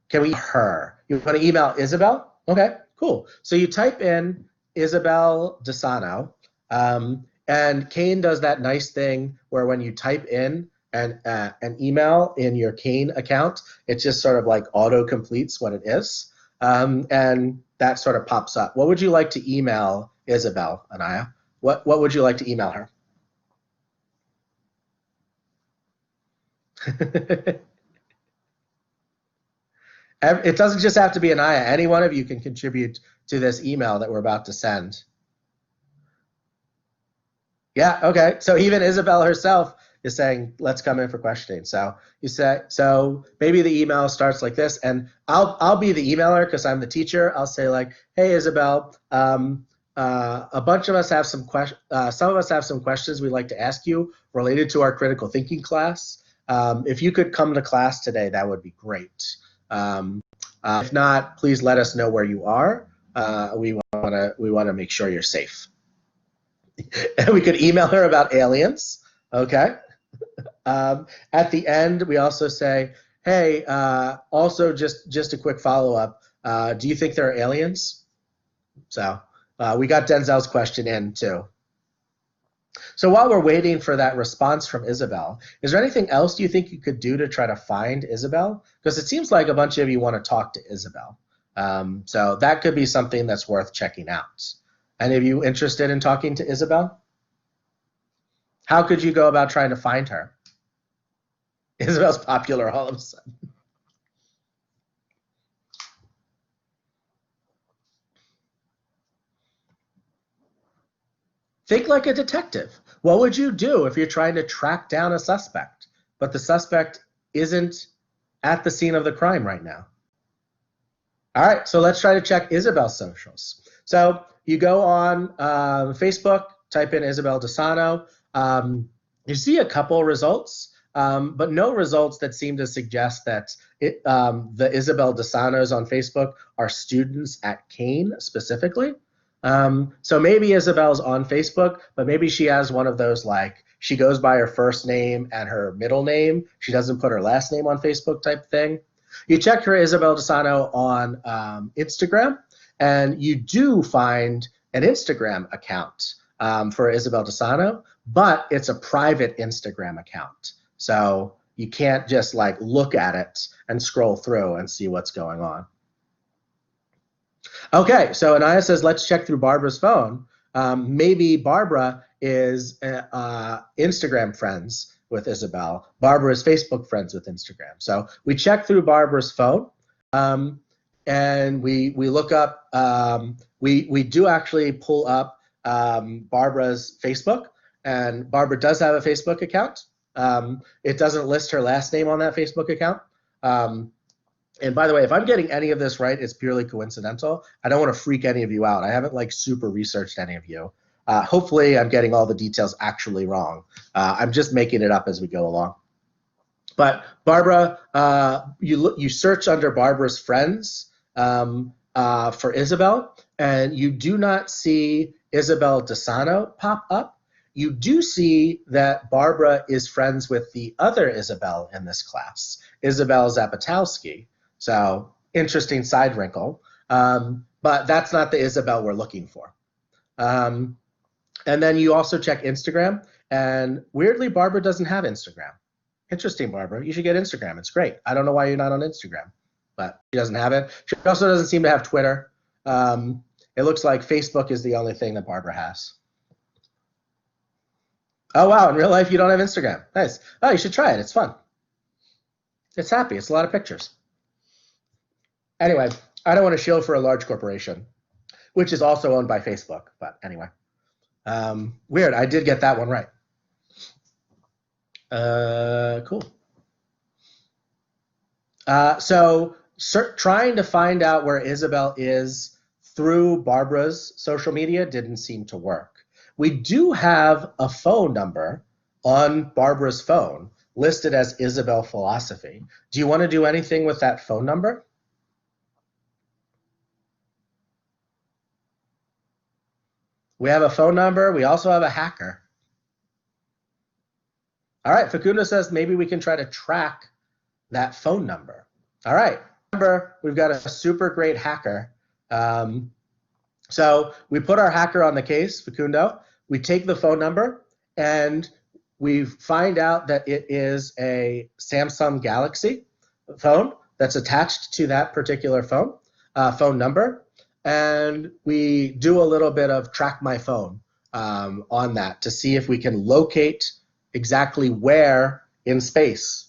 Can we her? You want to email Isabel? Okay, cool. So you type in Isabel Desano, and Kane does that nice thing where when you type in an email in your Kane account, it just sort of like auto completes what it is, and that sort of pops up. What would you like to email Isabel, Anaya? What would you like to email her? It doesn't just have to be Anaya. Any one of you can contribute to this email that we're about to send. Yeah, okay. So even Isabel herself is saying, let's come in for questioning. So you say, so maybe the email starts like this, and I'll be the emailer because I'm the teacher. I'll say like, hey, Isabel, a bunch of us have some questions. Some of us have some questions we'd like to ask you related to our critical thinking class. If you could come to class today, that would be great. If not, please let us know where you are. We want to make sure you're safe. And we could email her about aliens. Okay. At the end, we also say, hey, also just a quick follow-up. Do you think there are aliens? So we got Denzel's question in too. So while we're waiting for that response from Isabel, is there anything else you think you could do to try to find Isabel? Because it seems like a bunch of you want to talk to Isabel. So that could be something that's worth checking out. Any of you interested in talking to Isabel? How could you go about trying to find her? Isabel's popular all of a sudden. Think like a detective. What would you do if you're trying to track down a suspect, but the suspect isn't at the scene of the crime right now? All right, so let's try to check Isabel's socials. So you go on Facebook, type in Isabel Desano. You see a couple results, but no results that seem to suggest that the Isabel Desanos on Facebook are students at Kane specifically. So maybe Isabel's on Facebook, but maybe she has one of those like she goes by her first name and her middle name. She doesn't put her last name on Facebook type thing. You check for Isabel Desano on Instagram, and you do find an Instagram account for Isabel Desano, but it's a private Instagram account. So you can't just like look at it and scroll through and see what's going on. Okay, so Anaya says, let's check through Barbara's phone. Maybe Barbara is Instagram friends with Isabel. Barbara is Facebook friends with Instagram. So we check through Barbara's phone, and we look up. We do actually pull up Barbara's Facebook, and Barbara does have a Facebook account. It doesn't list her last name on that Facebook account. And by the way, if I'm getting any of this right, it's purely coincidental. I don't want to freak any of you out. I haven't like super researched any of you. Hopefully I'm getting all the details actually wrong. I'm just making it up as we go along. But Barbara, you search under Barbara's friends for Isabel, and you do not see Isabel Desano pop up. You do see that Barbara is friends with the other Isabel in this class, Isabel Zapotowski. So interesting side wrinkle, but that's not the Isabel we're looking for. And then you also check Instagram, and weirdly, Barbara doesn't have Instagram. Interesting, Barbara. You should get Instagram. It's great. I don't know why you're not on Instagram, but she doesn't have it. She also doesn't seem to have Twitter. It looks like Facebook is the only thing that Barbara has. Oh, wow. In real life, you don't have Instagram. Nice. Oh, you should try it. It's fun. It's happy. It's a lot of pictures. Anyway, I don't want to shill for a large corporation, which is also owned by Facebook. But anyway, weird. I did get that one right. Cool. So trying to find out where Isabel is through Barbara's social media didn't seem to work. We do have a phone number on Barbara's phone listed as Isabel Philosophy. Do you want to do anything with that phone number? We have a phone number. We also have a hacker. All right, Facundo says maybe we can try to track that phone number. All right, remember, we've got a super great hacker. So we put our hacker on the case, Facundo. We take the phone number, and we find out that it is a Samsung Galaxy phone that's attached to that particular phone number. And we do a little bit of track my phone on that to see if we can locate exactly where in space,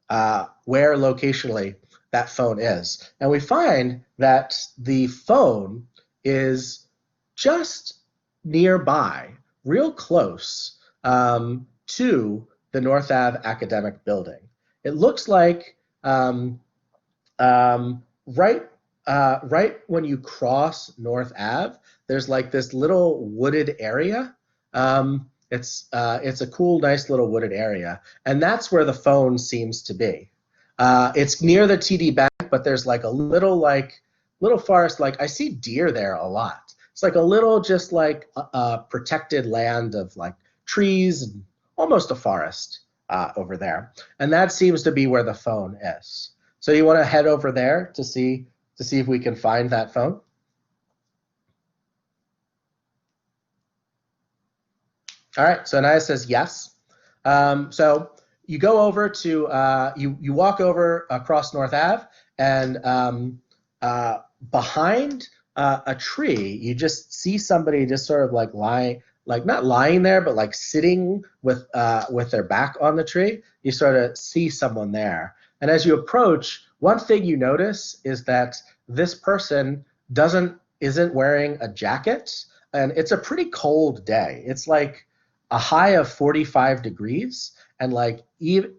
where locationally that phone is. And we find that the phone is just nearby, real close to the North Ave Academic Building. It looks like right when you cross North Ave, there's like this little wooded area. It's a cool, nice little wooded area, and that's where the phone seems to be. It's near the TD Bank, but there's like a little forest. Like I see deer there a lot. It's like a little just like protected land of like trees and almost a forest over there, and that seems to be where the phone is. So you want to head over there to see if we can find that phone. All right, so Anaya says yes. So you go over to, you walk over across North Ave, and behind a tree, you just see somebody just sort of like lying, like not lying there, but like sitting with their back on the tree. You sort of see someone there. And as you approach, one thing you notice is that this person isn't wearing a jacket, and it's a pretty cold day. It's like a high of 45 degrees, and like in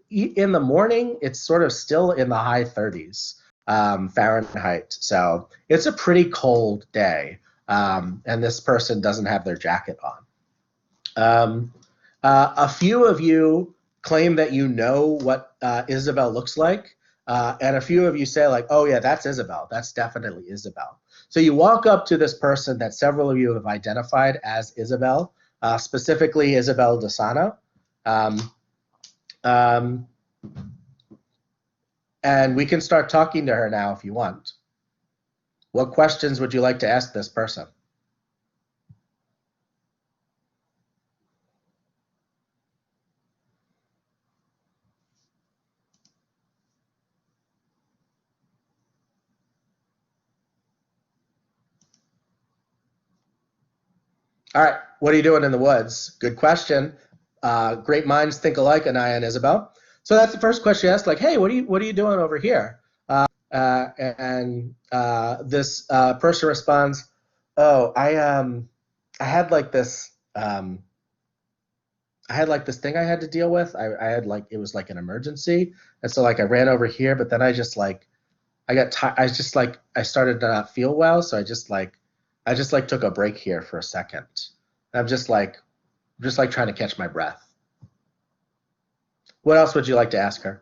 the morning, it's sort of still in the high 30s. Fahrenheit. So it's a pretty cold day, and this person doesn't have their jacket on. A few of you claim that you know what Isabel looks like, and a few of you say like, oh yeah, that's Isabel. That's definitely Isabel. So you walk up to this person that several of you have identified as Isabel, specifically Isabel Desano. Um, and we can start talking to her now if you want. What questions would you like to ask this person? All right, what are you doing in the woods? Good question. Great minds think alike, Anaya and Isabel. So that's the first question you asked, like, hey, what are you doing over here? This person responds, oh, I had like this I had like this thing I had to deal with. I had like it was like an emergency, and so like I ran over here, but then I just like I got tired. I started to not feel well, so I just like took a break here for a second. I'm just like trying to catch my breath. What else would you like to ask her?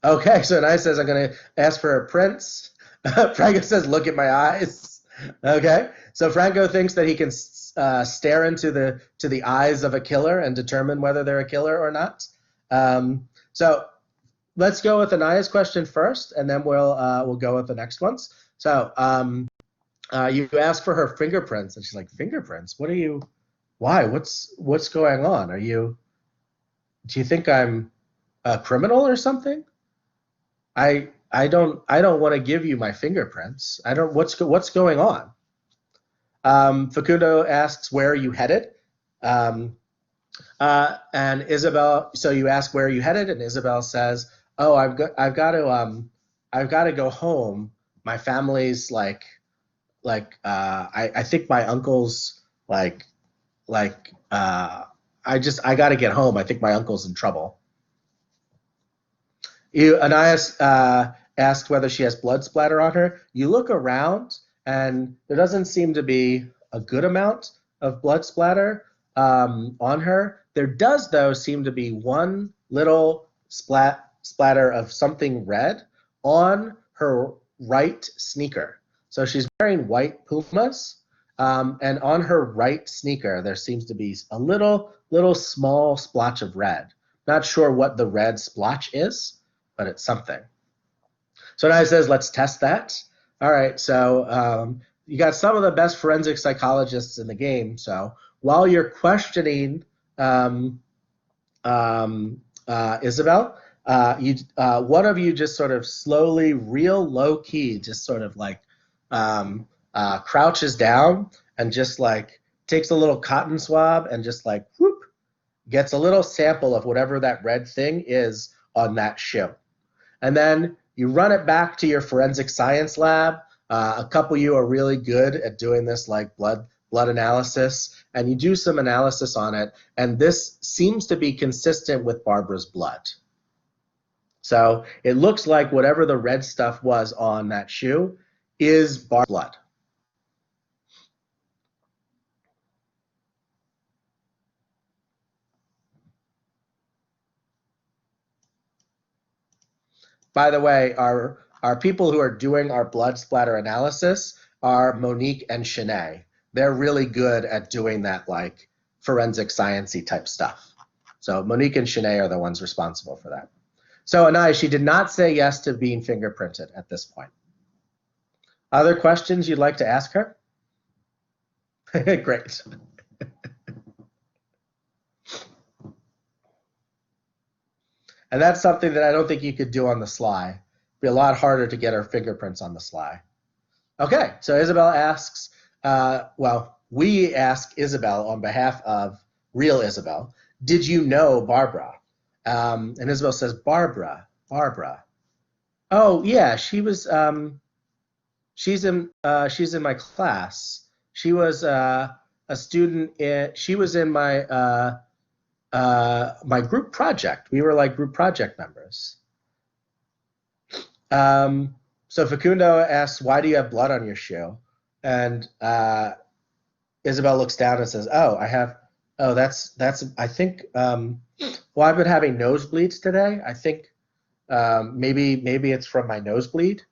Okay, so Anaya says I'm gonna ask for a prince. Franco says, look at my eyes. Okay, so Franco thinks that he can stare into the eyes of a killer and determine whether they're a killer or not. So let's go with Anaya's question first, and then we'll go with the next ones. So you ask for her fingerprints, and she's like, fingerprints? What are you? Why? What's going on? Do you think I'm a criminal or something? I don't want to give you my fingerprints. I don't what's going on? Facundo asks, where are you headed? Um, and Isabel, so you ask where are you headed, and Isabel says, oh, I've got to go home. My family's I think my uncle's like I got to get home. I think my uncle's in trouble. Anaya asked whether she has blood splatter on her. You look around, and there doesn't seem to be a good amount of blood splatter on her. There does, though, seem to be one little splatter of something red on her right sneaker. So she's wearing white Pumas, and on her right sneaker, there seems to be a little small splotch of red. Not sure what the red splotch is, but it's something. So now he says, let's test that. All right, so you got some of the best forensic psychologists in the game. So while you're questioning Isabel, one of you just sort of slowly, real low key, just sort of like crouches down and just like takes a little cotton swab and just like whoop, gets a little sample of whatever that red thing is on that shoe. And then you run it back to your forensic science lab. A couple of you are really good at doing this like blood analysis, and you do some analysis on it, and this seems to be consistent with Barbara's blood. So it looks like whatever the red stuff was on that shoe is Barbara's blood. By the way, our people who are doing our blood splatter analysis are Monique and Shanae. They're really good at doing that like forensic sciencey type stuff. So Monique and Shanae are the ones responsible for that. So Anaya, she did not say yes to being fingerprinted at this point. Other questions you'd like to ask her? Great. And that's something that I don't think you could do on the sly. It'd be a lot harder to get her fingerprints on the sly. Okay, so Isabel asks, well, we ask Isabel on behalf of real Isabel, did you know Barbara? And Isabel says, Barbara. Oh, yeah, she was She's in my class. She was a student she was in my group project. We were like group project members. So Facundo asks, "Why do you have blood on your shoe?" And Isabel looks down and says, "Oh, I have. Oh, that's. I think. Well, I've been having nosebleeds today. I think maybe it's from my nosebleed."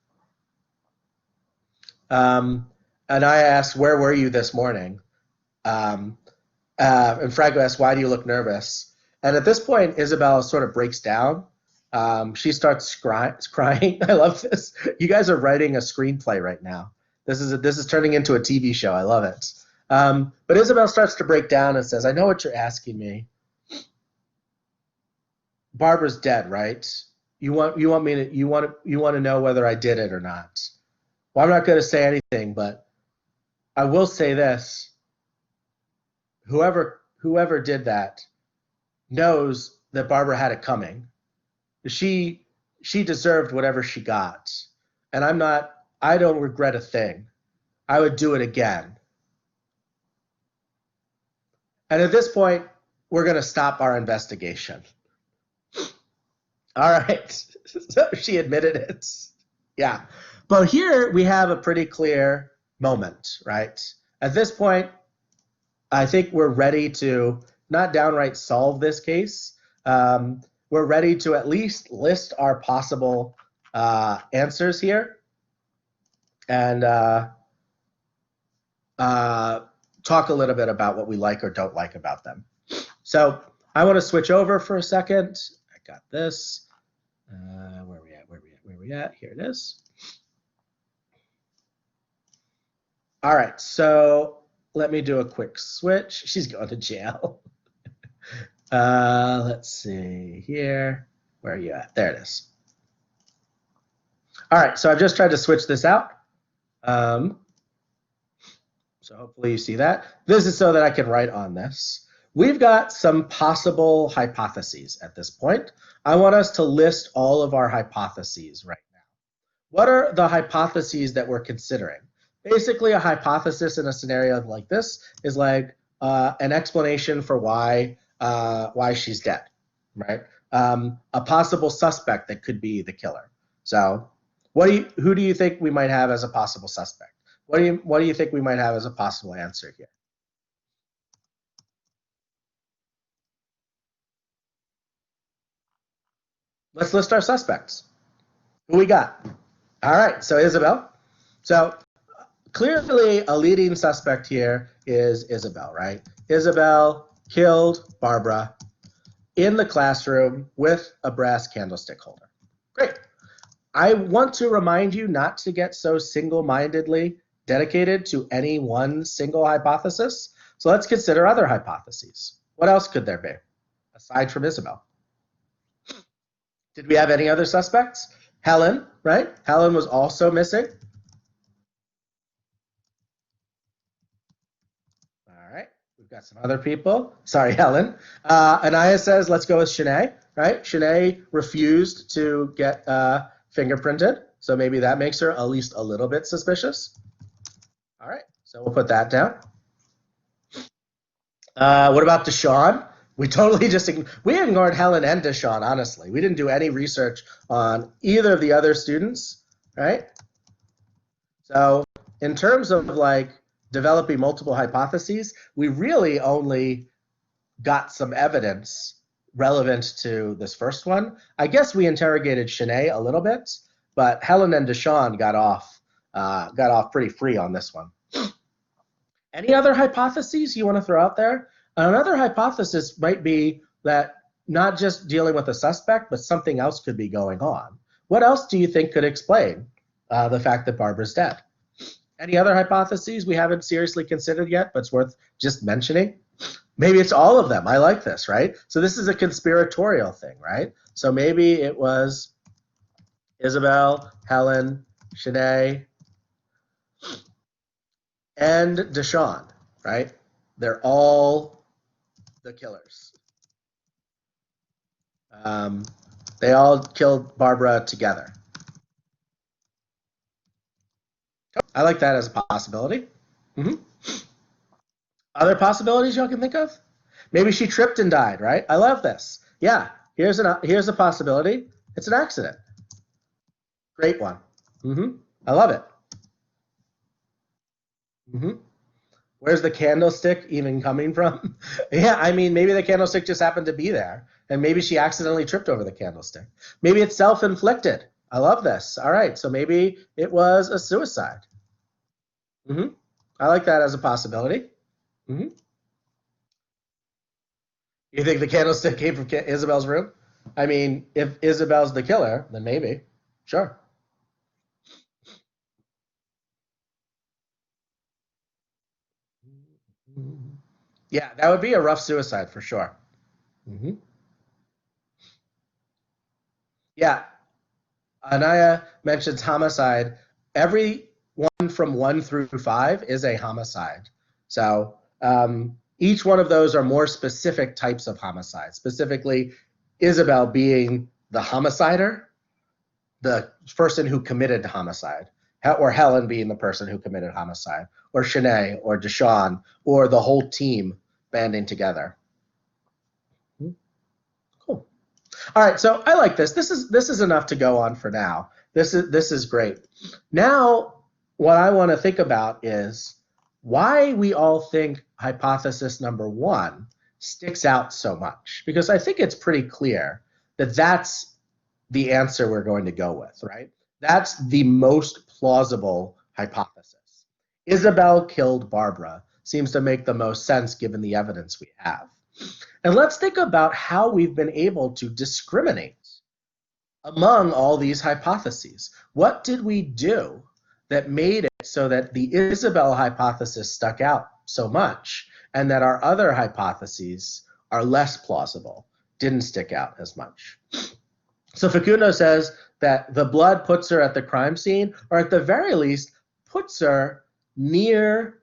And I asked, "Where were you this morning?" Um, and Franco asks, "Why do you look nervous?" And at this point, Isabel sort of breaks down. She starts crying. I love this. You guys are writing a screenplay right now. This is turning into a TV show. I love it. But Isabel starts to break down and says, "I know what you're asking me. Barbara's dead, right? You want to know whether I did it or not. Well, I'm not going to say anything, but I will say this: whoever did that knows that Barbara had it coming. She she deserved whatever she got, and I don't regret a thing. I would do it again." And at this point, we're going to stop our investigation. All right. So she admitted it. Yeah. But here we have a pretty clear moment, right? At this point, I think we're ready to not downright solve this case. We're ready to at least list our possible answers here and talk a little bit about what we like or don't like about them. So I want to switch over for a second. I got this. Where are we at? Where are we at? Here it is. All right, so let me do a quick switch. She's going to jail. Let's see here. Where are you at? There it is. All right, so I've just tried to switch this out. So hopefully you see that. This is so that I can write on this. We've got some possible hypotheses at this point. I want us to list all of our hypotheses right now. What are the hypotheses that we're considering? Basically, a hypothesis in a scenario like this is like an explanation for why she's dead, right? A possible suspect that could be the killer. So, who do you think we might have as a possible suspect? What do you think we might have as a possible answer here? Let's list our suspects. Who we got? All right, so Isabel. So clearly a leading suspect here is Isabel, right? Isabel killed Barbara in the classroom with a brass candlestick holder. Great. I want to remind you not to get so single-mindedly dedicated to any one single hypothesis. So let's consider other hypotheses. What else could there be aside from Isabel? Did we have any other suspects? Helen, right? Helen was also missing. All right, we've got some other people. Sorry, Helen. Anaya says, let's go with Shanae, right? Shanae refused to get fingerprinted, so maybe that makes her at least a little bit suspicious. All right, so we'll put that down. What about Deshawn? We totally we ignored Helen and Deshawn, honestly. We didn't do any research on either of the other students, right? So in terms of like developing multiple hypotheses, we really only got some evidence relevant to this first one. I guess we interrogated Shanae a little bit, but Helen and Deshawn got off pretty free on this one. Any other hypotheses you want to throw out there? Another hypothesis might be that not just dealing with a suspect, but something else could be going on. What else do you think could explain the fact that Barbara's dead? Any other hypotheses we haven't seriously considered yet, but it's worth just mentioning? Maybe it's all of them. I like this, right? So this is a conspiratorial thing, right? So maybe it was Isabel, Helen, Shanae, and Deshawn, right? They're all the killers. They all killed Barbara together. I like that as a possibility. Hmm. Other possibilities y'all can think of? Maybe she tripped and died, right? I love this. Yeah, here's a possibility. It's an accident. Great one. I love it. hmm Where's the candlestick even coming from? Yeah, I mean, maybe the candlestick just happened to be there, and maybe she accidentally tripped over the candlestick. Maybe it's self-inflicted. I love this. All right, so maybe it was a suicide. hmm I like that as a possibility. hmm You think the candlestick came from Isabel's room? I mean, if Isabel's the killer, then maybe. Sure. Yeah, that would be a rough suicide for sure. hmm Yeah, Anaya mentions homicide. Every one from 1 through 5 is a homicide. So each one of those are more specific types of homicide. Specifically, Isabel being the homicider, the person who committed homicide, or Helen being the person who committed homicide, or Shanae, or Deshawn, or the whole team banding together. Cool. All right, so I like this. This is enough to go on for now. This is great. Now, what I want to think about is why we all think hypothesis number 1 sticks out so much, because I think it's pretty clear that that's the answer we're going to go with, right? That's the most plausible hypothesis. Isabel killed Barbara seems to make the most sense given the evidence we have. And let's think about how we've been able to discriminate among all these hypotheses. What did we do that made it so that the Isabel hypothesis stuck out so much and that our other hypotheses are less plausible, didn't stick out as much? So Facundo says that the blood puts her at the crime scene, or at the very least, puts her near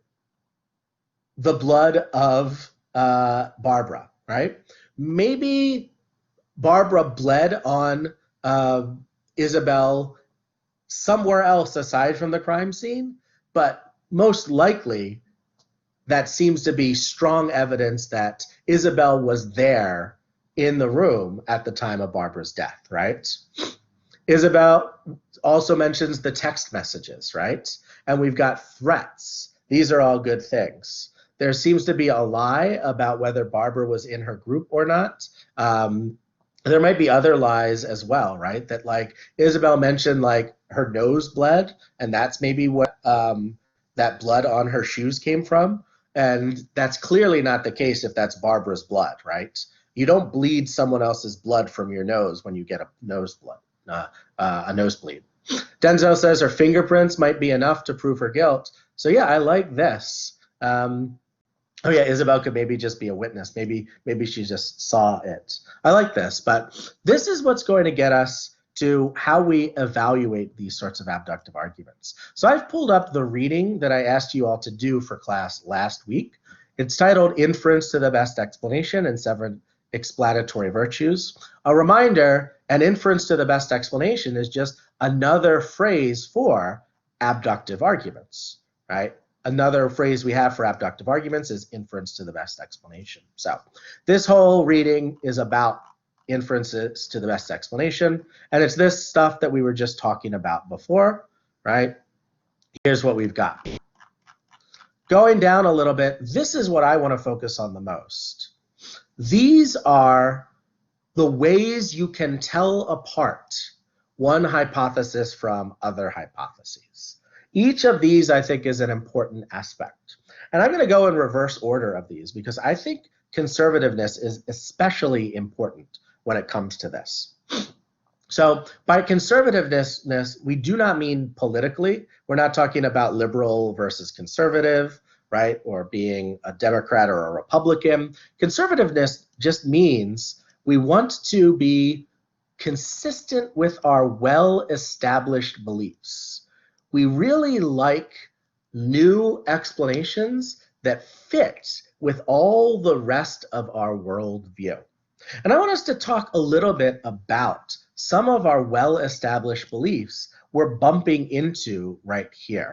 the blood of Barbara, right? Maybe Barbara bled on Isabel somewhere else aside from the crime scene, but most likely that seems to be strong evidence that Isabel was there in the room at the time of Barbara's death, right? Isabel also mentions the text messages, right? And we've got threats. These are all good things. There seems to be a lie about whether Barbara was in her group or not. There might be other lies as well, right? That like Isabel mentioned like her nose bled, and that's maybe what that blood on her shoes came from. And that's clearly not the case if that's Barbara's blood, right? You don't bleed someone else's blood from your nose when you get a nosebleed. Denzel says her fingerprints might be enough to prove her guilt. So yeah, I like this. Oh yeah, Isabel could maybe just be a witness. Maybe she just saw it. I like this, but this is what's going to get us to how we evaluate these sorts of abductive arguments. So I've pulled up the reading that I asked you all to do for class last week. It's titled Inference to the Best Explanation and 7 Explanatory Virtues. A reminder, an inference to the best explanation is just another phrase for abductive arguments, right? Another phrase we have for abductive arguments is inference to the best explanation. So this whole reading is about inferences to the best explanation, and it's this stuff that we were just talking about before, right? Here's what we've got. Going down a little bit, this is what I want to focus on the most. These are the ways you can tell apart one hypothesis from other hypotheses. Each of these, I think, is an important aspect. And I'm going to go in reverse order of these because I think conservativeness is especially important when it comes to this. So by conservativeness, we do not mean politically. We're not talking about liberal versus conservative, right? Or being a Democrat or a Republican. Conservativeness just means we want to be consistent with our well-established beliefs. We really like new explanations that fit with all the rest of our worldview. And I want us to talk a little bit about some of our well-established beliefs we're bumping into right here.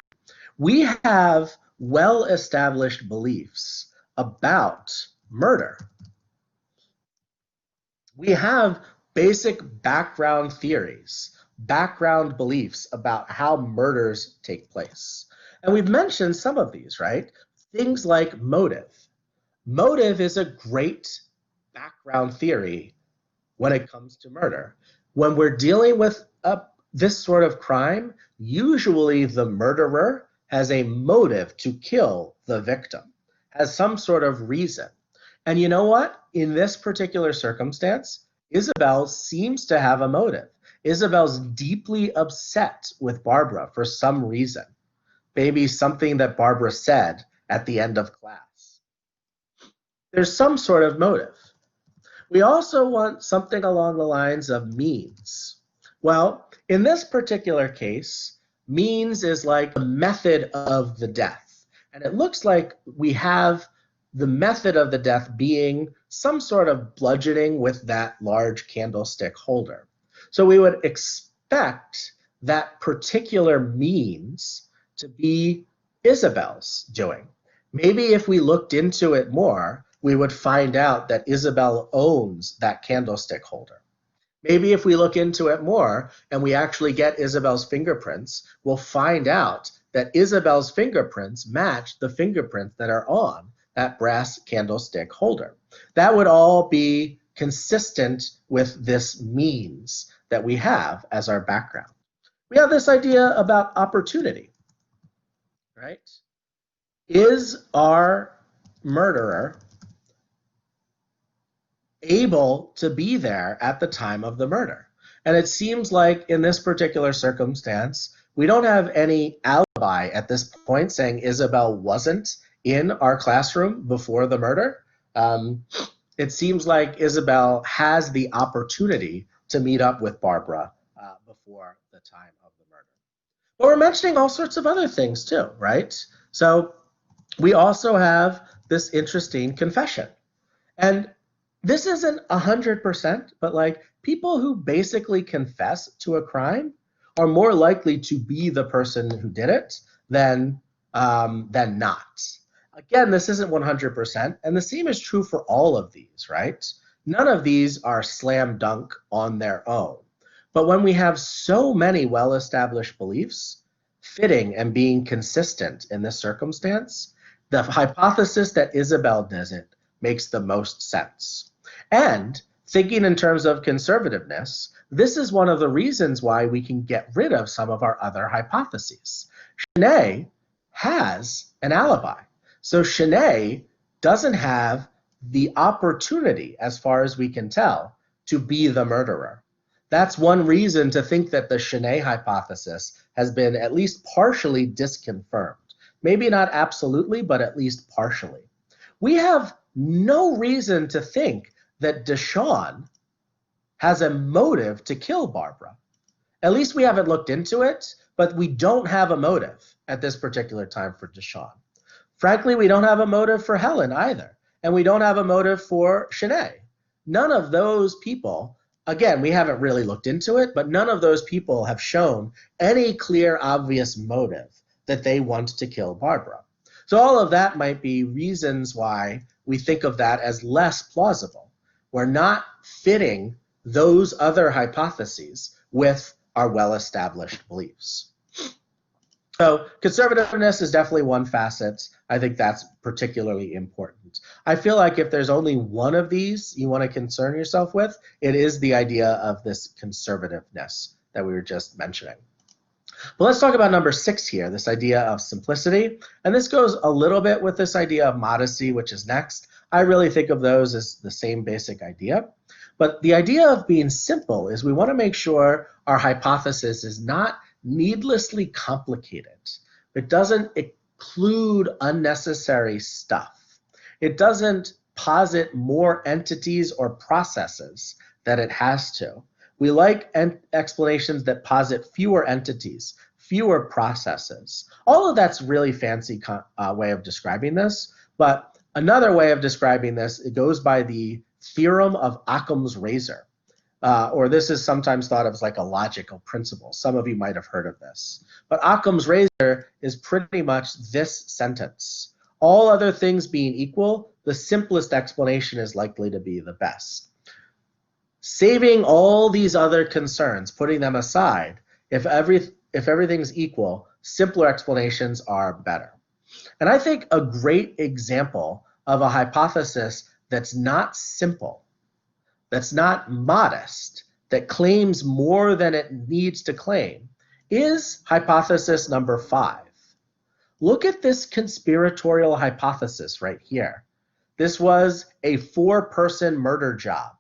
We have well-established beliefs about murder. We have basic background theories, background beliefs about how murders take place. And we've mentioned some of these, right? Things like motive. Motive is a great background theory when it comes to murder. When we're dealing with this sort of crime, usually the murderer has a motive to kill the victim, has some sort of reason. And you know what? In this particular circumstance, Isabel seems to have a motive. Isabel's deeply upset with Barbara for some reason. Maybe something that Barbara said at the end of class. There's some sort of motive. We also want something along the lines of means. Well, in this particular case, means is like the method of the death. And it looks like we have the method of the death being some sort of bludgeoning with that large candlestick holder. So we would expect that particular means to be Isabel's doing. Maybe if we looked into it more, we would find out that Isabel owns that candlestick holder. Maybe if we look into it more and we actually get Isabel's fingerprints, we'll find out that Isabel's fingerprints match the fingerprints that are on that brass candlestick holder. That would all be consistent with this means that we have as our background. We have this idea about opportunity, right? Is our murderer able to be there at the time of the murder? And it seems like in this particular circumstance, we don't have any alibi at this point saying Isabel wasn't in our classroom before the murder. It seems like Isabel has the opportunity to meet up with Barbara before the time of the murder. But we're mentioning all sorts of other things too, right? So we also have this interesting confession. And this isn't 100%, but like people who basically confess to a crime are more likely to be the person who did it than not. Again, this isn't 100%, and the same is true for all of these, right? None of these are slam dunk on their own. But when we have so many well-established beliefs fitting and being consistent in this circumstance, the hypothesis that Isabel does it makes the most sense. And thinking in terms of conservativeness, this is one of the reasons why we can get rid of some of our other hypotheses. Shanae has an alibi. So Shanae doesn't have the opportunity, as far as we can tell, to be the murderer. That's one reason to think that the Shanae hypothesis has been at least partially disconfirmed. Maybe not absolutely, but at least partially. We have no reason to think that Deshawn has a motive to kill Barbara. At least we haven't looked into it, but we don't have a motive at this particular time for Deshawn. Frankly, we don't have a motive for Helen either, and we don't have a motive for Shanae. None of those people, again, we haven't really looked into it, but none of those people have shown any clear, obvious motive that they want to kill Barbara. So all of that might be reasons why we think of that as less plausible. We're not fitting those other hypotheses with our well-established beliefs. So conservativeness is definitely one facet. I think that's particularly important. I feel like if there's only one of these you want to concern yourself with, it is the idea of this conservativeness that we were just mentioning. But let's talk about number 6 here, this idea of simplicity. And this goes a little bit with this idea of modesty, which is next. I really think of those as the same basic idea. But the idea of being simple is we want to make sure our hypothesis is not needlessly complicated. It doesn't include unnecessary stuff. It doesn't posit more entities or processes than it has to. We like explanations that posit fewer entities, fewer processes. All of that's really fancy way of describing this, but another way of describing this, it goes by the theorem of Occam's razor. or this is sometimes thought of as like a logical principle. Some of you might have heard of this. But Occam's razor is pretty much this sentence. All other things being equal, the simplest explanation is likely to be the best. Saving all these other concerns, putting them aside, if everything's equal, simpler explanations are better. And I think a great example of a hypothesis that's not simple, that's not modest, that claims more than it needs to claim, is hypothesis number 5. Look at this conspiratorial hypothesis right here. This was a 4-person murder job.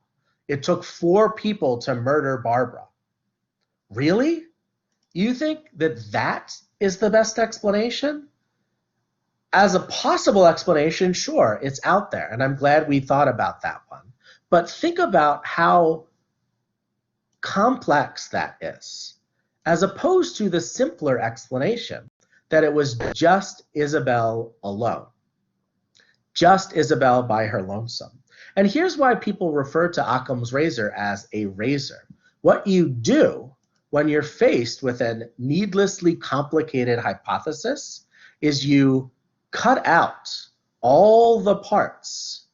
It took 4 people to murder Barbara. Really? You think that that is the best explanation? As a possible explanation, sure, it's out there, and I'm glad we thought about that one. But think about how complex that is, as opposed to the simpler explanation that it was just Isabel alone, just Isabel by her lonesome. And here's why people refer to Occam's razor as a razor. What you do when you're faced with a needlessly complicated hypothesis is you cut out all the parts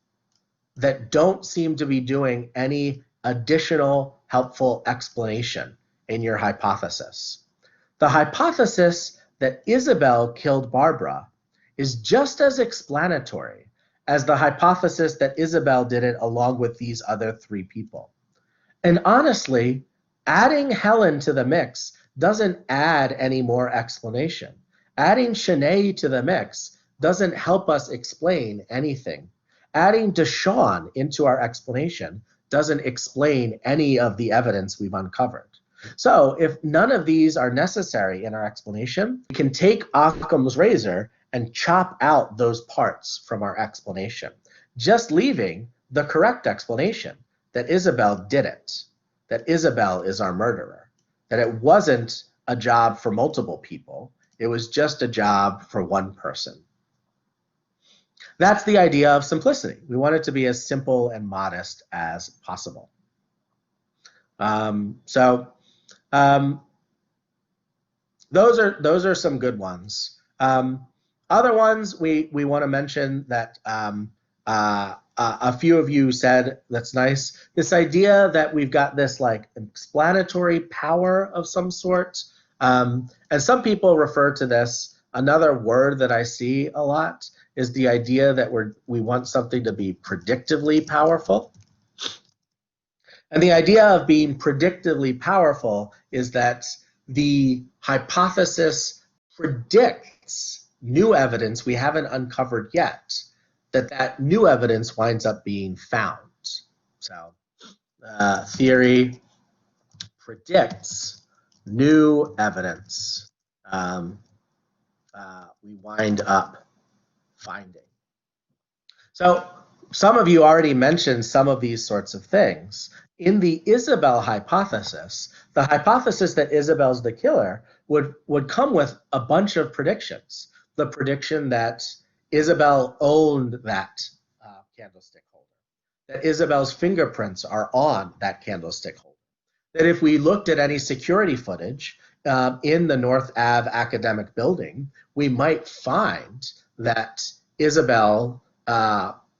that don't seem to be doing any additional helpful explanation in your hypothesis. The hypothesis that Isabel killed Barbara is just as explanatory as the hypothesis that Isabel did it along with these other 3 people. And honestly, adding Helen to the mix doesn't add any more explanation. Adding Shanae to the mix doesn't help us explain anything. Adding Deshawn into our explanation doesn't explain any of the evidence we've uncovered. So if none of these are necessary in our explanation, we can take Occam's razor and chop out those parts from our explanation, just leaving the correct explanation that Isabel did it, that Isabel is our murderer, that it wasn't a job for multiple people, it was just a job for one person. That's the idea of simplicity. We want it to be as simple and modest as possible. Those are some good ones. Other ones we want to mention that a few of you said that's nice. This idea that we've got this like explanatory power of some sort, and some people refer to this. Another word that I see a lot is the idea that we want something to be predictively powerful. And the idea of being predictively powerful is that the hypothesis predicts new evidence we haven't uncovered yet, that new evidence winds up being found. So theory predicts new evidence we wind up finding. So some of you already mentioned some of these sorts of things. In the Isabel hypothesis, the hypothesis that Isabel's the killer would come with a bunch of predictions. The prediction that Isabel owned that candlestick holder, that Isabel's fingerprints are on that candlestick holder, that if we looked at any security footage in the North Ave academic building, we might find that Isabel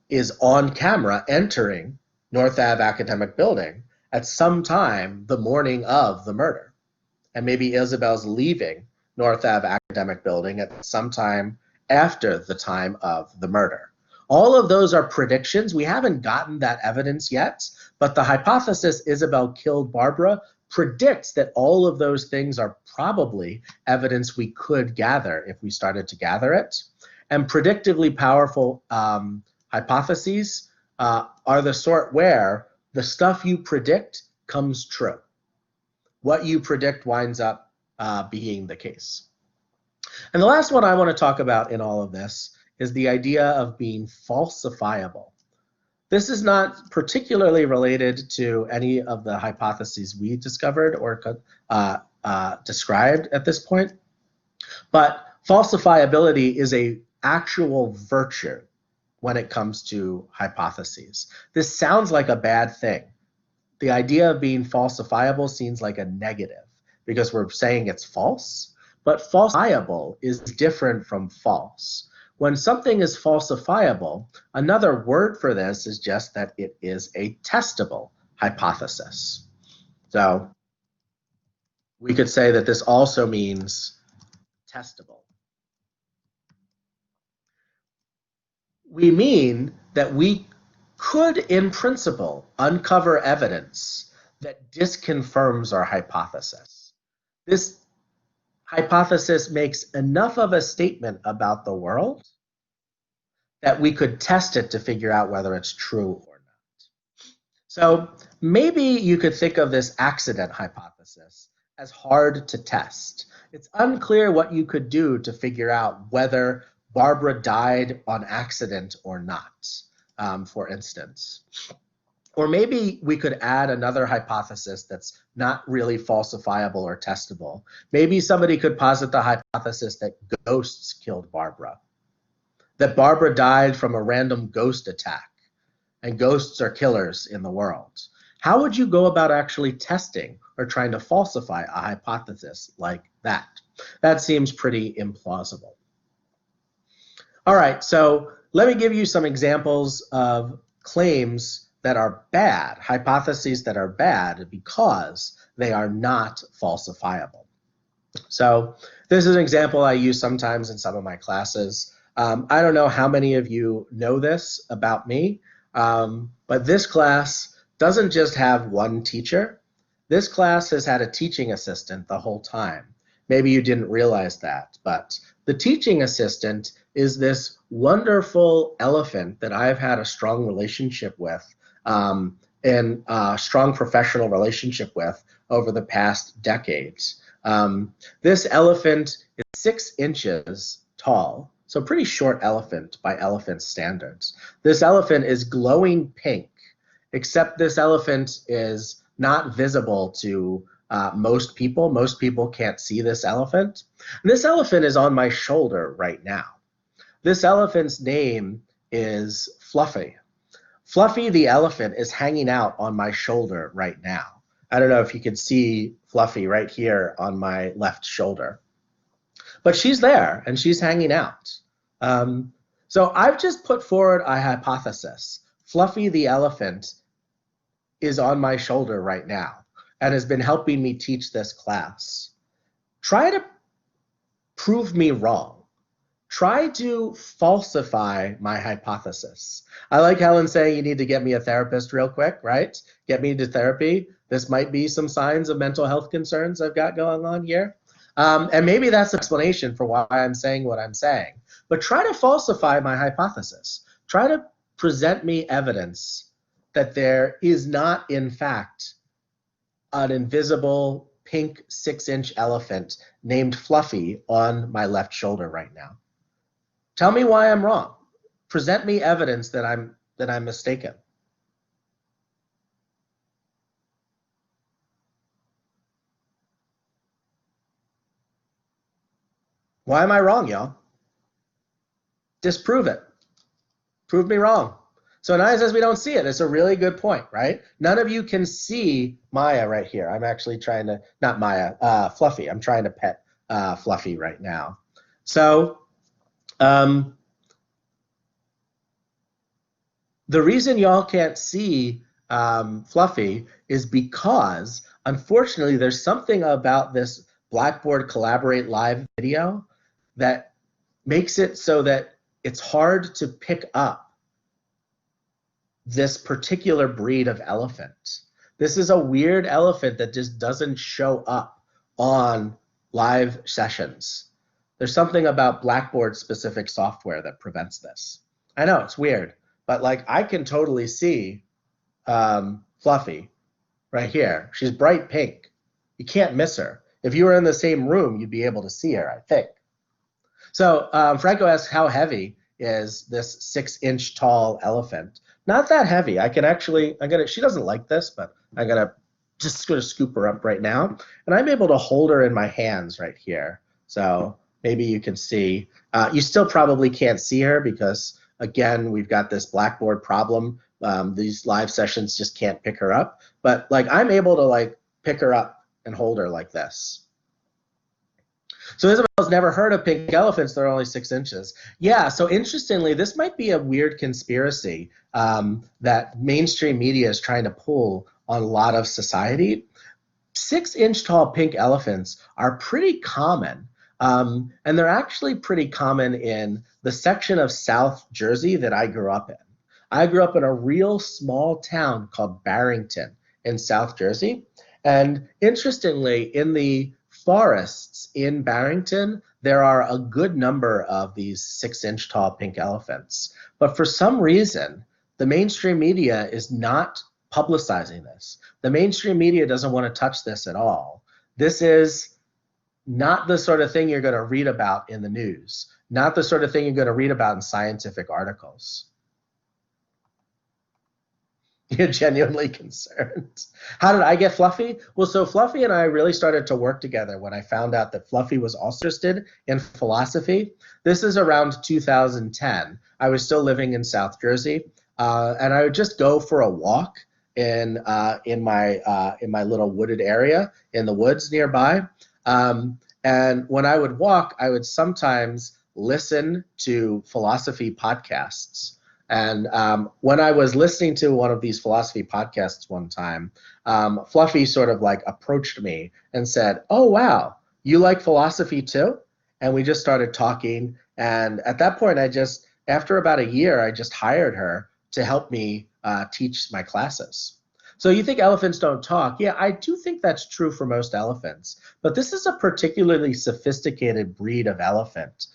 is on camera entering North Ave academic building at some time the morning of the murder. And maybe Isabel's leaving North Ave academic building at some time after the time of the murder. All of those are predictions. We haven't gotten that evidence yet, but the hypothesis Isabel killed Barbara predicts that all of those things are probably evidence we could gather if we started to gather it. And predictively powerful hypotheses are the sort where the stuff you predict comes true. What you predict winds up being the case. And the last one I want to talk about in all of this is the idea of being falsifiable. This is not particularly related to any of the hypotheses we discovered or described at this point, but falsifiability is an actual virtue when it comes to hypotheses. This sounds like a bad thing. the idea of being falsifiable seems like a negative because we're saying it's false, but falsifiable is different from false. When something is falsifiable, another word for this is just that it is a testable hypothesis. So we could say that this also means testable. We mean that we could, in principle, uncover evidence that disconfirms our hypothesis. This hypothesis makes enough of a statement about the world that we could test it to figure out whether it's true or not. So maybe you could think of this accident hypothesis as hard to test. It's unclear what you could do to figure out whether Barbara died on accident or not, for instance. Or maybe we could add another hypothesis that's not really falsifiable or testable. Maybe somebody could posit the hypothesis that ghosts killed Barbara, that Barbara died from a random ghost attack, and ghosts are killers in the world. How would you go about actually testing or trying to falsify a hypothesis like that? That seems pretty implausible. All right, so let me give you some examples of claims that are bad, hypotheses that are bad because they are not falsifiable. So this is an example I use sometimes in some of my classes. I don't know how many of you know this about me, but this class doesn't just have one teacher. This class has had a teaching assistant the whole time. Maybe you didn't realize that, but the teaching assistant is this wonderful elephant that I've had a strong relationship with and a strong professional relationship with over the past decades. This elephant is 6 inches tall, so pretty short elephant by elephant standards. This elephant is glowing pink, except this elephant is not visible to most people. Most people can't see this elephant. And this elephant is on my shoulder right now. This elephant's name is Fluffy. Fluffy the elephant is hanging out on my shoulder right now. I don't know if you can see Fluffy right here on my left shoulder. But she's there and she's hanging out. So I've just put forward a hypothesis. Fluffy the elephant is on my shoulder right now and has been helping me teach this class. Try to prove me wrong. Try to falsify my hypothesis. I like Helen saying you need to get me a therapist real quick, right? Get me to therapy. This might be some signs of mental health concerns I've got going on here. And maybe that's an explanation for why I'm saying what I'm saying. But try to falsify my hypothesis. Try to present me evidence that there is not, in fact, an invisible pink 6-inch elephant named Fluffy on my left shoulder right now. Tell me why I'm wrong. Present me evidence that I'm mistaken. Why am I wrong, y'all? Disprove it. Prove me wrong. So Naya says we don't see it. It's a really good point, right? None of you can see Maya right here. I'm actually trying to, not Maya, Fluffy. I'm trying to pet Fluffy right now. So the reason y'all can't see Fluffy is because, unfortunately, there's something about this Blackboard Collaborate Live video that makes it so that it's hard to pick up this particular breed of elephant. This is a weird elephant that just doesn't show up on live sessions. There's something about Blackboard specific software that prevents this. I know it's weird, but like I can totally see Fluffy right here. She's bright pink. You can't miss her. If you were in the same room, you'd be able to see her, I think. So Franco asks, how heavy is this 6-inch tall elephant? Not that heavy. I can actually, she doesn't like this, but I'm gonna scoop her up right now. And I'm able to hold her in my hands right here. So maybe you can see, you still probably can't see her because again, we've got this Blackboard problem These live sessions just can't pick her up, but like I'm able to like pick her up and hold her like this. So Isabel's never heard of pink elephants. They're only 6 inches. Yeah, so interestingly, this might be a weird conspiracy that mainstream media is trying to pull on a lot of society. 6-inch tall pink elephants are pretty common. And they're actually pretty common in the section of South Jersey that I grew up in. I grew up in a real small town called Barrington in South Jersey. And interestingly, in the forests in Barrington, there are a good number of these 6-inch tall pink elephants. But for some reason, the mainstream media is not publicizing this. The mainstream media doesn't want to touch this at all. This is not the sort of thing you're going to read about in the news, not the sort of thing you're going to read about in scientific articles. You're genuinely concerned. How did I get Fluffy? Well, so Fluffy and I really started to work together when I found out that Fluffy was also interested in philosophy. This is around 2010. I was still living in South Jersey, and I would just go for a walk in my little wooded area in the woods nearby. And when I would walk, I would sometimes listen to philosophy podcasts. And when I was listening to one of these philosophy podcasts one time, Fluffy sort of like approached me and said, "Oh, wow, you like philosophy too?" And we just started talking. And at that point, after about a year, I just hired her to help me teach my classes. So you think elephants don't talk? Yeah, I do think that's true for most elephants. But this is a particularly sophisticated breed of elephant.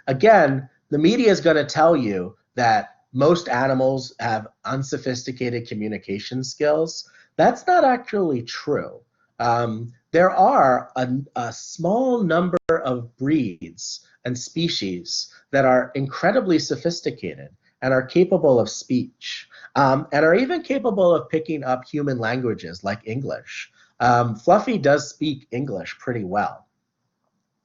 Again, the media is going to tell you that most animals have unsophisticated communication skills. That's not actually true. There are a small number of breeds and species that are incredibly sophisticated and are capable of speech, and are even capable of picking up human languages like English. Fluffy does speak English pretty well.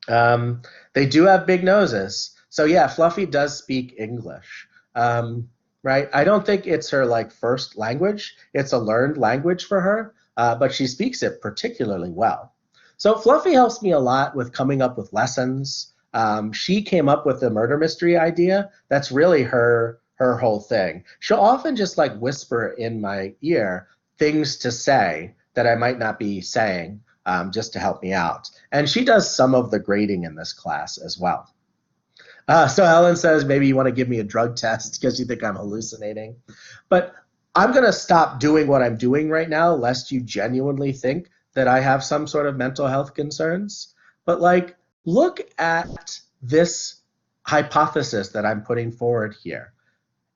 They do have big noses. So yeah, Fluffy does speak English, right? I don't think it's her like first language. It's a learned language for her, but she speaks it particularly well. So Fluffy helps me a lot with coming up with lessons. She came up with the murder mystery idea. That's really her whole thing. She'll often just like whisper in my ear things to say that I might not be saying, just to help me out. And she does some of the grading in this class as well. So Helen says, maybe you want to give me a drug test because you think I'm hallucinating. But I'm going to stop doing what I'm doing right now, lest you genuinely think that I have some sort of mental health concerns. But like, look at this hypothesis that I'm putting forward here.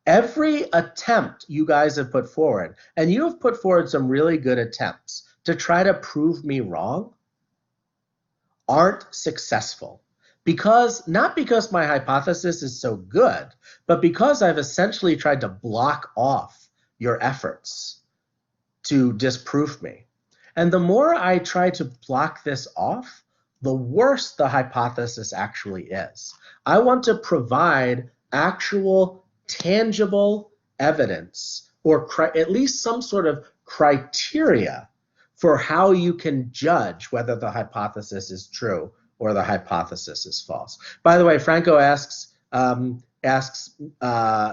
Every attempt you guys have put forward, and you have put forward some really good attempts to try to prove me wrong, aren't successful. Not because my hypothesis is so good, but because I've essentially tried to block off your efforts to disprove me. And the more I try to block this off, the worse the hypothesis actually is. I want to provide actual tangible evidence, or at least some sort of criteria for how you can judge whether the hypothesis is true or the hypothesis is false. By the way, Franco asks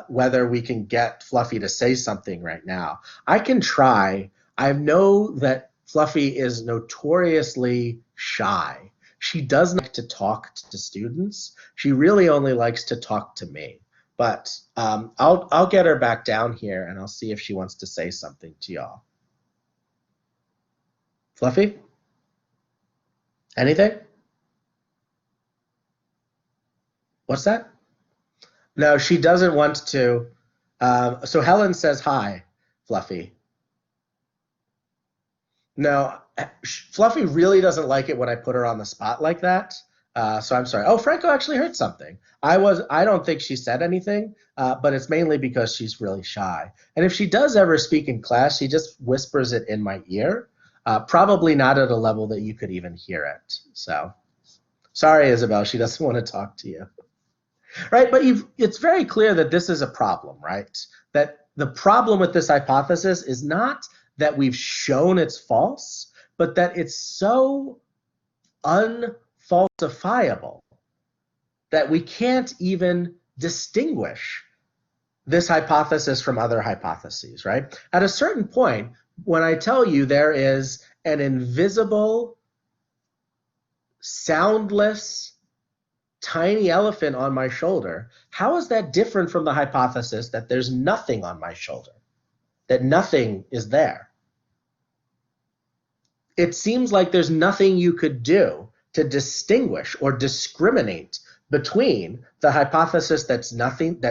whether we can get Fluffy to say something right now. I can try. I know that Fluffy is notoriously shy. She doesn't like to talk to students. She really only likes to talk to me. But I'll get her back down here, and I'll see if she wants to say something to y'all. Fluffy? Anything? What's that? No, she doesn't want to. So Helen says hi, Fluffy. No, Fluffy really doesn't like it when I put her on the spot like that. So I'm sorry. Oh, Franco actually heard something. I don't think she said anything, but it's mainly because she's really shy. And if she does ever speak in class, she just whispers it in my ear, probably not at a level that you could even hear it. So sorry, Isabel, she doesn't want to talk to you. Right, but it's very clear that this is a problem, right? That the problem with this hypothesis is not that we've shown it's false, but that it's so unfalsifiable that we can't even distinguish this hypothesis from other hypotheses, right? At a certain point, when I tell you there is an invisible, soundless, tiny elephant on my shoulder, how is that different from the hypothesis that there's nothing on my shoulder, that nothing is there? It seems like there's nothing you could do to distinguish or discriminate between the hypothesis that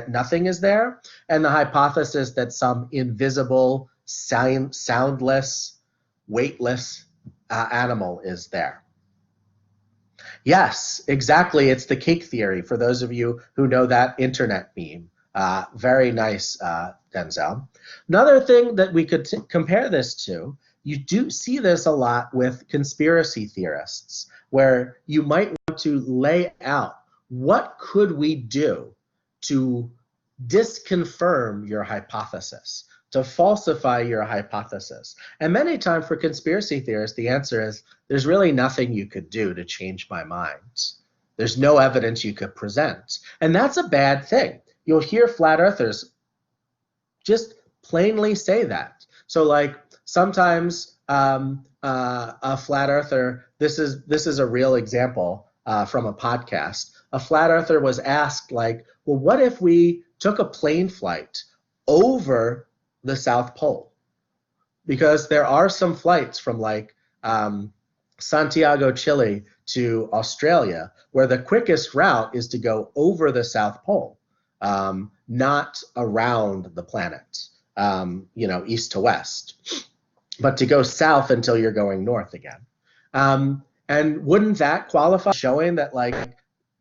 nothing is there and the hypothesis that some invisible, soundless, weightless animal is there. Yes, exactly. It's the cake theory, for those of you who know that internet meme. Very nice, Denzel. Another thing that we could compare this to, you do see this a lot with conspiracy theorists, where you might want to lay out what could we do to disconfirm your hypothesis, to falsify your hypothesis. And many times for conspiracy theorists, the answer is there's really nothing you could do to change my mind. There's no evidence you could present. And that's a bad thing. You'll hear flat earthers just plainly say that. So like sometimes a flat earther, this is a real example from a podcast. A flat earther was asked like, well, what if we took a plane flight over the South Pole? Because there are some flights from like Santiago, Chile to Australia, where the quickest route is to go over the South Pole, not around the planet, east to west, but to go south until you're going north again. And wouldn't that qualify, showing that like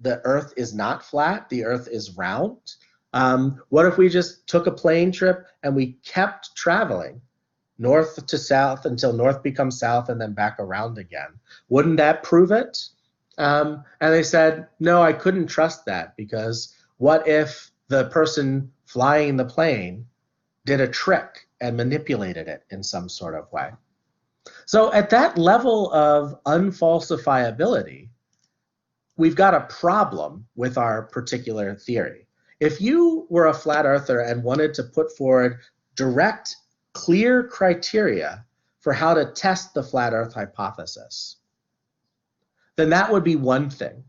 the Earth is not flat, the Earth is round? What if we just took a plane trip and we kept traveling north to south until north becomes south and then back around again? Wouldn't that prove it? And they said, no, I couldn't trust that, because what if the person flying the plane did a trick and manipulated it in some sort of way? So at that level of unfalsifiability, we've got a problem with our particular theory. If you were a flat earther and wanted to put forward direct, clear criteria for how to test the flat earth hypothesis, then that would be one thing.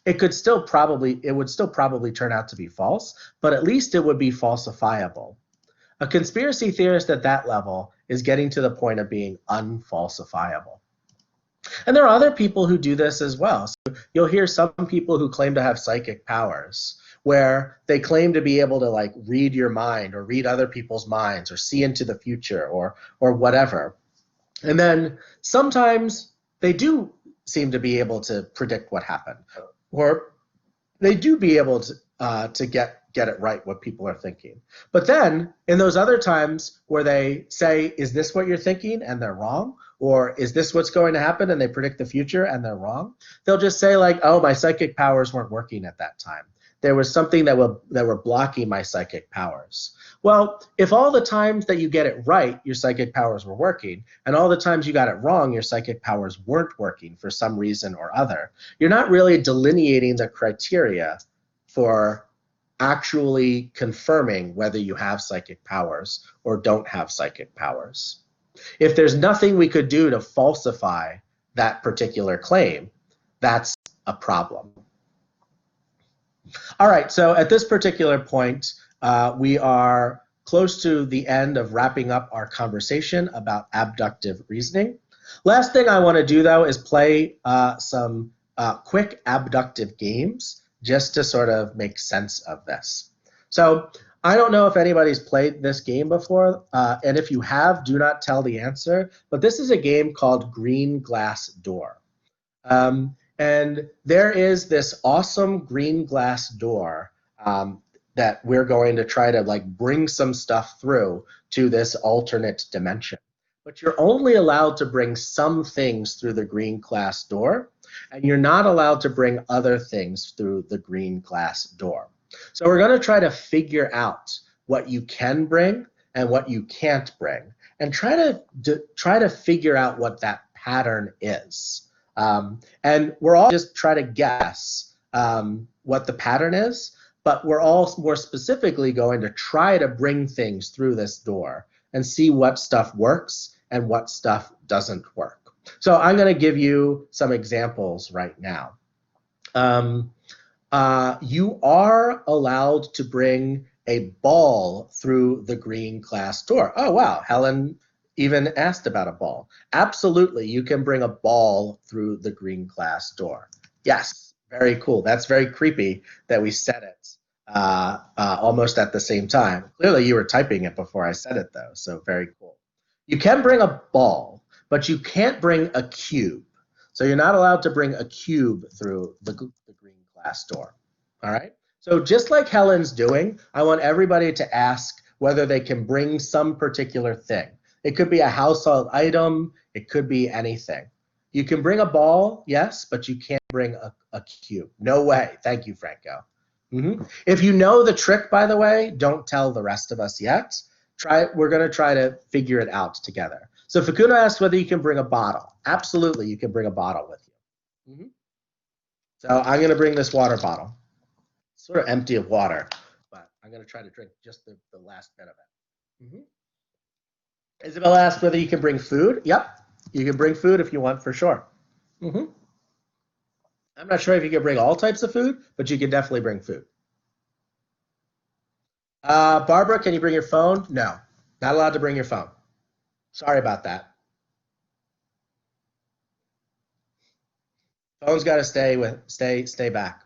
It would still probably turn out to be false, but at least it would be falsifiable. A conspiracy theorist at that level is getting to the point of being unfalsifiable. And there are other people who do this as well. So you'll hear some people who claim to have psychic powers, where they claim to be able to like read your mind or read other people's minds or see into the future or whatever. And then sometimes they do seem to be able to predict what happened, or they do be able to get it right, what people are thinking. But then in those other times where they say, is this what you're thinking? And they're wrong. Or is this what's going to happen? And they predict the future and they're wrong. They'll just say like, oh, my psychic powers weren't working at that time. There was something that were blocking my psychic powers. Well, if all the times that you get it right, your psychic powers were working, and all the times you got it wrong, your psychic powers weren't working for some reason or other, you're not really delineating the criteria for actually confirming whether you have psychic powers or don't have psychic powers. If there's nothing we could do to falsify that particular claim, that's a problem. All right, so at this particular point, we are close to the end of wrapping up our conversation about abductive reasoning. Last thing I want to do, though, is play some quick abductive games just to sort of make sense of this. So I don't know if anybody's played this game before, and if you have, do not tell the answer, but this is a game called Green Glass Door. And there is this awesome green glass door that we're going to try to like bring some stuff through to this alternate dimension. But you're only allowed to bring some things through the green glass door, and you're not allowed to bring other things through the green glass door. So we're going to try to figure out what you can bring and what you can't bring, and try to figure out what that pattern is. And we're all just try to guess what the pattern is, but we're all more specifically going to try to bring things through this door and see what stuff works and what stuff doesn't work. So I'm going to give you some examples right now. You are allowed to bring a ball through the green glass door. Oh, wow. Helen even asked about a ball. Absolutely, you can bring a ball through the green glass door. Yes, very cool. That's very creepy that we said it almost at the same time. Clearly, you were typing it before I said it, though, so very cool. You can bring a ball, but you can't bring a cube. So you're not allowed to bring a cube through the green glass door. All right? So just like Helen's doing, I want everybody to ask whether they can bring some particular thing. It could be a household item. It could be anything. You can bring a ball, yes, but you can't bring a cube. No way. Thank you, Franco. If you know the trick, by the way, don't tell the rest of us yet. We're going to try to figure it out together. So Facundo asked whether you can bring a bottle. Absolutely, you can bring a bottle with you. So I'm going to bring this water bottle. It's sort of empty of water, but I'm going to try to drink just the last bit of it. Isabel asked whether you can bring food. Yep, you can bring food if you want, for sure. I'm not sure if you can bring all types of food, but you can definitely bring food. Barbara, can you bring your phone? No, not allowed to bring your phone. Sorry about that. Phone's got to stay back.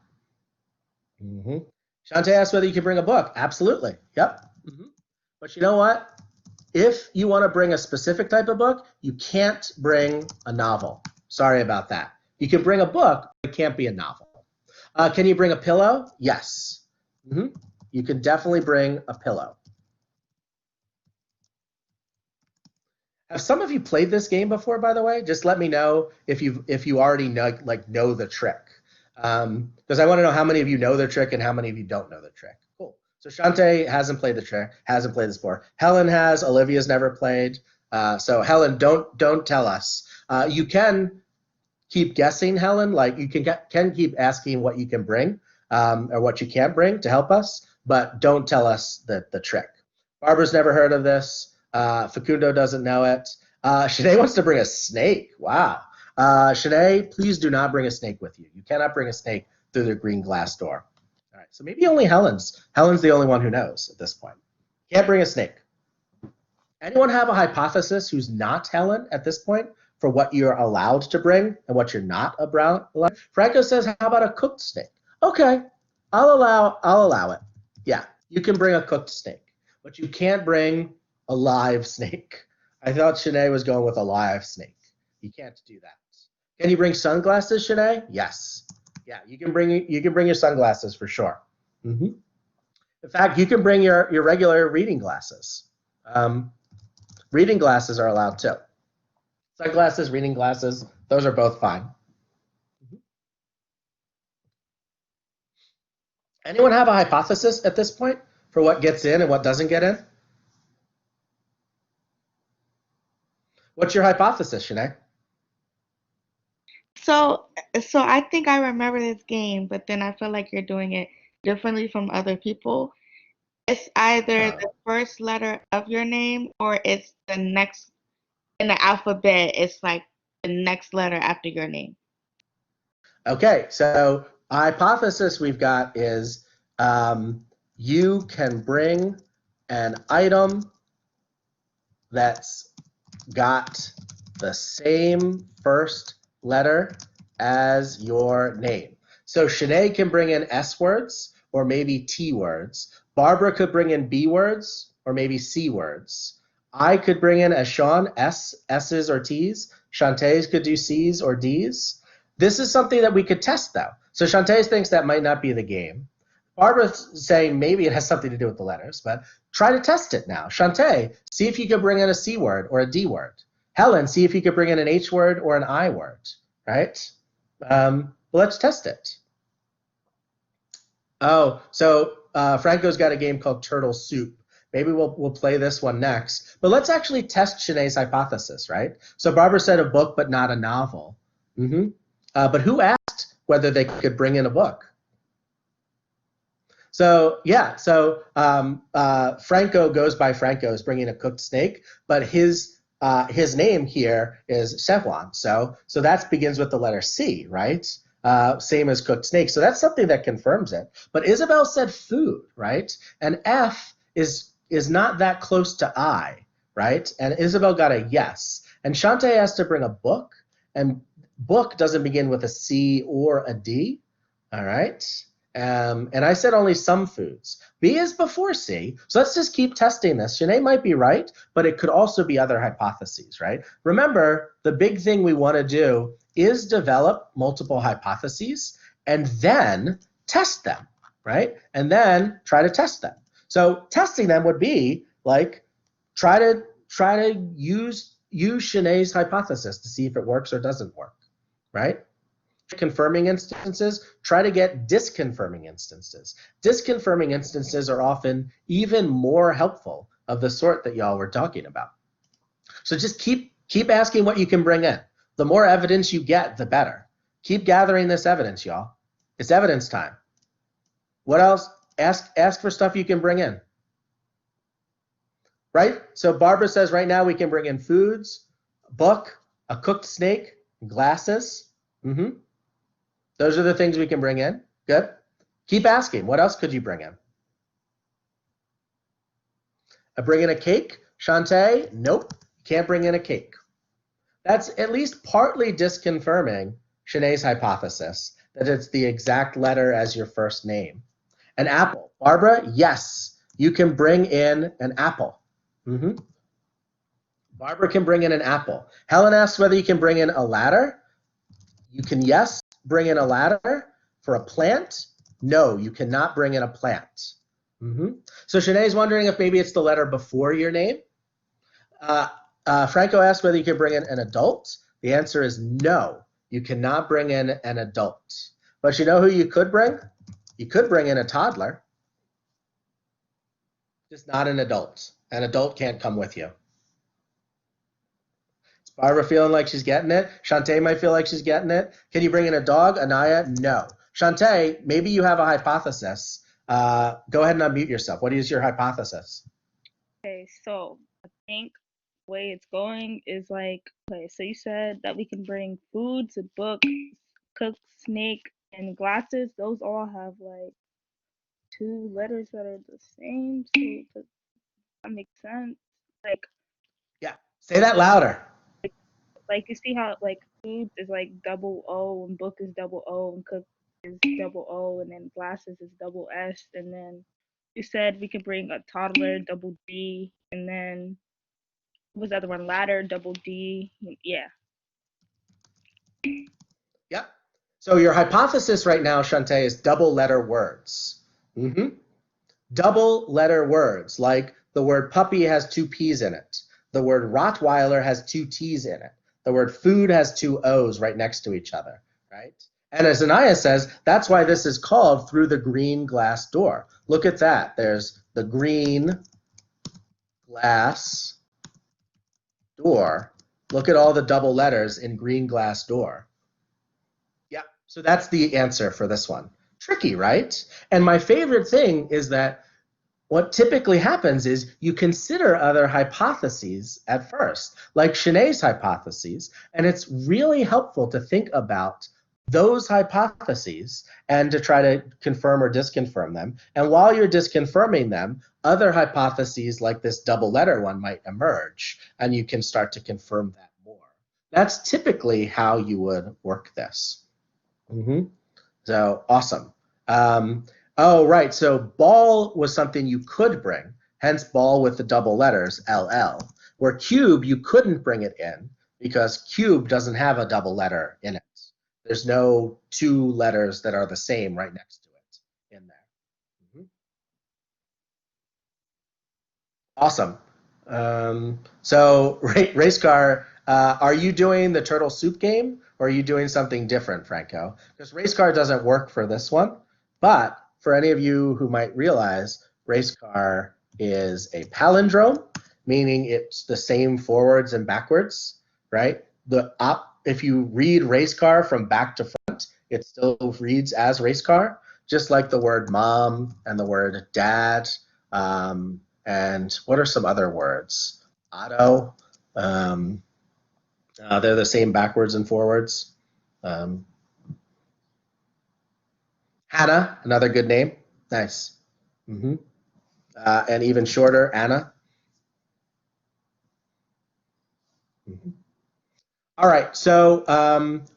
Shantae asked whether you can bring a book. Absolutely. Yep. But you know what? If you want to bring a specific type of book, you can't bring a novel. Sorry about that. You can bring a book, but it can't be a novel. Can you bring a pillow? Yes. You can definitely bring a pillow. Have some of you played this game before, by the way? Just let me know if you already know the trick. Because I want to know how many of you know the trick and how many of you don't know the trick. Cool. So Shantae hasn't played the trick, hasn't played this before. Helen has. Olivia's never played. So Helen, don't tell us. You can keep guessing, Helen. Like you can keep asking what you can bring or what you can't bring to help us, but don't tell us the trick. Barbara's never heard of this. Facundo doesn't know it. Shanae wants to bring a snake. Wow. Shanae, please do not bring a snake with you. You cannot bring a snake through the green glass door. All right, so maybe only Helen's the only one who knows at this point. Can't bring a snake. Anyone have a hypothesis who's not Helen at this point for what you're allowed to bring and what you're not allowed? Franco says, how about a cooked snake? Okay, I'll allow it. Yeah, you can bring a cooked snake, but you can't bring a live snake. I thought Shanae was going with a live snake. You can't do that. Can you bring sunglasses, Shanae? Yes. Yeah, you can bring your sunglasses for sure. In fact, you can bring your regular reading glasses. Reading glasses are allowed too. Sunglasses, reading glasses, those are both fine. Anyone have a hypothesis at this point for what gets in and what doesn't get in? What's your hypothesis, Shanae? So I think I remember this game, but then I feel like you're doing it differently from other people. It's either the first letter of your name or it's the next in the alphabet. It's like the next letter after your name. Okay, so a hypothesis we've got is you can bring an item that's got the same first letter as your name. So Shanae can bring in S words or maybe T words. Barbara could bring in B words or maybe C words. I could bring in, as Sean, S's or T's. Shantae could do C's or D's. This is something that we could test, though. So Shantae thinks that might not be the game. Barbara's saying maybe it has something to do with the letters, but try to test it now. Shantae, see if you could bring in a C word or a D word. Helen, see if you could bring in an H word or an I word, right? Let's test it. Oh, so Franco's got a game called Turtle Soup. Maybe we'll play this one next. But let's actually test Shanae's hypothesis, right? So Barbara said a book, but not a novel. But who asked whether they could bring in a book? So yeah, so Franco goes by Franco is bringing a cooked snake, but his name here is Sehwan. So that begins with the letter C, right? Same as cooked snake. So that's something that confirms it. But Isabel said food, right? And F is not that close to I, right? And Isabel got a yes. And Shantae asked to bring a book, and book doesn't begin with a C or a D, all right? And I said only some foods. B is before C, so let's just keep testing this. Shanae might be right, but it could also be other hypotheses, right? Remember, the big thing we want to do is develop multiple hypotheses and then test them, right? And then try to test them. So testing them would be like try to use Shanae's hypothesis to see if it works or doesn't work, right? Confirming instances, try to get disconfirming instances. Disconfirming instances are often even more helpful of the sort that y'all were talking about. So just keep asking what you can bring in. The more evidence you get, the better. Keep gathering this evidence, y'all. It's evidence time. What else? Ask for stuff you can bring in. Right? So Barbara says right now we can bring in foods, a book, a cooked snake, glasses. Those are the things we can bring in. Good. Keep asking. What else could you bring in? I bring in a cake. Shantae, nope. Can't bring in a cake. That's at least partly disconfirming Shanae's hypothesis that it's the exact letter as your first name. An apple. Barbara, yes. You can bring in an apple. Barbara can bring in an apple. Helen asks whether you can bring in a ladder. You can, yes, bring in a ladder. For a plant, no, you cannot bring in a plant. So Shanae's wondering if maybe it's the letter before your name. Franco asked whether you can bring in an adult. The answer is no, you cannot bring in an adult. But you know who you could bring? You could bring in a toddler, just not an adult. An adult can't come with you. Is Barbara feeling like she's getting it? Shantae might feel like she's getting it. Can you bring in a dog? Anaya? No. Shantae, maybe you have a hypothesis. Go ahead and unmute yourself. What is your hypothesis? Okay, so I think the way it's going is like, okay, so you said that we can bring foods, a book, cooked snake, and glasses. Those all have like two letters that are the same, so that makes sense. Like, Yeah, say that louder. like you see how like foods is like double O and book is double O and cook is double O and then glasses is double S, and then you said we could bring a toddler double D, and then what was the other one, ladder double D. Yeah. Yep. So your hypothesis right now, Shantae, is double letter words. Double letter words, like the word puppy has two P's in it. The word Rottweiler has two T's in it. The word food has two O's right next to each other, right? And as Anaya says, that's why this is called through the green glass door. Look at that. There's the green glass door. Look at all the double letters in green glass door. Yeah, so that's the answer for this one. Tricky, right? And my favorite thing is that what typically happens is you consider other hypotheses at first, like Shanae's hypotheses, and it's really helpful to think about those hypotheses and to try to confirm or disconfirm them. And while you're disconfirming them, other hypotheses like this double letter one might emerge, and you can start to confirm that more. That's typically how you would work this. So awesome. Oh, right. So ball was something you could bring, hence ball with the double letters, LL. Where cube, you couldn't bring it in because cube doesn't have a double letter in it. There's no two letters that are the same right next to it in there. Awesome. So race car, are you doing the turtle soup game or are you doing something different, Franco? Because race car doesn't work for this one, but for any of you who might realize, race car is a palindrome, meaning it's the same forwards and backwards, right? If you read race car from back to front, it still reads as race car, just like the word mom and the word dad. And what are some other words? Auto. They're the same backwards and forwards. Hannah, another good name. Nice. And even shorter, Anna. All right, so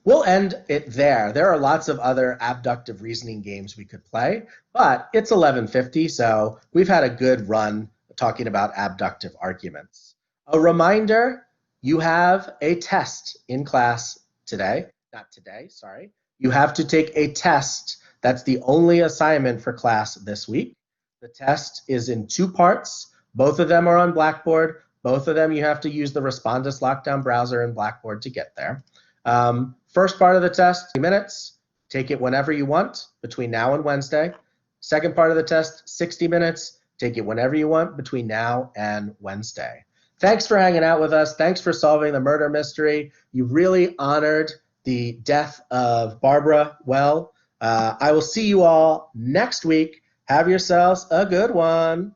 we'll end it there. There are lots of other abductive reasoning games we could play, but it's 11:50, so we've had a good run talking about abductive arguments. A reminder, you have a test in class today. Not today, sorry. You have to take a test. That's the only assignment for class this week. The test is in 2 parts. Both of them are on Blackboard. Both of them you have to use the Respondus Lockdown browser in Blackboard to get there. First part of the test, 20 minutes. Take it whenever you want between now and Wednesday. Second part of the test, 60 minutes. Take it whenever you want between now and Wednesday. Thanks for hanging out with us. Thanks for solving the murder mystery. You really honored the death of Barbara well. I will see you all next week. Have yourselves a good one.